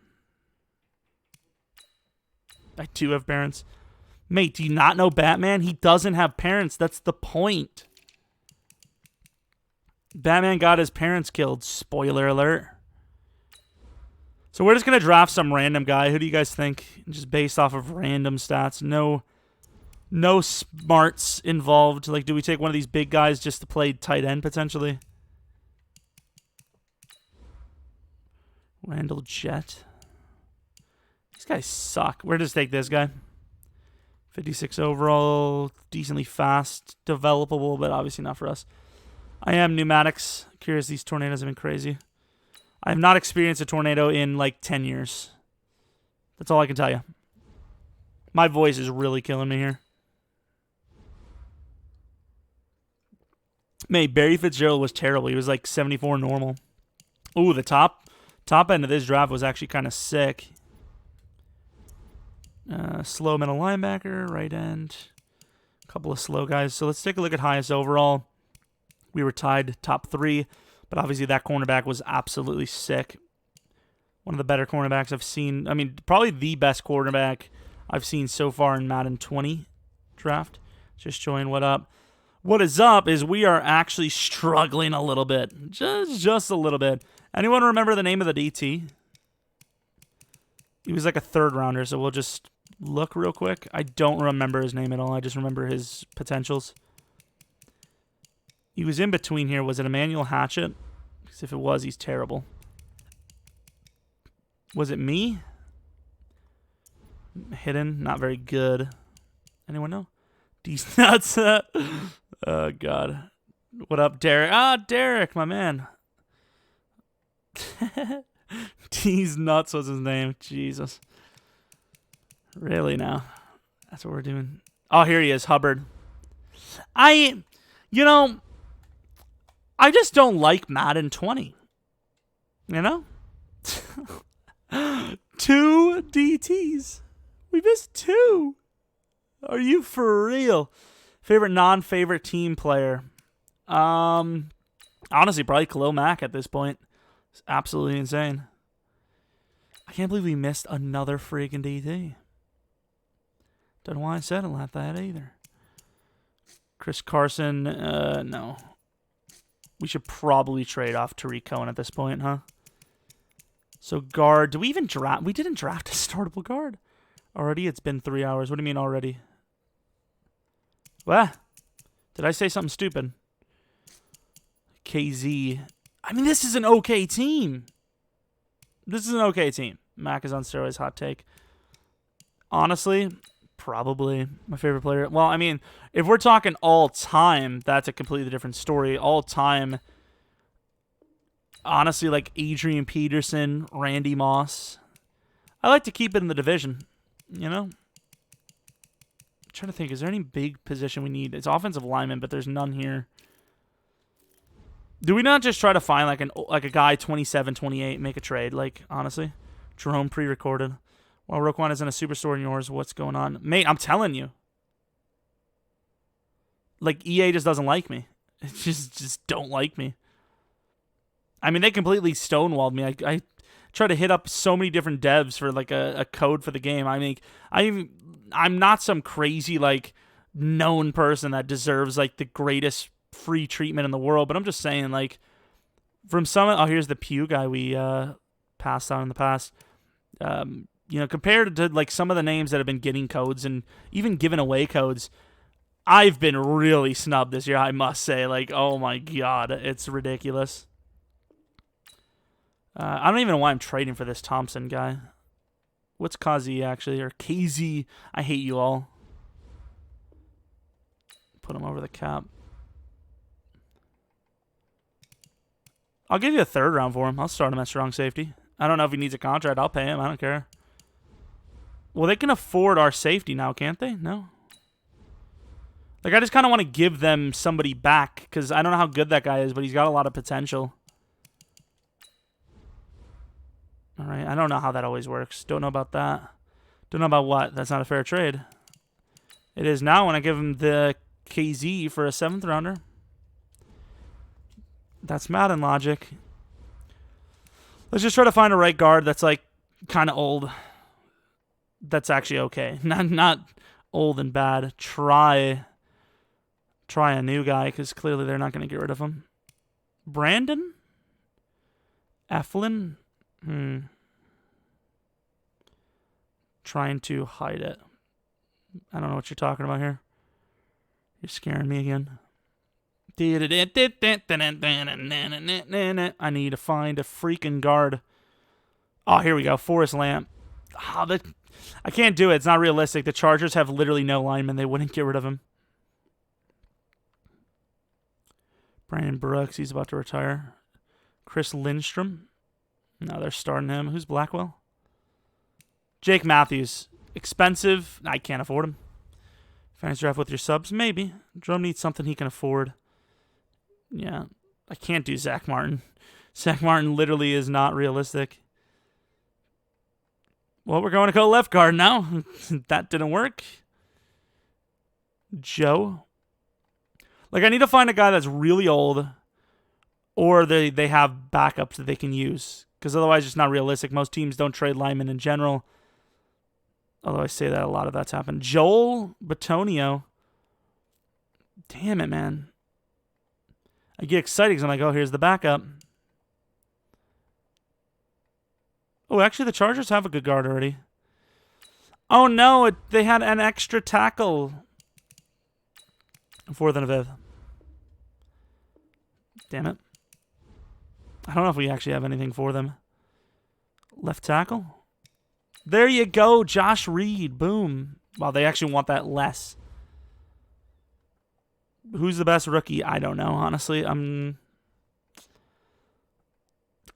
I do have parents. Mate, do you not know Batman? He doesn't have parents. That's the point. Batman got his parents killed. Spoiler alert. So we're just going to draft some random guy. Who do you guys think? Just based off of random stats. No smarts involved. Like, do we take one of these big guys just to play tight end potentially? Randall Jett. These guys suck. We're just take this guy. 56 overall, decently fast, developable, but obviously not for us. I am pneumatics. Curious, these tornadoes have been crazy. I have not experienced a tornado in like 10 years. That's all I can tell you. My voice is really killing me here. Mate, Barry Fitzgerald was terrible. He was like 74 normal. Ooh, the top end of this draft was actually kind of sick. Slow middle linebacker, right end. A couple of slow guys. So let's take a look at highest overall. We were tied top 3, but obviously that cornerback was absolutely sick. One of the better cornerbacks I've seen. I mean, probably the best cornerback I've seen so far in Madden 20 draft. Just showing what up. What is up is we are actually struggling a little bit. Just a little bit. Anyone remember the name of the DT? He was like a third rounder, so we'll just look real quick. I don't remember his name at all. I just remember his potentials. He was in between here. Was it Emmanuel Hatchett? Because if it was, he's terrible. Was it me? Hidden, not very good. Anyone know? These nuts. Oh, God. What up, Derek? Ah, Derek, my man. D's Nuts was his name. Jesus. Really now? That's what we're doing. Oh, here he is, Hubbard. I just don't like Madden 20. You know? 2 DTs. We missed 2. Are you for real? Favorite non-favorite team player? Honestly, probably Khalil Mack at this point. It's absolutely insane. I can't believe we missed another freaking DT. Don't know why I said it like that either. Chris Carson, no. We should probably trade off Tariq Cohen at this point, huh? So guard, do we even draft? We didn't draft a startable guard. Already? It's been 3 hours. What do you mean already? What? Did I say something stupid? KZ. I mean, this is an okay team. This is an okay team. Mac is on steroids, hot take. Honestly, probably my favorite player. Well, I mean, if we're talking all time, that's a completely different story. All time, honestly, like Adrian Peterson, Randy Moss. I like to keep it in the division, you know? I'm trying to think, is there any big position we need? It's offensive lineman, but there's none here. Do we not just try to find like a guy 27, 28, make a trade? Like, honestly, Jerome pre-recorded. Well, Roquan is in a superstore in yours. What's going on? Mate, I'm telling you. Like, EA just doesn't like me. It just don't like me. I mean, they completely stonewalled me. I try to hit up so many different devs for like a code for the game. I mean, I'm not some crazy like known person that deserves like the greatest free treatment in the world, but I'm just saying, like, from some, oh, here's the Pew guy we passed on in the past. You know, compared to like some of the names that have been getting codes and even giving away codes, I've been really snubbed this year, I must say. Like, oh my god, it's ridiculous. I don't even know why I'm trading for this Thompson guy. What's Kazi actually, or KZ? I hate you all. Put him over the cap. I'll give you a third round for him. I'll start him at strong safety. I don't know if he needs a contract. I'll pay him. I don't care. Well, they can afford our safety now, can't they? No. Like, I just kind of want to give them somebody back because I don't know how good that guy is, but he's got a lot of potential. All right. I don't know how that always works. Don't know about that. Don't know about what. That's not a fair trade. It is now when I give him the KZ for a 7th rounder. That's Madden logic. Let's just try to find a right guard that's like kind of old. That's actually okay. Not old and bad. Try a new guy because clearly they're not going to get rid of him. Brandon? Eflin? Trying to hide it. I don't know what you're talking about here. You're scaring me again. I need to find a freaking guard. Oh, here we go. Forrest Lamp. Oh, I can't do it. It's not realistic. The Chargers have literally no linemen. They wouldn't get rid of him. Brandon Brooks. He's about to retire. Chris Lindstrom. No, they're starting him. Who's Blackwell? Jake Matthews. Expensive. I can't afford him. Fantasy draft with your subs? Maybe. Drum needs something he can afford. Yeah. I can't do Zach Martin. Zach Martin literally is not realistic. Well, we're going to go left guard now. That didn't work. Joe. Like, I need to find a guy that's really old or they have backups that they can use. Because otherwise it's not realistic. Most teams don't trade linemen in general. Although I say that a lot of that's happened. Joel Batonio. Damn it, man. I get excited because I'm like, oh, here's the backup. Oh, actually, the Chargers have a good guard already. Oh, no, they had an extra tackle. 4th and a 5th. Damn it. I don't know if we actually have anything for them. Left tackle. There you go, Josh Reed. Boom. Wow, they actually want that less. Who's the best rookie? I don't know, honestly. Kyler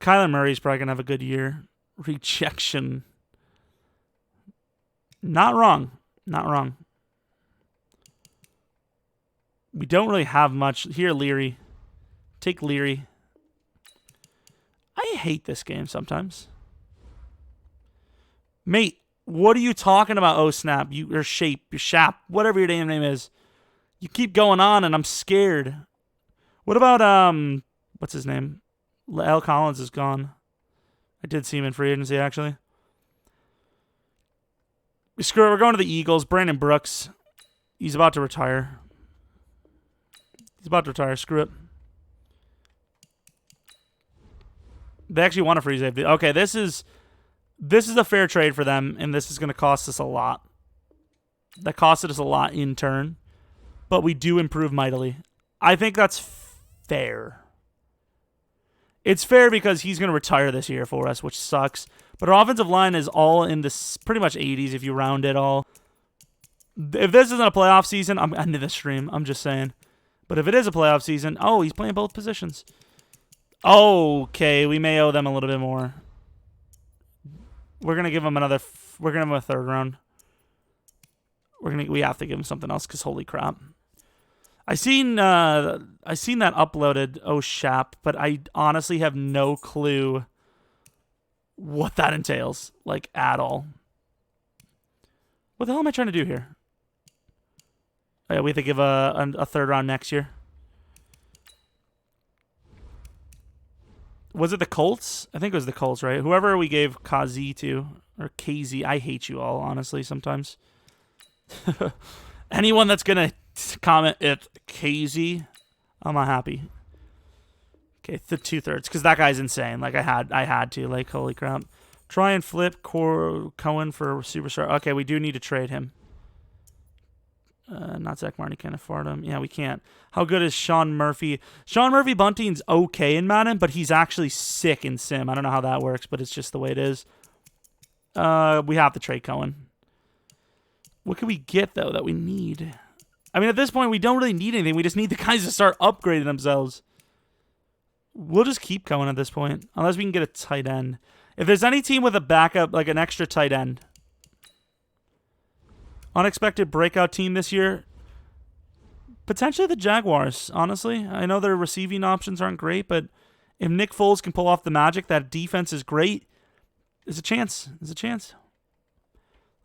Murray's probably going to have a good year. Rejection. Not wrong. Not wrong. We don't really have much. Here, Leary. Take Leary. I hate this game sometimes. Mate, what are you talking about? Oh, snap. Your shape, your shap, whatever your damn name is. You keep going on, and I'm scared. What about, what's his name? L. Collins is gone. I did see him in free agency, actually. Screw it. We're going to the Eagles. Brandon Brooks. He's about to retire. He's about to retire. Screw it. They actually want a free safety. Okay, this is a fair trade for them, and this is going to cost us a lot. That costed us a lot in turn, but we do improve mightily. I think that's fair. It's fair because he's going to retire this year for us, which sucks. But our offensive line is all in the pretty much 80s if you round it all. If this isn't a playoff season, I'm ending the stream. I'm just saying. But if it is a playoff season, oh, he's playing both positions. Okay, we may owe them a little bit more. We're gonna give him another. We're gonna give him a third round. We have to give him something else because holy crap. I seen that uploaded. Oh, Shap, but I honestly have no clue what that entails, like at all. What the hell am I trying to do here? Oh, yeah, we have to give a third round next year. Was it the Colts? I think it was the Colts, right? Whoever we gave KZ to, or KZ. I hate you all, honestly, sometimes. Anyone that's going to comment it KZ, I'm not happy. Okay, 2/3, because that guy's insane. Like, I had to. Like, holy crap. Try and flip Cohen for superstar. Okay, we do need to trade him. Not Zach Martin, can't afford him. Yeah, we can't. How good is Sean Murphy? Sean Murphy Bunting's okay in Madden, but he's actually sick in Sim. I don't know how that works, but it's just the way it is. We have to trade Cohen. What can we get, though, that we need? I mean, at this point, we don't really need anything. We just need the guys to start upgrading themselves. We'll just keep Cohen at this point, unless we can get a tight end. If there's any team with a backup, like an extra tight end, unexpected breakout team this year, potentially the Jaguars, honestly. I know their receiving options aren't great, but if Nick Foles can pull off the magic, that defense is great. There's a chance. There's a chance.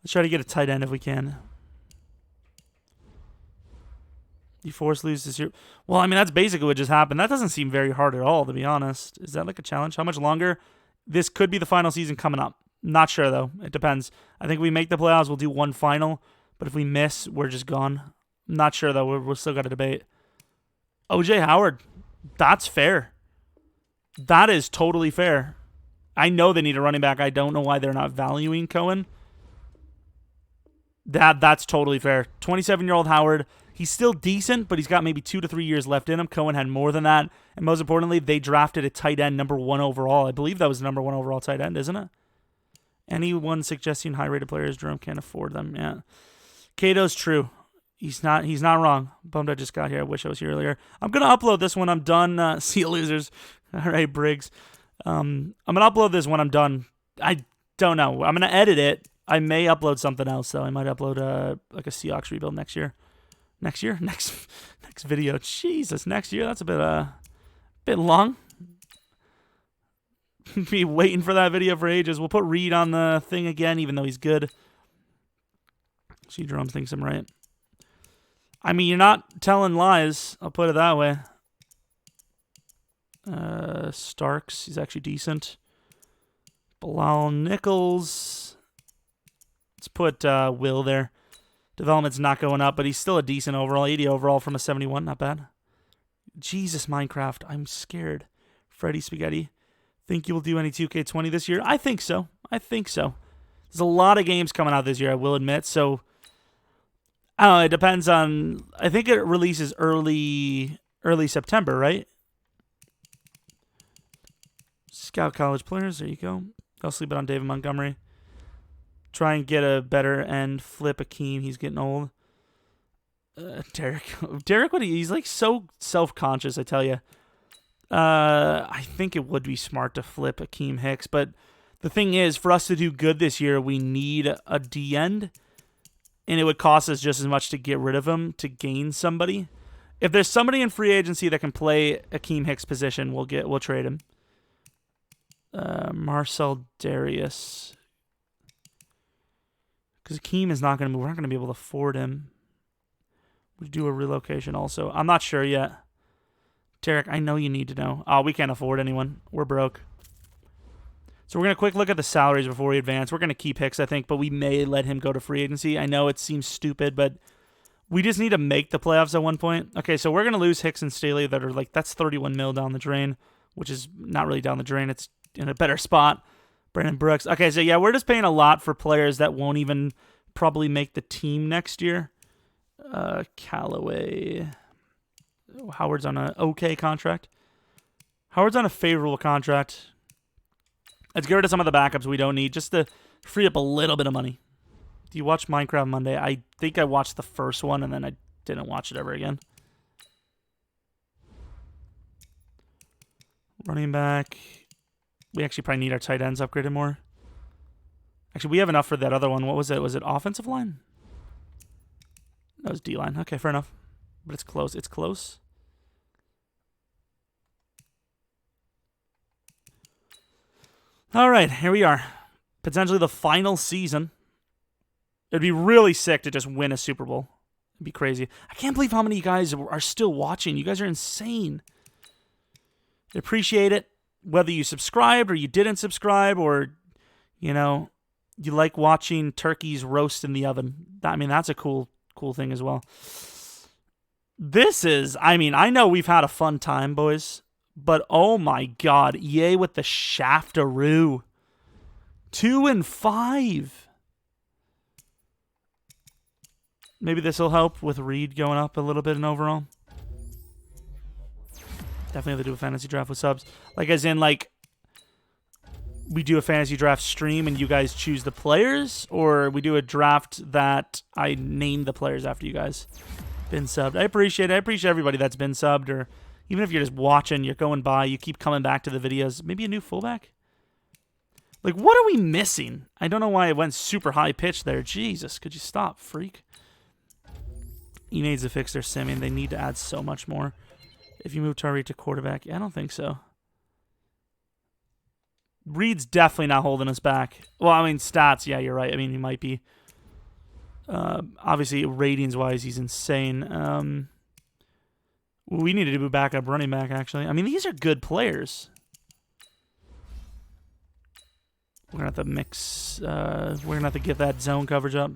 Let's try to get a tight end if we can. You force lose this year. Well, I mean, that's basically what just happened. That doesn't seem very hard at all, to be honest. Is that like a challenge? How much longer? This could be the final season coming up. Not sure, though. It depends. I think if we make the playoffs, we'll do one final. But if we miss, we're just gone. Not sure, though. We're still got to debate. O.J. Howard. That's fair. That is totally fair. I know they need a running back. I don't know why they're not valuing Cohen. That's totally fair. 27-year-old Howard. He's still decent, but he's got maybe 2 to 3 years left in him. Cohen had more than that. And most importantly, they drafted a tight end #1 overall. I believe that was the #1 overall tight end, isn't it? Anyone suggesting high-rated players, Jerome can't afford them. Yeah. Cato's true. He's not wrong. Bummed I just got here. I wish I was here earlier. I'm going to upload this when I'm done. See you, losers. All right, Briggs. I'm going to upload this when I'm done. I don't know. I'm going to edit it. I may upload something else, though. I might upload like a Seahawks rebuild next year. Next year? Next video. Jesus, next year? That's a bit long. Be waiting for that video for ages. We'll put Reed on the thing again, even though he's good. See, Jerome thinks I'm right. I mean, you're not telling lies. I'll put it that way. Starks, he's actually decent. Bilal Nichols. Let's put Will there. Development's not going up, but he's still a decent overall. 80 overall from a 71. Not bad. Jesus, Minecraft. I'm scared. Freddy Spaghetti. Think you will do any 2K20 this year? I think so. There's a lot of games coming out this year, I will admit. So, I don't know. It depends on... I think it releases early September, right? Scout college players. There you go. I'll sleep it on David Montgomery. Try and get a better end. Flip Akeem. He's getting old. Derek, he's like so self-conscious, I tell you. I think it would be smart to flip Akeem Hicks, but the thing is, for us to do good this year, we need a D end, and it would cost us just as much to get rid of him to gain somebody. If there's somebody in free agency that can play Akeem Hicks' position, we'll trade him. Marcel Darius. Because Akeem is not going to move. We're not going to be able to afford him. We do a relocation also. I'm not sure yet. Tarek, I know you need to know. Oh, we can't afford anyone. We're broke. So we're going to quick look at the salaries before we advance. We're going to keep Hicks, I think, but we may let him go to free agency. I know it seems stupid, but we just need to make the playoffs at one point. Okay, so we're going to lose Hicks and Staley that are like, that's 31 mil down the drain, which is not really down the drain. It's in a better spot. Brandon Brooks. Okay, so yeah, we're just paying a lot for players that won't even probably make the team next year. Callaway. Howard's on an okay contract. Howard's on a favorable contract. Let's get rid of some of the backups we don't need just to free up a little bit of money. Do you watch Minecraft Monday? I think I watched the first one and then I didn't watch it ever again. Running back. We actually probably need our tight ends upgraded more. Actually, we have enough for that other one. What was it? Was it offensive line? That was D-line. Okay, fair enough. But it's close. It's close. All right, here we are. Potentially the final season. It'd be really sick to just win a Super Bowl. It'd be crazy. I can't believe how many of you guys are still watching. You guys are insane. I appreciate it. Whether you subscribed or you didn't subscribe or, you know, you like watching turkeys roast in the oven. I mean, that's a cool thing as well. This is, I mean, I know we've had a fun time, boys. But, oh my God, EA with the shaftaroo. 2 and 5. Maybe this will help with Reed going up a little bit in overall. Definitely have to do a fantasy draft with subs. Like, as in, like, we do a fantasy draft stream and you guys choose the players? Or we do a draft that I name the players after you guys been subbed? I appreciate it. I appreciate everybody that's been subbed, or even if you're just watching, you're going by, you keep coming back to the videos. Maybe a new fullback? Like, what are we missing? I don't know why it went super high pitched there. Jesus, could you stop, freak? He needs to fix their simming. They need to add so much more. If you move Tariq to quarterback, yeah, I don't think so. Reed's definitely not holding us back. Well, I mean, stats, yeah, you're right. I mean, he might be. Obviously, ratings-wise, he's insane. We need to do backup running back, actually. I mean, these are good players. We're going to have to mix. We're going to have to get that zone coverage up.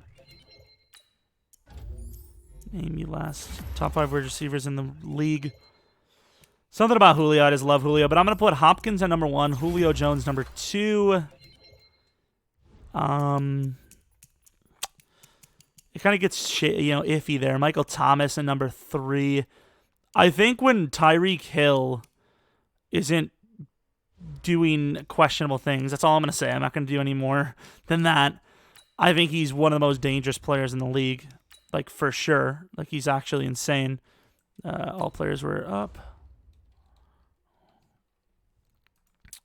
Name you last. Top 5 wide receivers in the league. Something about Julio. I just love Julio. But I'm going to put Hopkins at number 1. Julio Jones number 2. It kind of gets iffy there. Michael Thomas at number 3. I think when Tyreek Hill isn't doing questionable things, that's all I'm going to say. I'm not going to do any more than that. I think he's one of the most dangerous players in the league. Like, for sure. Like, he's actually insane. All players were up.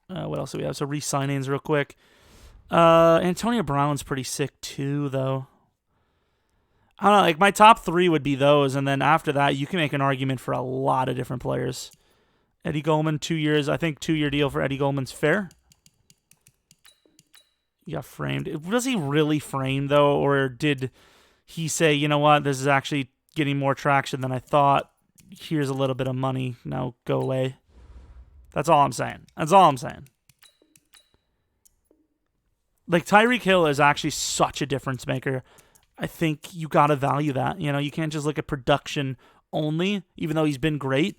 What else do we have? So, re-signings real quick. Antonio Brown's pretty sick, too, though. I don't know. Like, my top 3 would be those. And then after that, you can make an argument for a lot of different players. Eddie Goldman, 2 years. I think 2-year deal for Eddie Goldman's fair. He got framed. Was he really framed, though? Or did he say, you know what, this is actually getting more traction than I thought. Here's a little bit of money. Now go away. That's all I'm saying. That's all I'm saying. Like, Tyreek Hill is actually such a difference maker. I think you got to value that. You know, you can't just look at production only, even though he's been great.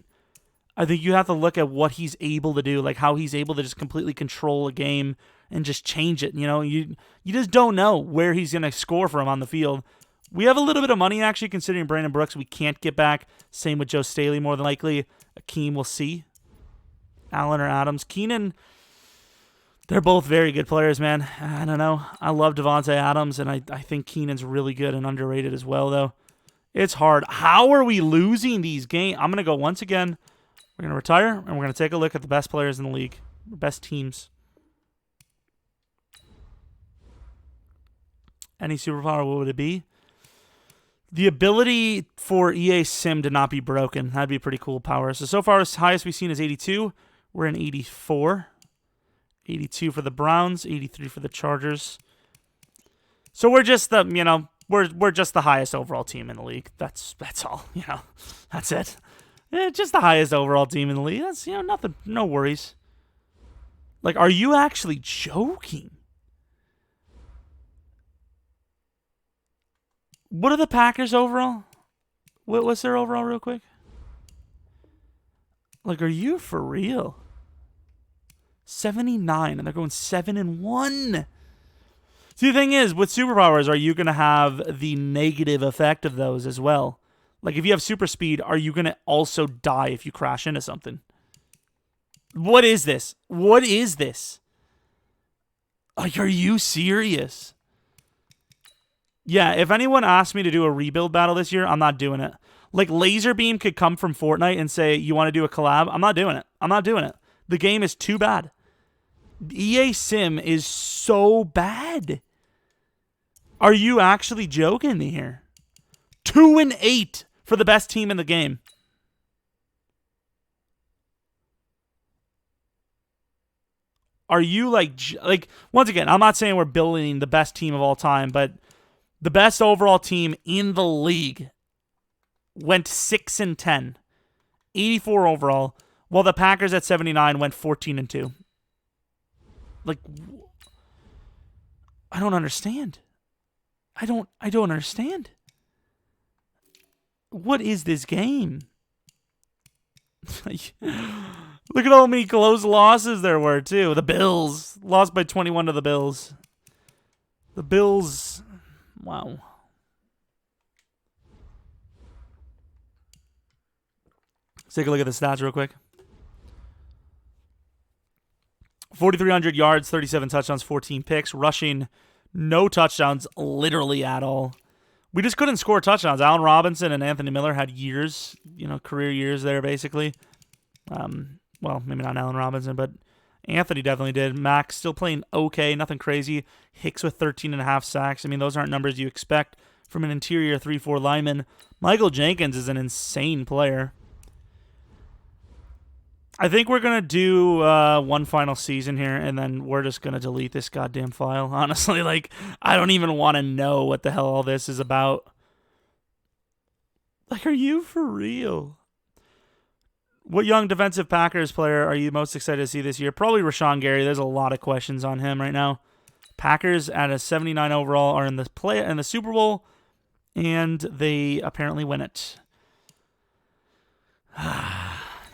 I think you have to look at what he's able to do, like how he's able to just completely control a game and just change it. You know, you just don't know where he's going to score from on the field. We have a little bit of money, actually, considering Brandon Brooks we can't get back. Same with Joe Staley, more than likely. Akeem, we'll see. Allen or Adams. Keenan, they're both very good players, man. I don't know. I love Devontae Adams, and I think Keenan's really good and underrated as well, though. It's hard. How are we losing these games? I'm going to go once again. We're going to retire, and we're going to take a look at the best players in the league. Best teams. Any superpower, what would it be? The ability for EA Sim to not be broken. That'd be a pretty cool power. So far, the highest we've seen is 82. We're in 84. 82 for the Browns. 83 for the Chargers. So we're just the, we're just the highest overall team in the league. That's all, That's it. Yeah, just the highest overall team in the league. That's, nothing, no worries. Like, are you actually joking? What are the Packers overall? What's their overall real quick? Like, are you for real? 79, and they're going 7-1. See, the thing is, with superpowers, are you going to have the negative effect of those as well? Like, if you have super speed, are you going to also die if you crash into something? What is this? What is this? Like, are you serious? Yeah, if anyone asked me to do a rebuild battle this year, I'm not doing it. Like, Laserbeam could come from Fortnite and say, you want to do a collab? I'm not doing it. I'm not doing it. The game is too bad. EA Sim is so bad. Are you actually joking me here? 2-8 for the best team in the game. Are you like, once again, I'm not saying we're building the best team of all time, but the best overall team in the league went 6-10, 84 overall, while the Packers at 79 went 14-2. Like, I don't understand. I don't understand. What is this game? Look at how many close losses there were, too. The Bills lost by 21 to the Bills. The Bills, wow. Let's take a look at the stats real quick. 4,300 yards, 37 touchdowns, 14 picks. Rushing, no touchdowns literally at all. We just couldn't score touchdowns. Allen Robinson and Anthony Miller had years, career years there, basically. Well, maybe not Allen Robinson, but Anthony definitely did. Max still playing okay, nothing crazy. Hicks with 13.5 sacks. I mean, those aren't numbers you expect from an interior 3-4 lineman. Michael Jenkins is an insane player. I think we're going to do one final season here, and then we're just going to delete this goddamn file. Honestly, I don't even want to know what the hell all this is about. Like, are you for real? What young defensive Packers player are you most excited to see this year? Probably Rashawn Gary. There's a lot of questions on him right now. Packers at a 79 overall are in the Super Bowl, and they apparently win it.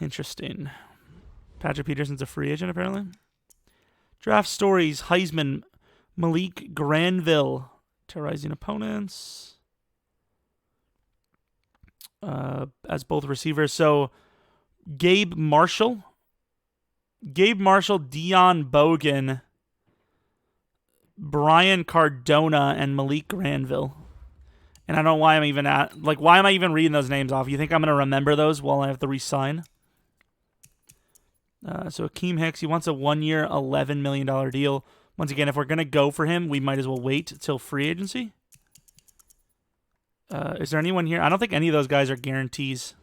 Interesting. Patrick Peterson's a free agent, apparently. Draft stories, Heisman, Malik Granville, terrorizing opponents as both receivers. So, Gabe Marshall, Dion Bogan, Brian Cardona, and Malik Granville. And I don't know why I'm even why am I even reading those names off? You think I'm going to remember those while I have to re-sign? So Akeem Hicks, he wants a 1-year, $11 million deal. Once again, if we're going to go for him, we might as well wait till free agency. Is there anyone here? I don't think any of those guys are guarantees.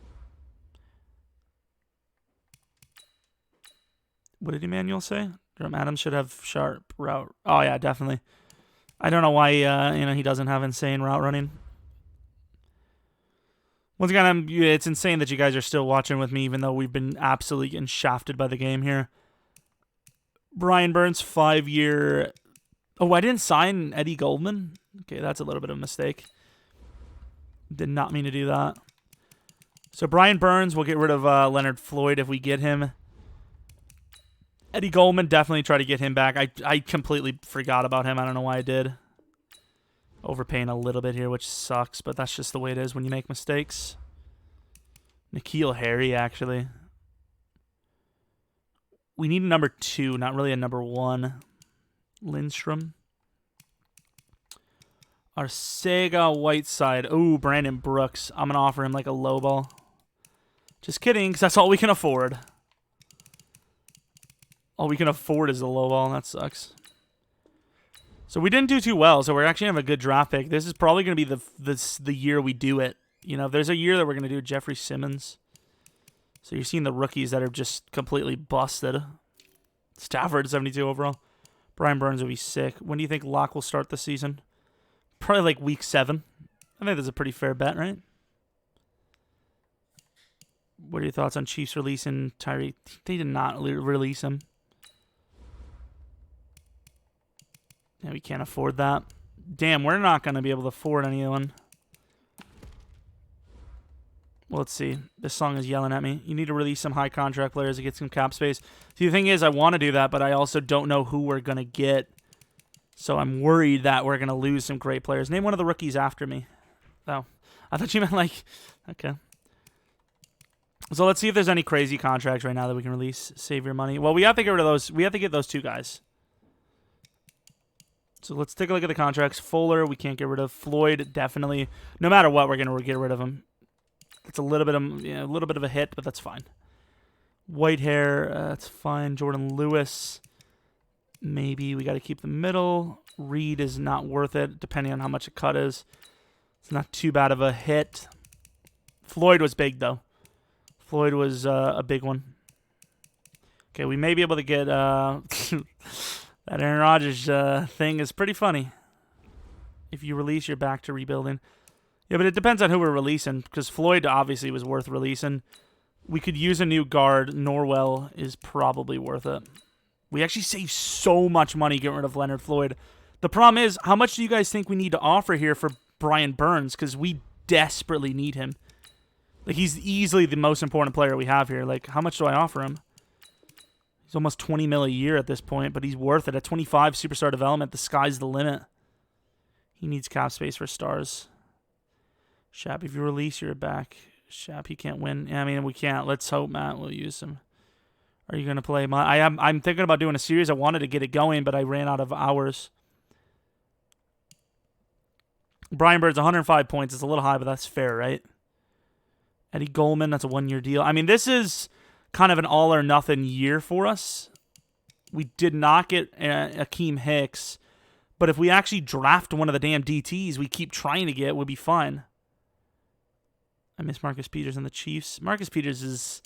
What did Emmanuel say? Jerome Adams should have sharp route. Oh, yeah, definitely. I don't know why he doesn't have insane route running. Once again, it's insane that you guys are still watching with me, even though we've been absolutely getting shafted by the game here. Brian Burns, 5-year. Oh, I didn't sign Eddie Goldman? Okay, that's a little bit of a mistake. Did not mean to do that. So Brian Burns, we'll get rid of Leonard Floyd if we get him. Eddie Goldman, definitely try to get him back. I completely forgot about him. I don't know why I did. Overpaying a little bit here, which sucks, but that's just the way it is when you make mistakes. N'Keal Harry, actually. We need a number 2, not really a number 1. Lindstrom. Arcega Whiteside. Ooh, Brandon Brooks. I'm going to offer him like a low ball. Just kidding, because that's all we can afford. All we can afford is a low ball. That sucks. So we didn't do too well, so we're actually going to have a good draft pick. This is probably going to be the year we do it. If there's a year that we're going to do Jeffrey Simmons. So you're seeing the rookies that are just completely busted. Stafford, 72 overall. Brian Burns will be sick. When do you think Locke will start the season? Probably like week 7. I think that's a pretty fair bet, right? What are your thoughts on Chiefs releasing Tyree? They did not release him. Yeah, we can't afford that. Damn, we're not going to be able to afford anyone. Well, let's see. This song is yelling at me. You need to release some high contract players to get some cap space. See, the thing is, I want to do that, but I also don't know who we're going to get. So I'm worried that we're going to lose some great players. Name one of the rookies after me. Oh, I thought you meant like... Okay. So let's see if there's any crazy contracts right now that we can release. Save your money. Well, we have to get rid of those. We have to get those 2 guys. So let's take a look at the contracts. Fuller, we can't get rid of. Floyd, definitely. No matter what, we're gonna get rid of him. It's a little bit of a hit, but that's fine. Whitehair, that's fine. Jordan Lewis, maybe we got to keep the middle. Reed is not worth it, depending on how much a cut is. It's not too bad of a hit. Floyd was big though. Floyd was a big one. Okay, we may be able to get that Aaron Rodgers thing is pretty funny. If you release, you're back to rebuilding. Yeah, but it depends on who we're releasing, because Floyd obviously was worth releasing. We could use a new guard. Norwell is probably worth it. We actually save so much money getting rid of Leonard Floyd. The problem is, how much do you guys think we need to offer here for Brian Burns? Because we desperately need him. Like, he's easily the most important player we have here. Like, how much do I offer him? He's almost 20 mil a year at this point, but he's worth it. At 25 superstar development, the sky's the limit. He needs cap space for stars. Shap, if you release, you're back. Shap, he can't win. Yeah, I mean, we can't. Let's hope Matt will use him. Are you going to play? I'm thinking about doing a series. I wanted to get it going, but I ran out of hours. Brian Bird's 105 points. It's a little high, but that's fair, right? Eddie Goldman, that's a 1-year deal. I mean, this is kind of an all-or-nothing year for us. We did not get Akeem Hicks, but if we actually draft one of the damn DTs we keep trying to get, we'll be fine. I miss Marcus Peters and the Chiefs. Marcus Peters is...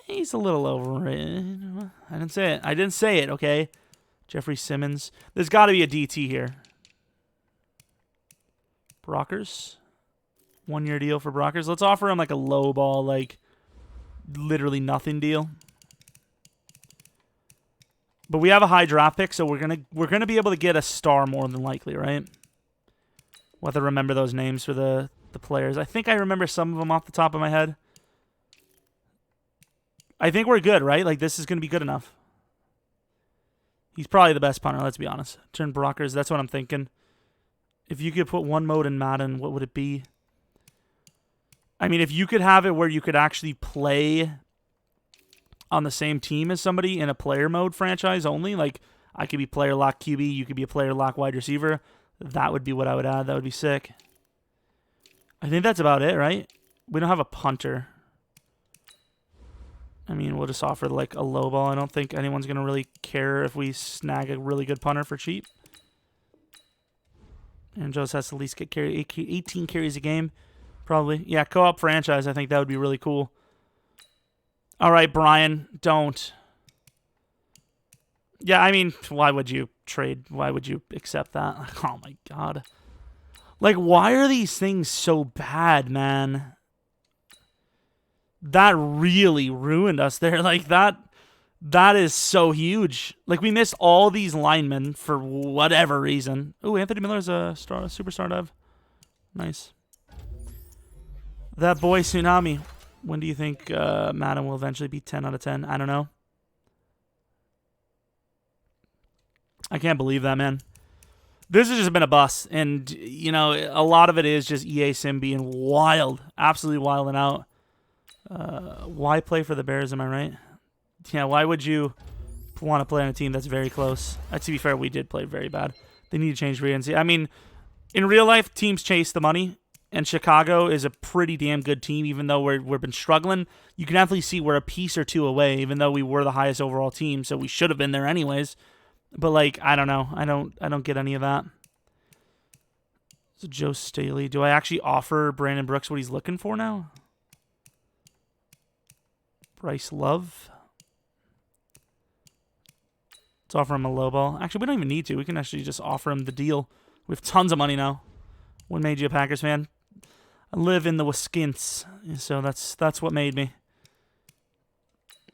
he's a little overrated. I didn't say it, okay? Jeffrey Simmons. There's got to be a DT here. Brockers. 1-year deal for Brockers. Let's offer him like a low ball, like literally nothing deal. But we have a high draft pick, so we're gonna be able to get a star more than likely, right? We'll have to remember those names for the players. I think I remember some of them off the top of my head. I think we're good, right? Like, this is going to be good enough. He's probably the best punter, let's be honest. Turn Brockers, that's what I'm thinking. If you could put one mode in Madden, what would it be? I mean, if you could have it where you could actually play on the same team as somebody in a player mode franchise only, like I could be player lock QB, you could be a player lock wide receiver, that would be what I would add. That would be sick. I think that's about it, right? We don't have a punter. I mean, we'll just offer like a low ball. I don't think anyone's going to really care if we snag a really good punter for cheap. And Joe has to at least get 18 carries a game. Probably. Yeah, co-op franchise. I think that would be really cool. All right, Brian, don't. Yeah, I mean, why would you trade? Why would you accept that? Oh, my God. Like, why are these things so bad, man? That really ruined us there. Like, that is so huge. Like, we missed all these linemen for whatever reason. Oh, Anthony Miller's a superstar dev. Nice. That boy Tsunami. When do you think Madden will eventually be 10 out of 10? I don't know. I can't believe that, man. This has just been a bust. And, you know, a lot of it is just EA Sim being wild. Absolutely wilding out. Why play for the Bears, am I right? Yeah, why would you want to play on a team that's very close? To be fair, we did play very bad. They need to change free agency. I mean, in real life, teams chase the money, and Chicago is a pretty damn good team, even though we've been struggling. You can definitely see we're a piece or two away, even though we were the highest overall team, so we should have been there anyways. But, like, I don't know. I don't get any of that. So Joe Staley. Do I actually offer Brandon Brooks what he's looking for now? Bryce Love. Let's offer him a low ball. Actually, we don't even need to. We can actually just offer him the deal. We have tons of money now. What made you a Packers fan? I live in the Wisconsin, so that's what made me.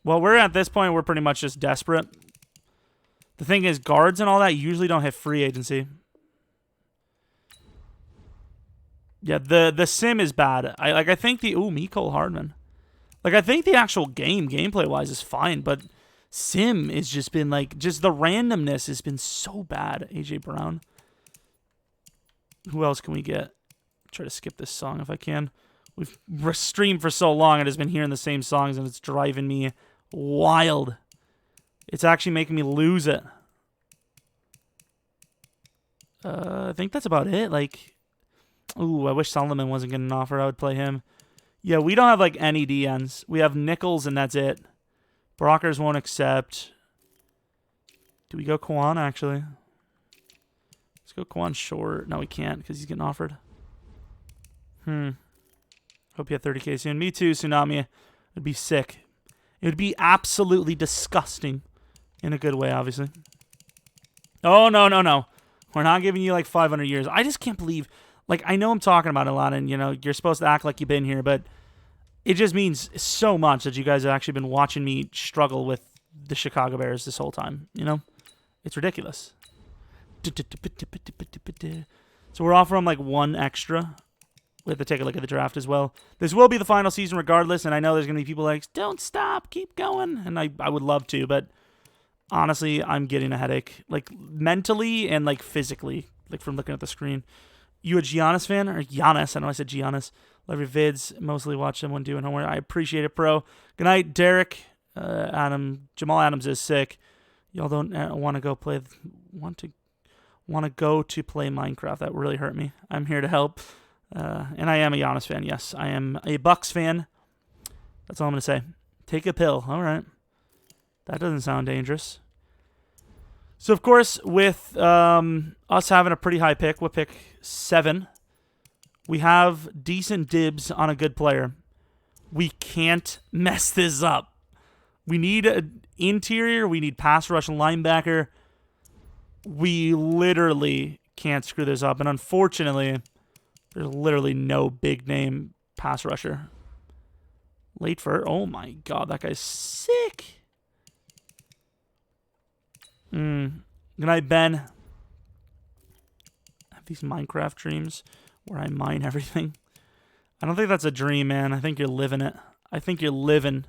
Well, we're at this point, we're pretty much just desperate. The thing is, guards and all that usually don't have free agency. Yeah, the sim is bad. I think the Mecole Hardman. Like, I think the actual gameplay wise is fine, but sim has just been like, just the randomness has been so bad. AJ Brown. Who else can we get? Try to skip this song if I can. We've streamed for so long and has been hearing the same songs, and it's driving me wild. It's actually making me lose it. I think that's about it. Like, ooh, I wish Solomon wasn't getting an offer. I would play him. Yeah, we don't have like any DNs. We have Nichols, and that's it. Brockers won't accept. Do we go Kwan, actually? Let's go Kwan short. No, we can't because he's getting offered. Hope you have 30K soon. Me too, Tsunami. It'd be sick. It would be absolutely disgusting. In a good way, obviously. Oh, no, no, no. We're not giving you like 500 years. I just can't believe... Like, I know I'm talking about it a lot, and, you know, you're supposed to act like you've been here, but it just means so much that you guys have actually been watching me struggle with the Chicago Bears this whole time, you know? It's ridiculous. So we're offering like one extra. We have to take a look at the draft as well. This will be the final season regardless, and I know there's going to be people like, don't stop, keep going. And I would love to, but honestly, I'm getting a headache. Like, mentally and, like, physically, like, from looking at the screen. You a Giannis fan? Or Giannis? I know I said Giannis. Love your vids. Mostly watch them when doing homework. I appreciate it, bro. Good night, Derek. Adam. Jamal Adams is sick. Y'all don't want to go play... Want to go to play Minecraft. That really hurt me. I'm here to help. And I am a Giannis fan. Yes, I am a Bucks fan. That's all I'm going to say. Take a pill. All right. That doesn't sound dangerous. So, of course, with us having a pretty high pick, with pick 7, we have decent dibs on a good player. We can't mess this up. We need an interior. We need pass rush and linebacker. We literally can't screw this up. And unfortunately, there's literally no big name pass rusher. Late for... Oh, my God. That guy's sick. Good night, Ben. I have these Minecraft dreams where I mine everything. I don't think that's a dream, man. I think you're living it. I think you're living.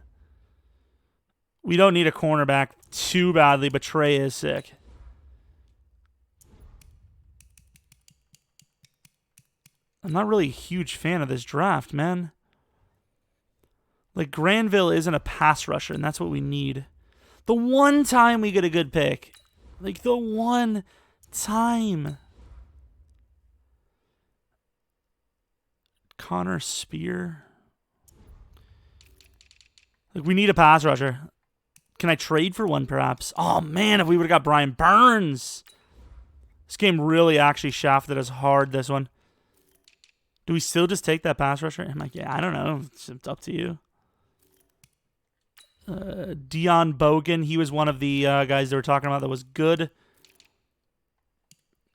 We don't need a cornerback too badly, but Trey is sick. I'm not really a huge fan of this draft, man. Like, Granville isn't a pass rusher, and that's what we need. The one time we get a good pick. Like, the one time. Connor Spear. Like, we need a pass rusher. Can I trade for one, perhaps? Oh, man, if we would have got Brian Burns. This game really actually shafted us hard, this one. Do we still just take that pass rusher? I'm like, yeah, I don't know. It's up to you. Dion Bogan, he was one of the guys they were talking about that was good.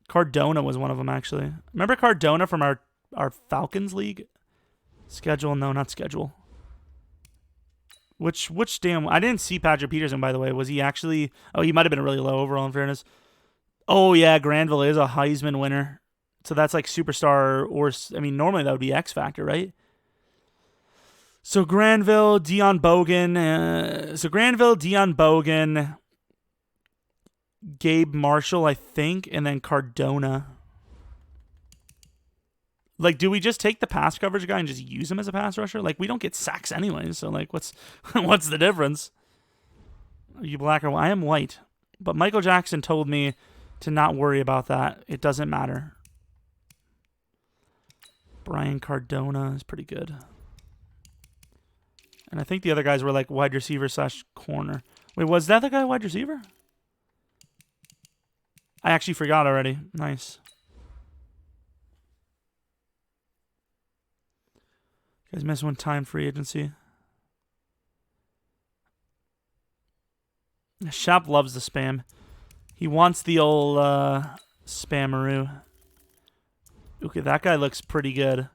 Cardona was one of them, actually. Remember Cardona from our Falcons league? Schedule? No, not schedule. Which damn... I didn't see Patrick Peterson, by the way. Was he actually... Oh, he might have been really low overall, in fairness. Oh, yeah, Granville is a Heisman winner. So that's like superstar or... I mean, normally that would be X Factor, right? So Granville, Dion Bogan, Gabe Marshall, I think, and then Cardona. Like, do we just take the pass coverage guy and just use him as a pass rusher? Like, we don't get sacks anyway, so, like, what's the difference? Are you black or white? I am white. But Michael Jackson told me to not worry about that. It doesn't matter. Brian Cardona is pretty good. And I think the other guys were like wide receiver / corner. Wait, was that the guy wide receiver? I actually forgot already. Nice. You guys missed one time free agency. Shop loves the spam. He wants the old spammeroo. Okay, that guy looks pretty good.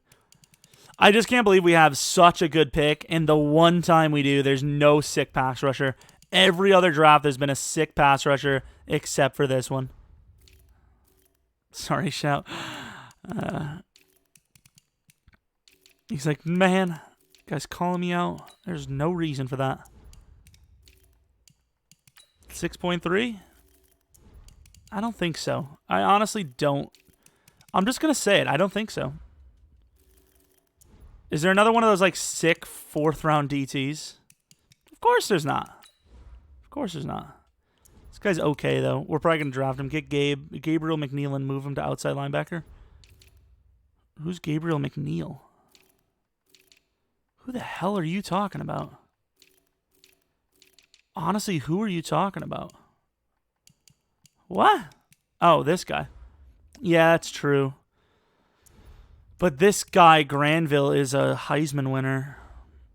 I just can't believe we have such a good pick, and the one time we do, there's no sick pass rusher. Every other draft, there's been a sick pass rusher, except for this one. Sorry, Shout. He's like, man, guy's calling me out. There's no reason for that. 6.3? I don't think so. I honestly don't. I'm just going to say it. I don't think so. Is there another one of those like sick 4th round DTs? Of course there's not. Of course there's not. This guy's okay though. We're probably gonna draft him. Get Gabriel McNeil and move him to outside linebacker. Who's Gabriel McNeil? Who the hell are you talking about? Honestly, who are you talking about? What? Oh, this guy. Yeah, that's true. But this guy, Granville, is a Heisman winner.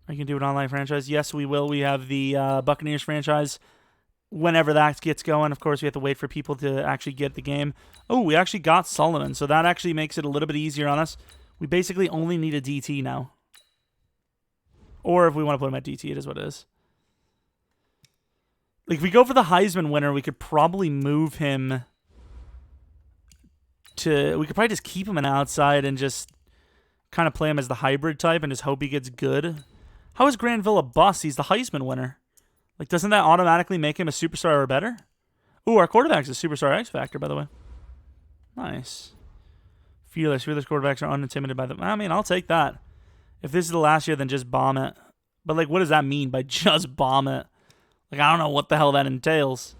Are you going to do an online franchise? Yes, we will. We have the Buccaneers franchise. Whenever that gets going, of course, we have to wait for people to actually get the game. Oh, we actually got Solomon, so that actually makes it a little bit easier on us. We basically only need a DT now. Or if we want to put him at DT, it is what it is. Like, if we go for the Heisman winner, we could probably move him to... We could probably just keep him an outside and just kind of play him as the hybrid type and just hope he gets good. How is Granville a bust? He's the Heisman winner. Like, doesn't that automatically make him a superstar or better? Ooh, our quarterback's a superstar X Factor, by the way. Nice. Fearless. Fearless quarterbacks are unintimidated by them. I mean, I'll take that. If this is the last year, then just bomb it. But, like, what does that mean by just bomb it? Like, I don't know what the hell that entails.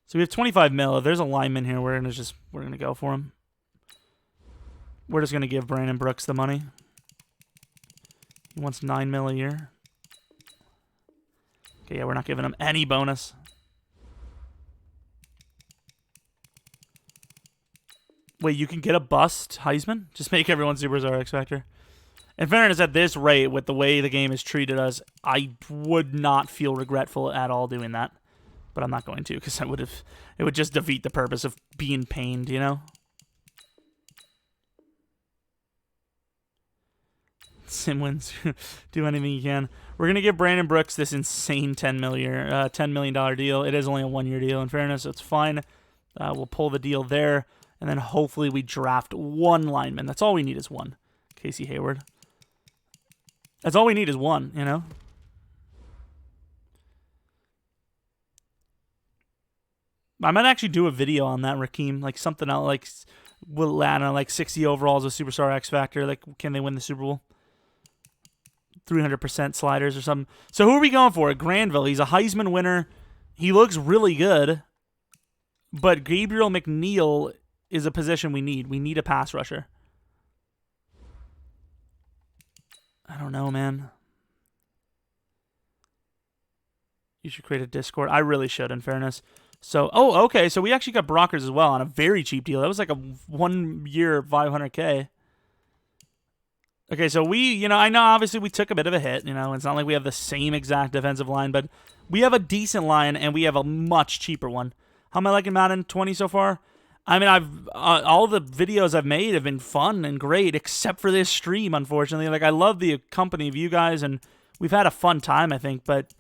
So we have 25 mil. If there's a lineman here, we're gonna go for him. We're just gonna give Brandon Brooks the money. He wants 9 mil a year. Okay, yeah, we're not giving him any bonus. Wait, you can get a bust Heisman? Just make everyone superstar X Factor. In fairness, at this rate, with the way the game has treated us, I would not feel regretful at all doing that. But I'm not going to, because it would just defeat the purpose of being pained, you know? Sim wins. Do anything you can. We're going to give Brandon Brooks this insane $10 million deal. It is only a 1-year deal, in fairness, so it's fine. We'll pull the deal there, and then hopefully we draft one lineman. That's all we need is one. Casey Hayward. That's all we need is one, you know? I might actually do a video on that, Rakeem. Like something else, like will Atlanta like 60 overalls with Superstar X Factor. Like, can they win the Super Bowl? 300% sliders or something. So who are we going for? Granville. He's a Heisman winner. He looks really good. But Gabriel McNeil is a position we need. We need a pass rusher. I don't know, man. You should create a Discord. I really should, in fairness. So, oh, okay. So we actually got Brockers as well on a very cheap deal. That was like a 1 year $500K. Okay, so I know obviously we took a bit of a hit. You know, it's not like we have the same exact defensive line, but we have a decent line and we have a much cheaper one. How am I liking Madden 20 so far? I mean, all the videos I've made have been fun and great, except for this stream, unfortunately. Like, I love the company of you guys, and we've had a fun time, I think, but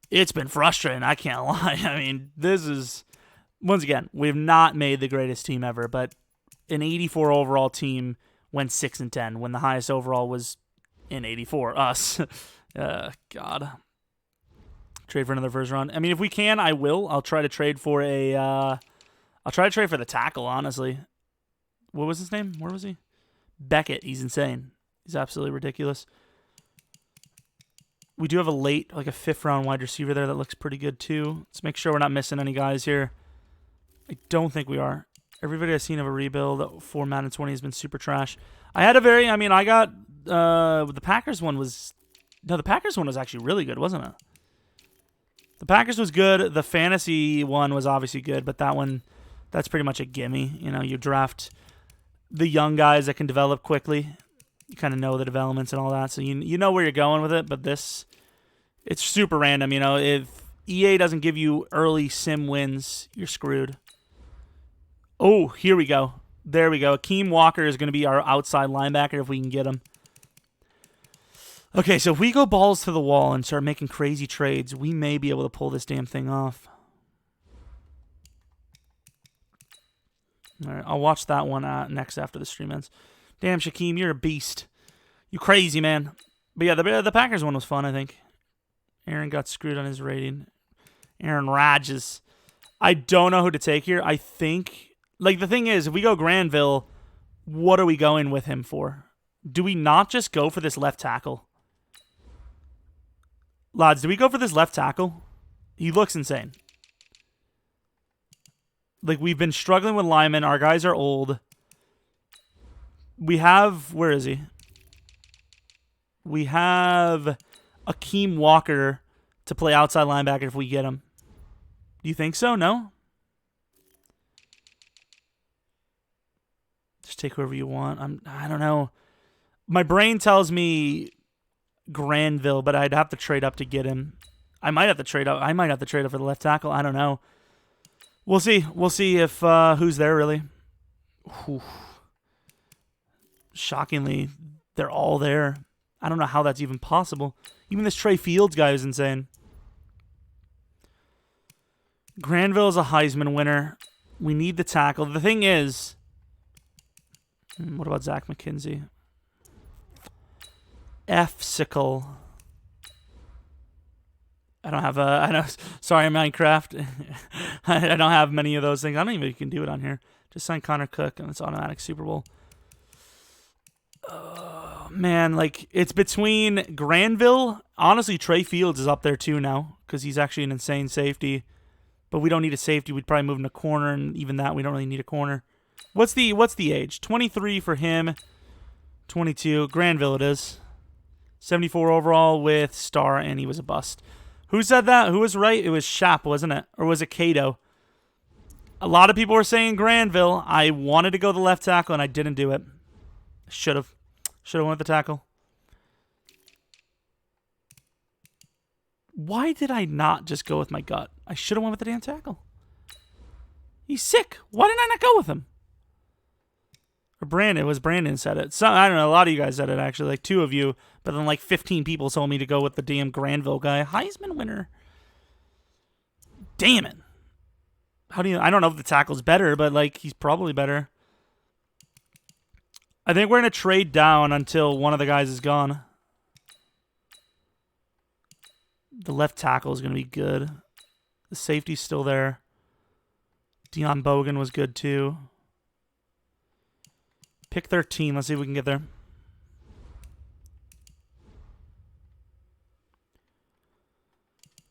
it's been frustrating, I can't lie. I mean, this is, once again, we've not made the greatest team ever, but an 84 overall team went 6-10 when the highest overall was in 84, us. God. Trade for another first round. I mean, if we can, I will. I'll try to trade for I'll try to trade for the tackle, honestly. What was his name? Where was he? Beckett. He's insane. He's absolutely ridiculous. We do have a late, like a 5th round wide receiver there that looks pretty good too. Let's make sure we're not missing any guys here. I don't think we are. Everybody I've seen of a rebuild for Madden 20 has been super trash. I got, the Packers one was, no, the Packers one was actually really good, wasn't it? The Packers was good. The fantasy one was obviously good, but that one, that's pretty much a gimme. You know, you draft the young guys that can develop quickly. You kind of know the developments and all that, so you know where you're going with it, but this, it's super random. You know, if EA doesn't give you early sim wins, you're screwed. Oh, here we go. There we go. Akeem Walker is going to be our outside linebacker if we can get him. Okay, so if we go balls to the wall and start making crazy trades, we may be able to pull this damn thing off. All right, I'll watch that one next after the stream ends. Damn, Shaquem, you're a beast. You crazy, man. But yeah, the Packers one was fun, I think. Aaron got screwed on his rating. Aaron Rodgers. I don't know who to take here. I think, like, the thing is, if we go Granville, What are we going with him for? Do we not just go for this left tackle? Lads, do we go for this left tackle? He looks insane. Like, we've been struggling with linemen. Our guys are old. We have... Where is he? We have Akeem Walker to play outside linebacker if we get him. Do you think so? No? Just take whoever you want. I don't know. My brain tells me Granville, but I'd have to trade up to get him. I might have to trade up. I might have to trade up for the left tackle. I don't know. We'll see. We'll see if who's there, really. Whew. Shockingly, they're all there. I don't know how that's even possible. Even this Trey Fields guy is insane. Granville is a Heisman winner. We need the tackle. The thing is... What about Zach McKenzie? F-sickle. I don't have a... I know, sorry, Minecraft. I don't have many of those things. I don't even know if you can do it on here. Just sign Connor Cook, and it's automatic Super Bowl. Man, like, it's between Granville. Honestly, Trey Fields is up there too now because he's actually an insane safety. But we don't need a safety. We'd probably move him to corner, and even that, we don't really need a corner. What's the age? 23 for him. 22. Granville it is. 74 overall with star, and he was a bust. Who said that? Who was right? It was Shap, wasn't it? Or was it Cato? A lot of people were saying Granville. I wanted to go the left tackle, and I didn't do it. Should have. Should have went with the tackle. Why did I not just go with my gut? I should have went with the damn tackle. He's sick. Why didn't I not go with him? Or Brandon. It was Brandon said it. So, I don't know. A lot of you guys said it, actually. Like 2 of you. But then like 15 people told me to go with the damn Granville guy. Heisman winner. Damn it. How do you... I don't know if the tackle's better, but like he's probably better. I think we're going to trade down until one of the guys is gone. The left tackle is going to be good. The safety's still there. Deion Bogan was good too. Pick 13. Let's see if we can get there.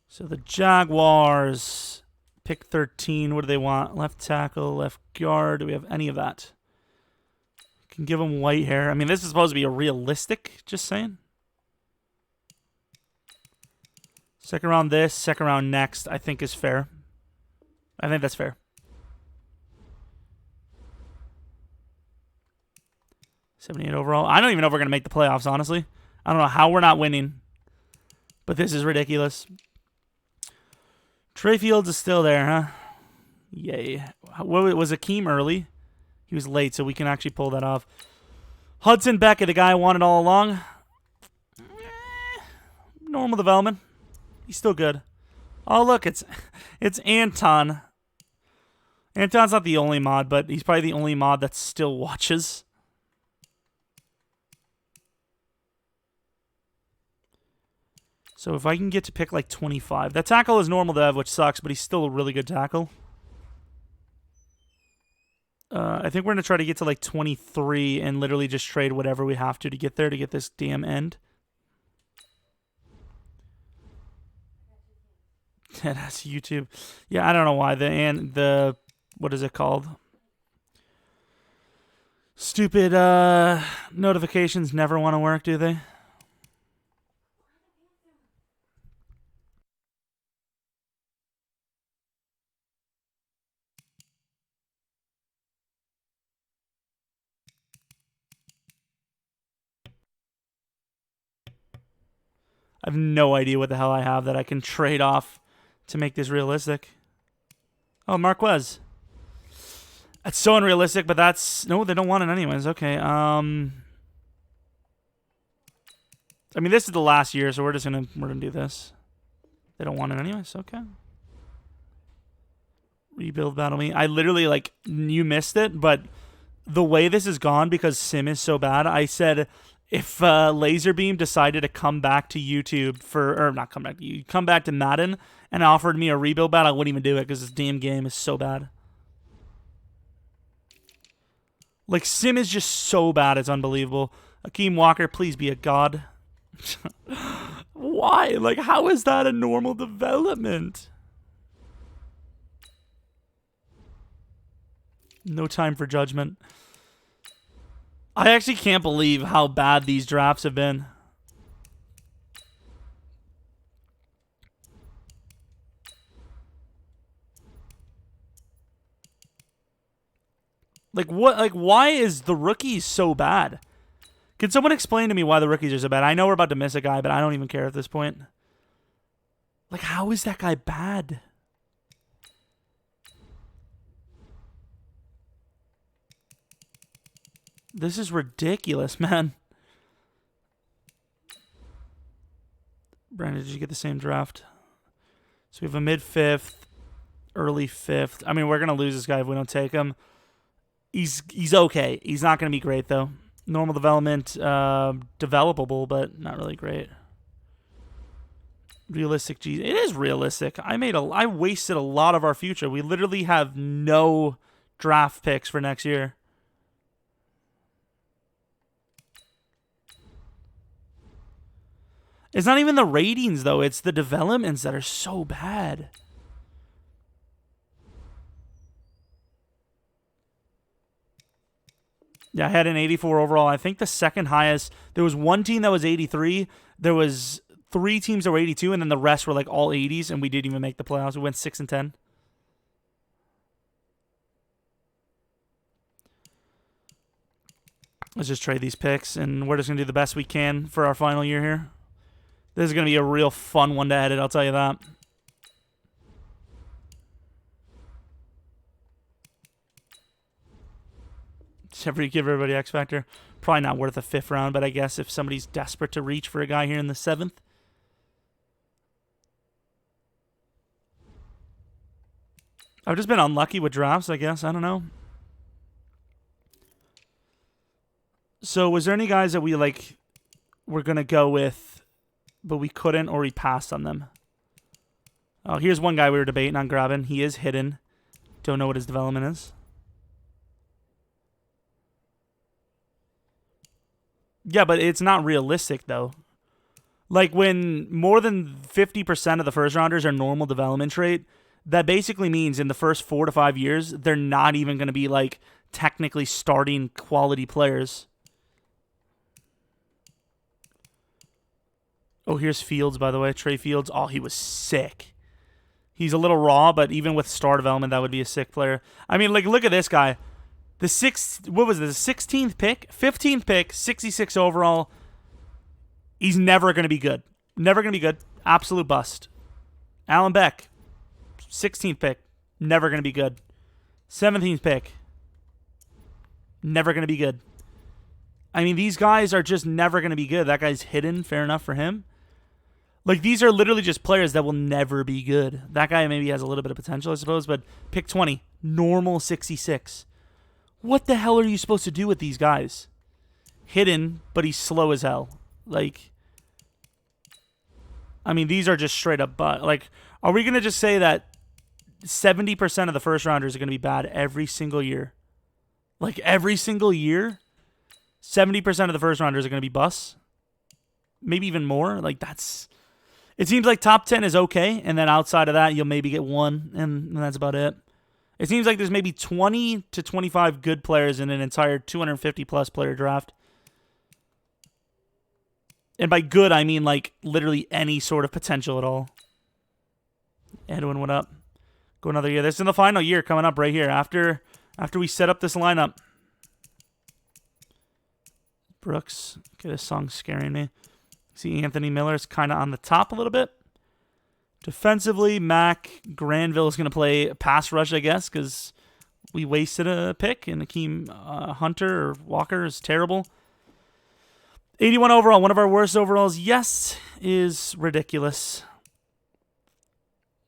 So the Jaguars, pick 13. What do they want? Left tackle, left guard. Do we have any of that? Can give him white hair. I mean, this is supposed to be a realistic, just saying. Second round this, second round next, I think is fair. I think that's fair. 78 overall. I don't even know if we're going to make the playoffs, honestly. I don't know how we're not winning. But this is ridiculous. Trey Fields is still there, huh? Yay. What, was Akeem early? He was late, so we can actually pull that off. Hudson Beckett, the guy I wanted all along. Normal development. He's still good. Oh, look, it's Anton. Anton's not the only mod, but he's probably the only mod that still watches. So if I can get to pick like 25. That tackle is normal dev, which sucks, but he's still a really good tackle. I think we're going to try to get to like 23 and literally just trade whatever we have to get there to get this damn end. Yeah, that's YouTube. Yeah, I don't know why. The what is it called? Stupid notifications never want to work, do they? I have no idea what the hell I have that I can trade off to make this realistic. Oh, Marquez. That's so unrealistic, but that's... No, they don't want it anyways. Okay, I mean, this is the last year, so we're gonna do this. They don't want it anyways. Okay. Rebuild battle me. I literally, like, you missed it, but the way this is gone because Sim is so bad, I said... If Laserbeam decided to come back to YouTube come back to Madden and offered me a rebuild battle, I wouldn't even do it because this damn game is so bad. Like, Sim is just so bad, it's unbelievable. Akeem Walker, please be a god. Why? Like, how is that a normal development? No time for judgment. I actually can't believe how bad these drafts have been. Like, what? Like, why is the rookies so bad? Can someone explain to me why the rookies are so bad? I know we're about to miss a guy, but I don't even care at this point. Like, how is that guy bad? This is ridiculous, man. Brandon, did you get the same draft? So we have a mid-5th, early 5th. I mean, we're going to lose this guy if we don't take him. He's okay. He's not going to be great, though. Normal development, developable, but not really great. Realistic, geez. It is realistic. I wasted a lot of our future. We literally have no draft picks for next year. It's not even the ratings, though. It's the developments that are so bad. Yeah, I had an 84 overall. I think the second highest, there was one team that was 83. There was 3 teams that were 82, and then the rest were like all 80s, and we didn't even make the playoffs. We went 6-10. Let's just trade these picks, and we're just going to do the best we can for our final year here. This is going to be a real fun one to edit, I'll tell you that. Give everybody X Factor. Probably not worth a 5th round, but I guess if somebody's desperate to reach for a guy here in the 7th. I've just been unlucky with drafts, I guess. I don't know. So was there any guys that we like were going to go with, but we couldn't, or we passed on them? Oh, here's one guy we were debating on grabbing. He is hidden. Don't know what his development is. Yeah, but it's not realistic, though. Like, when more than 50% of the first rounders are normal development trait, that basically means in the first 4 to 5 years, they're not even going to be, like, technically starting quality players. Oh, here's Fields, by the way. Trey Fields. Oh, he was sick. He's a little raw, but even with star development, that would be a sick player. I mean, like, look at this guy. The 16th pick, 15th pick, 66 overall. He's never going to be good. Never going to be good. Absolute bust. Allen Beck, 16th pick, never going to be good. 17th pick, never going to be good. I mean, these guys are just never going to be good. That guy's hidden, fair enough for him. Like, these are literally just players that will never be good. That guy maybe has a little bit of potential, I suppose, but pick 20, normal 66. What the hell are you supposed to do with these guys? Hidden, but he's slow as hell. Like, I mean, these are just straight up like, are we going to just say that 70% of the first rounders are going to be bad every single year? Like, every single year? 70% of the first rounders are going to be busts? Maybe even more? Like, that's... It seems like top 10 is okay, and then outside of that, you'll maybe get one, and that's about it. It seems like there's maybe 20 to 25 good players in an entire 250-plus player draft. And by good, I mean, like, literally any sort of potential at all. Edwin, what up? Go another year. This is the final year coming up right here after we set up this lineup. Brooks. Okay, this song's scaring me. See, Anthony Miller is kind of on the top a little bit. Defensively, Mac Granville is going to play pass rush, I guess, because we wasted a pick, and Akeem Hunter or Walker is terrible. 81 overall, one of our worst overalls. Yes, is ridiculous.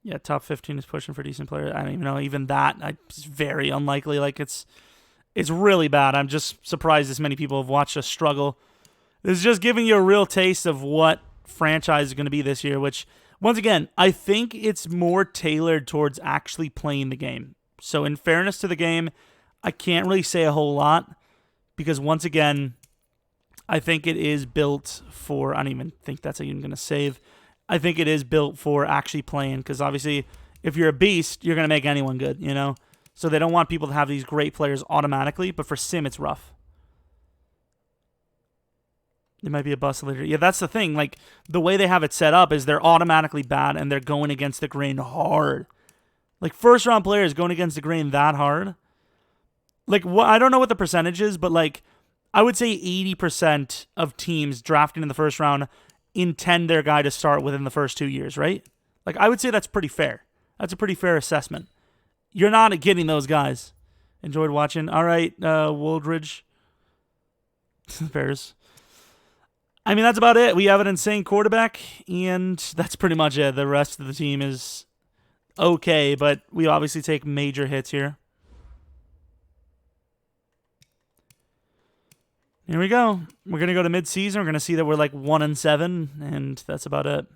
Yeah, top 15 is pushing for decent player. I don't even know. Even that, it's very unlikely. Like, it's really bad. I'm just surprised this many people have watched us struggle. This is just giving you a real taste of what franchise is going to be this year, which... Once again, I think it's more tailored towards actually playing the game. So in fairness to the game, I can't really say a whole lot. because once again, I think it is built for, I don't even think that's even going to save. I think it is built for actually playing, because obviously if you're a beast, you're going to make anyone good, you know? So they don't want people to have these great players automatically, but for sim, it's rough. It might be a bust later. Yeah, that's the thing. Like, the way they have it set up is they're automatically bad and they're going against the grain hard. Like, first-round players going against the grain that hard. Like, I don't know what the percentage is, but, like, I would say 80% of teams drafting in the first round intend their guy to start within the first 2 years, right? Like, I would say that's pretty fair. That's a pretty fair assessment. You're not getting those guys. Enjoyed watching. All right, Woldridge. Bears. I mean, that's about it. We have an insane quarterback, and that's pretty much it. The rest of the team is okay, but we obviously take major hits here. Here we go. We're going to go to mid-season. We're going to see that we're like 1-7, and that's about it.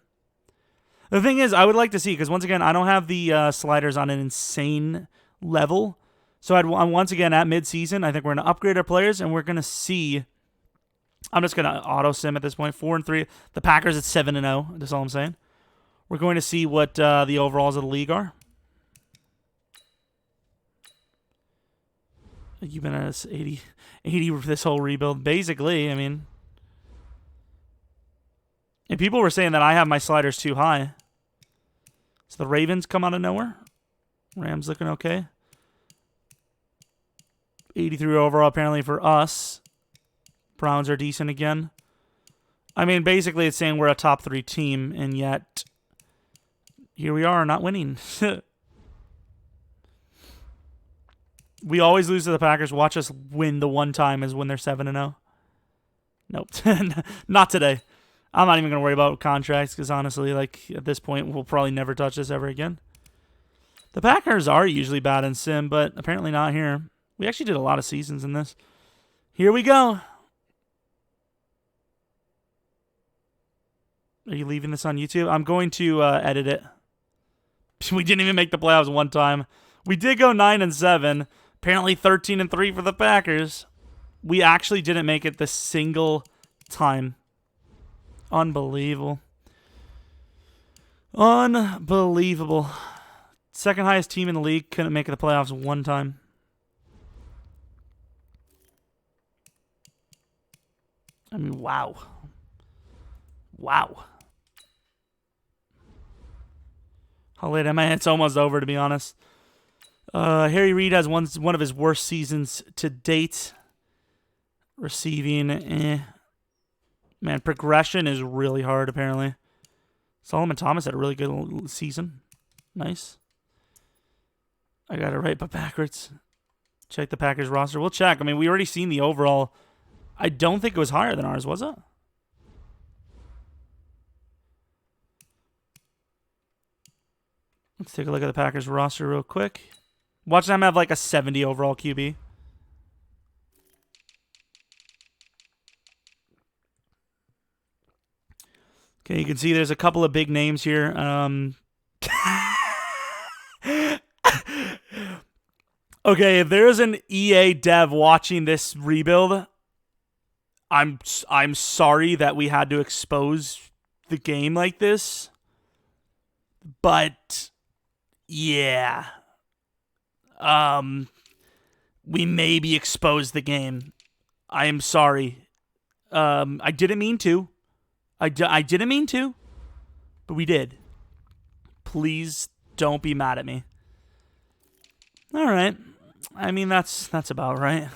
The thing is, I would like to see, because once again, I don't have the sliders on an insane level. So I'm once again at mid-season. I think we're going to upgrade our players, and we're going to see. I'm just going to auto-sim at this point. 4-3. The Packers at 7-0. That's all I'm saying. We're going to see what the overalls of the league are. You've been at 80 for this whole rebuild, basically. I mean, and people were saying that I have my sliders too high. So the Ravens come out of nowhere. Rams looking okay. 83 overall apparently for us. Browns are decent again. I mean, basically it's saying we're a top 3 team, and yet here we are not winning. We always lose to the Packers. Watch us win the one time is when they're 7-0. Nope. Not today. I'm not even going to worry about contracts because honestly, like at this point, we'll probably never touch this ever again. The Packers are usually bad in sim, but apparently not here. We actually did a lot of seasons in this. Here we go. Are you leaving this on YouTube? I'm going to edit it. We didn't even make the playoffs one time. We did go 9-7. Apparently 13-3 for the Packers. We actually didn't make it the single time. Unbelievable. Unbelievable. Second highest team in the league couldn't make it the playoffs one time. I mean, wow. Wow. How late am I? It's almost over, to be honest. Harry Reid has one of his worst seasons to date. Receiving, Man, progression is really hard, apparently. Solomon Thomas had a really good season. Nice. I got it right, but backwards. Check the Packers roster. We'll check. I mean, we already seen the overall. I don't think it was higher than ours, was it? Let's take a look at the Packers roster real quick. Watch them have like a 70 overall QB. Okay, you can see there's a couple of big names here. Okay, if there's an EA dev watching this rebuild, I'm sorry that we had to expose the game like this. But yeah. We maybe exposed the game. I am sorry. I didn't mean to. I didn't mean to, but we did. Please don't be mad at me. All right. I mean, that's about right.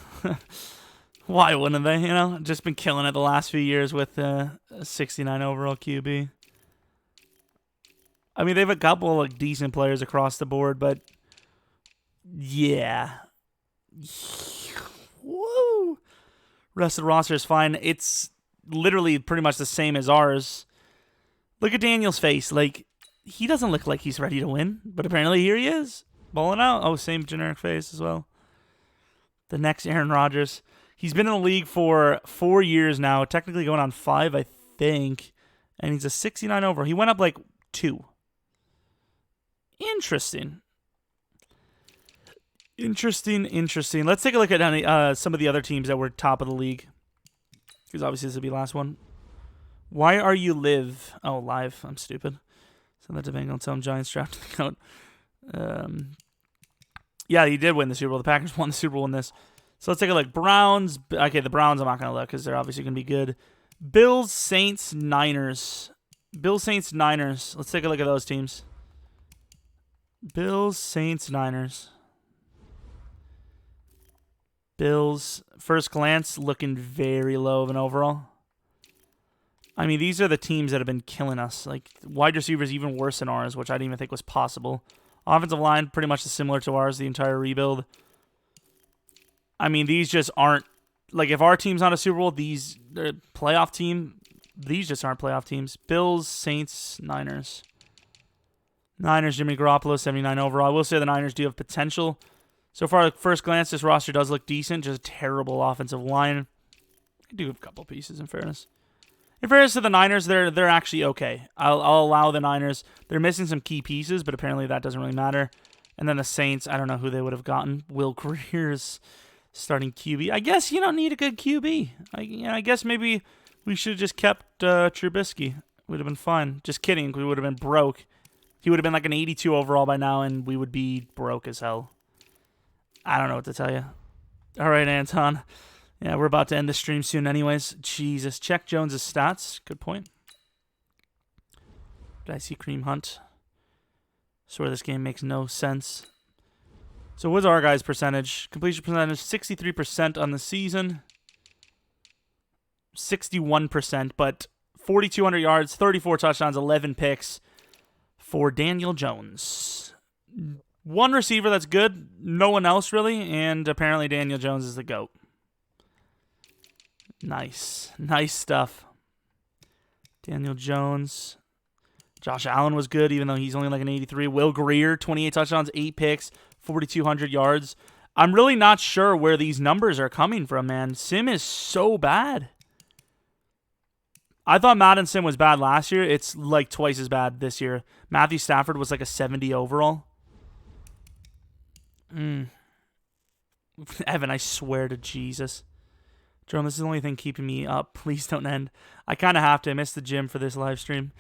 Why wouldn't they? You know, just been killing it the last few years with a 69 overall QB. I mean, they have a couple like decent players across the board, but yeah. Woo. Rest of the roster is fine. It's literally pretty much the same as ours. Look at Daniel's face. Like, he doesn't look like he's ready to win, but apparently here he is. Balling out. Oh, same generic face as well. The next Aaron Rodgers. He's been in the league for 4 years now, technically going on 5, I think. And he's a 69 over. He went up like 2. Interesting. Interesting. Let's take a look at some of the other teams that were top of the league. Because obviously this will be the last one. Why are you live? Oh, live. I'm stupid. Send that to Bengal. Tell him Giants drafted the coat. Yeah, he did win the Super Bowl. The Packers won the Super Bowl in this. So let's take a look. Browns. Okay, the Browns I'm not going to look because they're obviously going to be good. Bills, Saints, Niners. Bills, Saints, Niners. Let's take a look at those teams. Bills, Saints, Niners. Bills, first glance, looking very low of an overall. I mean, these are the teams that have been killing us. Like, wide receivers even worse than ours, which I didn't even think was possible. Offensive line, pretty much similar to ours, the entire rebuild. I mean, these just aren't... Like, if our team's not a Super Bowl, these playoff team, these just aren't playoff teams. Bills, Saints, Niners. Niners, Jimmy Garoppolo, 79 overall. I will say the Niners do have potential. So far, at first glance, this roster does look decent. Just terrible offensive line. They do have a couple pieces, in fairness. In fairness to the Niners, they're actually okay. I'll allow the Niners. They're missing some key pieces, but apparently that doesn't really matter. And then the Saints, I don't know who they would have gotten. Will Greer's starting QB. I guess you don't need a good QB. I guess maybe we should have just kept Trubisky. Would have been fine. Just kidding. We would have been broke. He would have been like an 82 overall by now, and we would be broke as hell. I don't know what to tell you. All right, Anton. Yeah, we're about to end the stream soon anyways. Jesus. Check Jones' stats. Good point. Did I see Kareem Hunt? Swear this game makes no sense. So what's our guys' percentage? Completion percentage, 63% on the season. 61%, but 4,200 yards, 34 touchdowns, 11 picks for Daniel Jones. One receiver that's good, no one else really, and apparently Daniel Jones is the GOAT. Nice stuff. Daniel Jones. Josh Allen was good, even though he's only like an 83. Will Greer, 28 touchdowns, 8 picks, 4,200 yards. I'm really not sure where these numbers are coming from, man. Sim is so bad. I thought Madden Sim was bad last year. It's like twice as bad this year. Matthew Stafford was like a 70 overall. Evan, I swear to Jesus. Jerome, this is the only thing keeping me up. Please don't end. I kind of have to. I missed the gym for this live stream.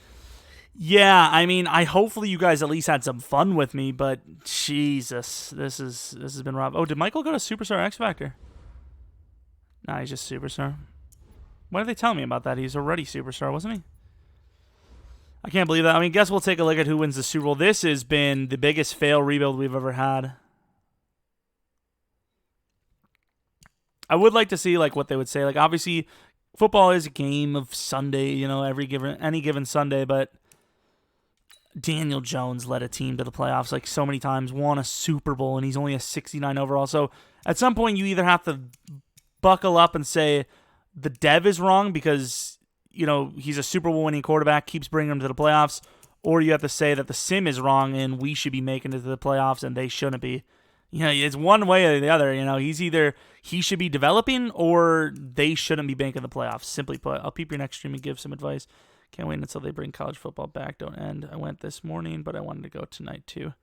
Yeah, I mean, hopefully you guys at least had some fun with me, but Jesus, this has been rough. Oh, did Michael go to Superstar X Factor? Nah, he's just Superstar. Why did they tell me about that? He's already Superstar, wasn't he? I can't believe that. I mean, guess we'll take a look at who wins the Super Bowl. This has been the biggest fail rebuild we've ever had. I would like to see like what they would say. Like, obviously, football is a game of Sunday, you know, any given Sunday, but Daniel Jones led a team to the playoffs like so many times, won a Super Bowl, and he's only a 69 overall. So at some point, you either have to buckle up and say the dev is wrong because, you know, he's a Super Bowl winning quarterback, keeps bringing him to the playoffs, or you have to say that the sim is wrong and we should be making it to the playoffs and they shouldn't be. You know, it's one way or the other. You know, he should be developing or they shouldn't be making the playoffs. Simply put, I'll peep your next stream and give some advice. Can't wait until they bring college football back. Don't end. I went this morning, but I wanted to go tonight too.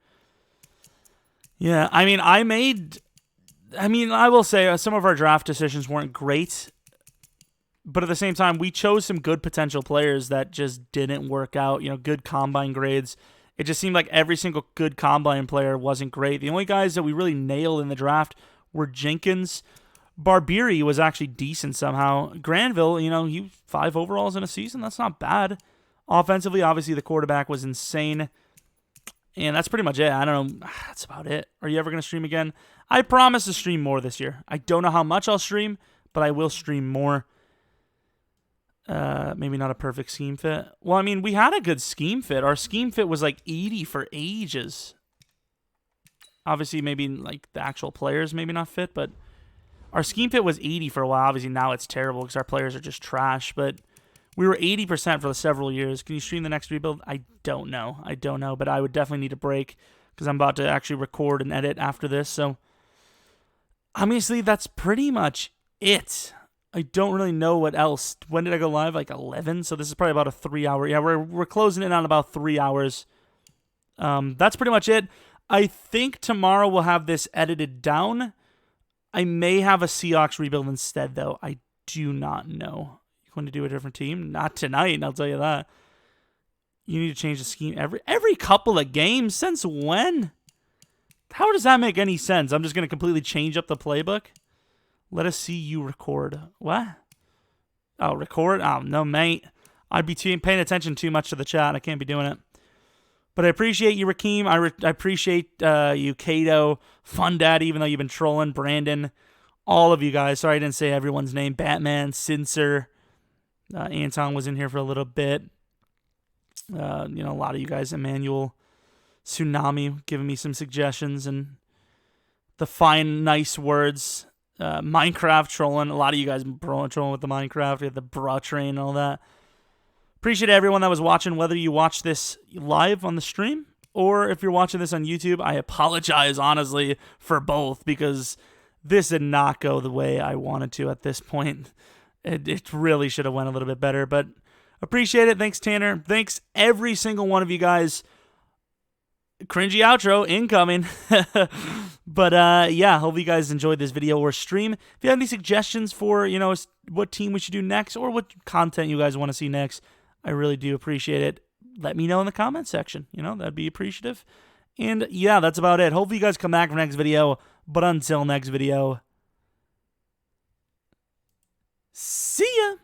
Yeah, I mean, I will say some of our draft decisions weren't great, but at the same time, we chose some good potential players that just didn't work out. You know, good combine grades. It just seemed like every single good combine player wasn't great. The only guys that we really nailed in the draft were Jenkins. Barbieri was actually decent somehow. Granville, you know, he 5 overalls in a season. That's not bad. Offensively, obviously, the quarterback was insane. And that's pretty much it. I don't know. That's about it. Are you ever going to stream again? I promise to stream more this year. I don't know how much I'll stream, but I will stream more. Maybe not a perfect scheme fit. Well, I mean, we had a good scheme fit. Our scheme fit was like 80 for ages. Obviously, maybe like the actual players maybe not fit, but our scheme fit was 80 for a while. Obviously, now it's terrible because our players are just trash, but we were 80% for several years. Can you stream the next rebuild? I don't know, but I would definitely need a break because I'm about to actually record and edit after this. So, obviously, that's pretty much it. I don't really know what else. When did I go live? Like 11? So this is probably about a 3 hour. Yeah, we're closing in on about 3 hours. That's pretty much it. I think tomorrow we'll have this edited down. I may have a Seahawks rebuild instead, though. I do not know. You want to do a different team? Not tonight, I'll tell you that. You need to change the scheme every couple of games? Since when? How does that make any sense? I'm just going to completely change up the playbook? Let us see you record. What? Oh, record? Oh, no, mate. I'd be paying attention too much to the chat. I can't be doing it. But I appreciate you, Rakeem. I appreciate you, Kato, Fun Dad, even though you've been trolling, Brandon, all of you guys. Sorry I didn't say everyone's name. Batman, Cincer, Anton was in here for a little bit. A lot of you guys, Emmanuel, Tsunami, giving me some suggestions and the fine, nice words. Minecraft trolling. A lot of you guys trolling with the Minecraft. We had the bra train and all that. Appreciate everyone that was watching, whether you watch this live on the stream or if you're watching this on YouTube. I apologize, honestly, for both because this did not go the way I wanted to at this point. It really should have went a little bit better, but appreciate it. Thanks, Tanner. Thanks, every single one of you guys. Cringy outro incoming. But yeah, hope you guys enjoyed this video or stream. If you have any suggestions for, what team we should do next or what content you guys want to see next, I really do appreciate it. Let me know in the comment section. That'd be appreciative. And yeah, that's about it. Hopefully you guys come back for next video. But until next video, see ya.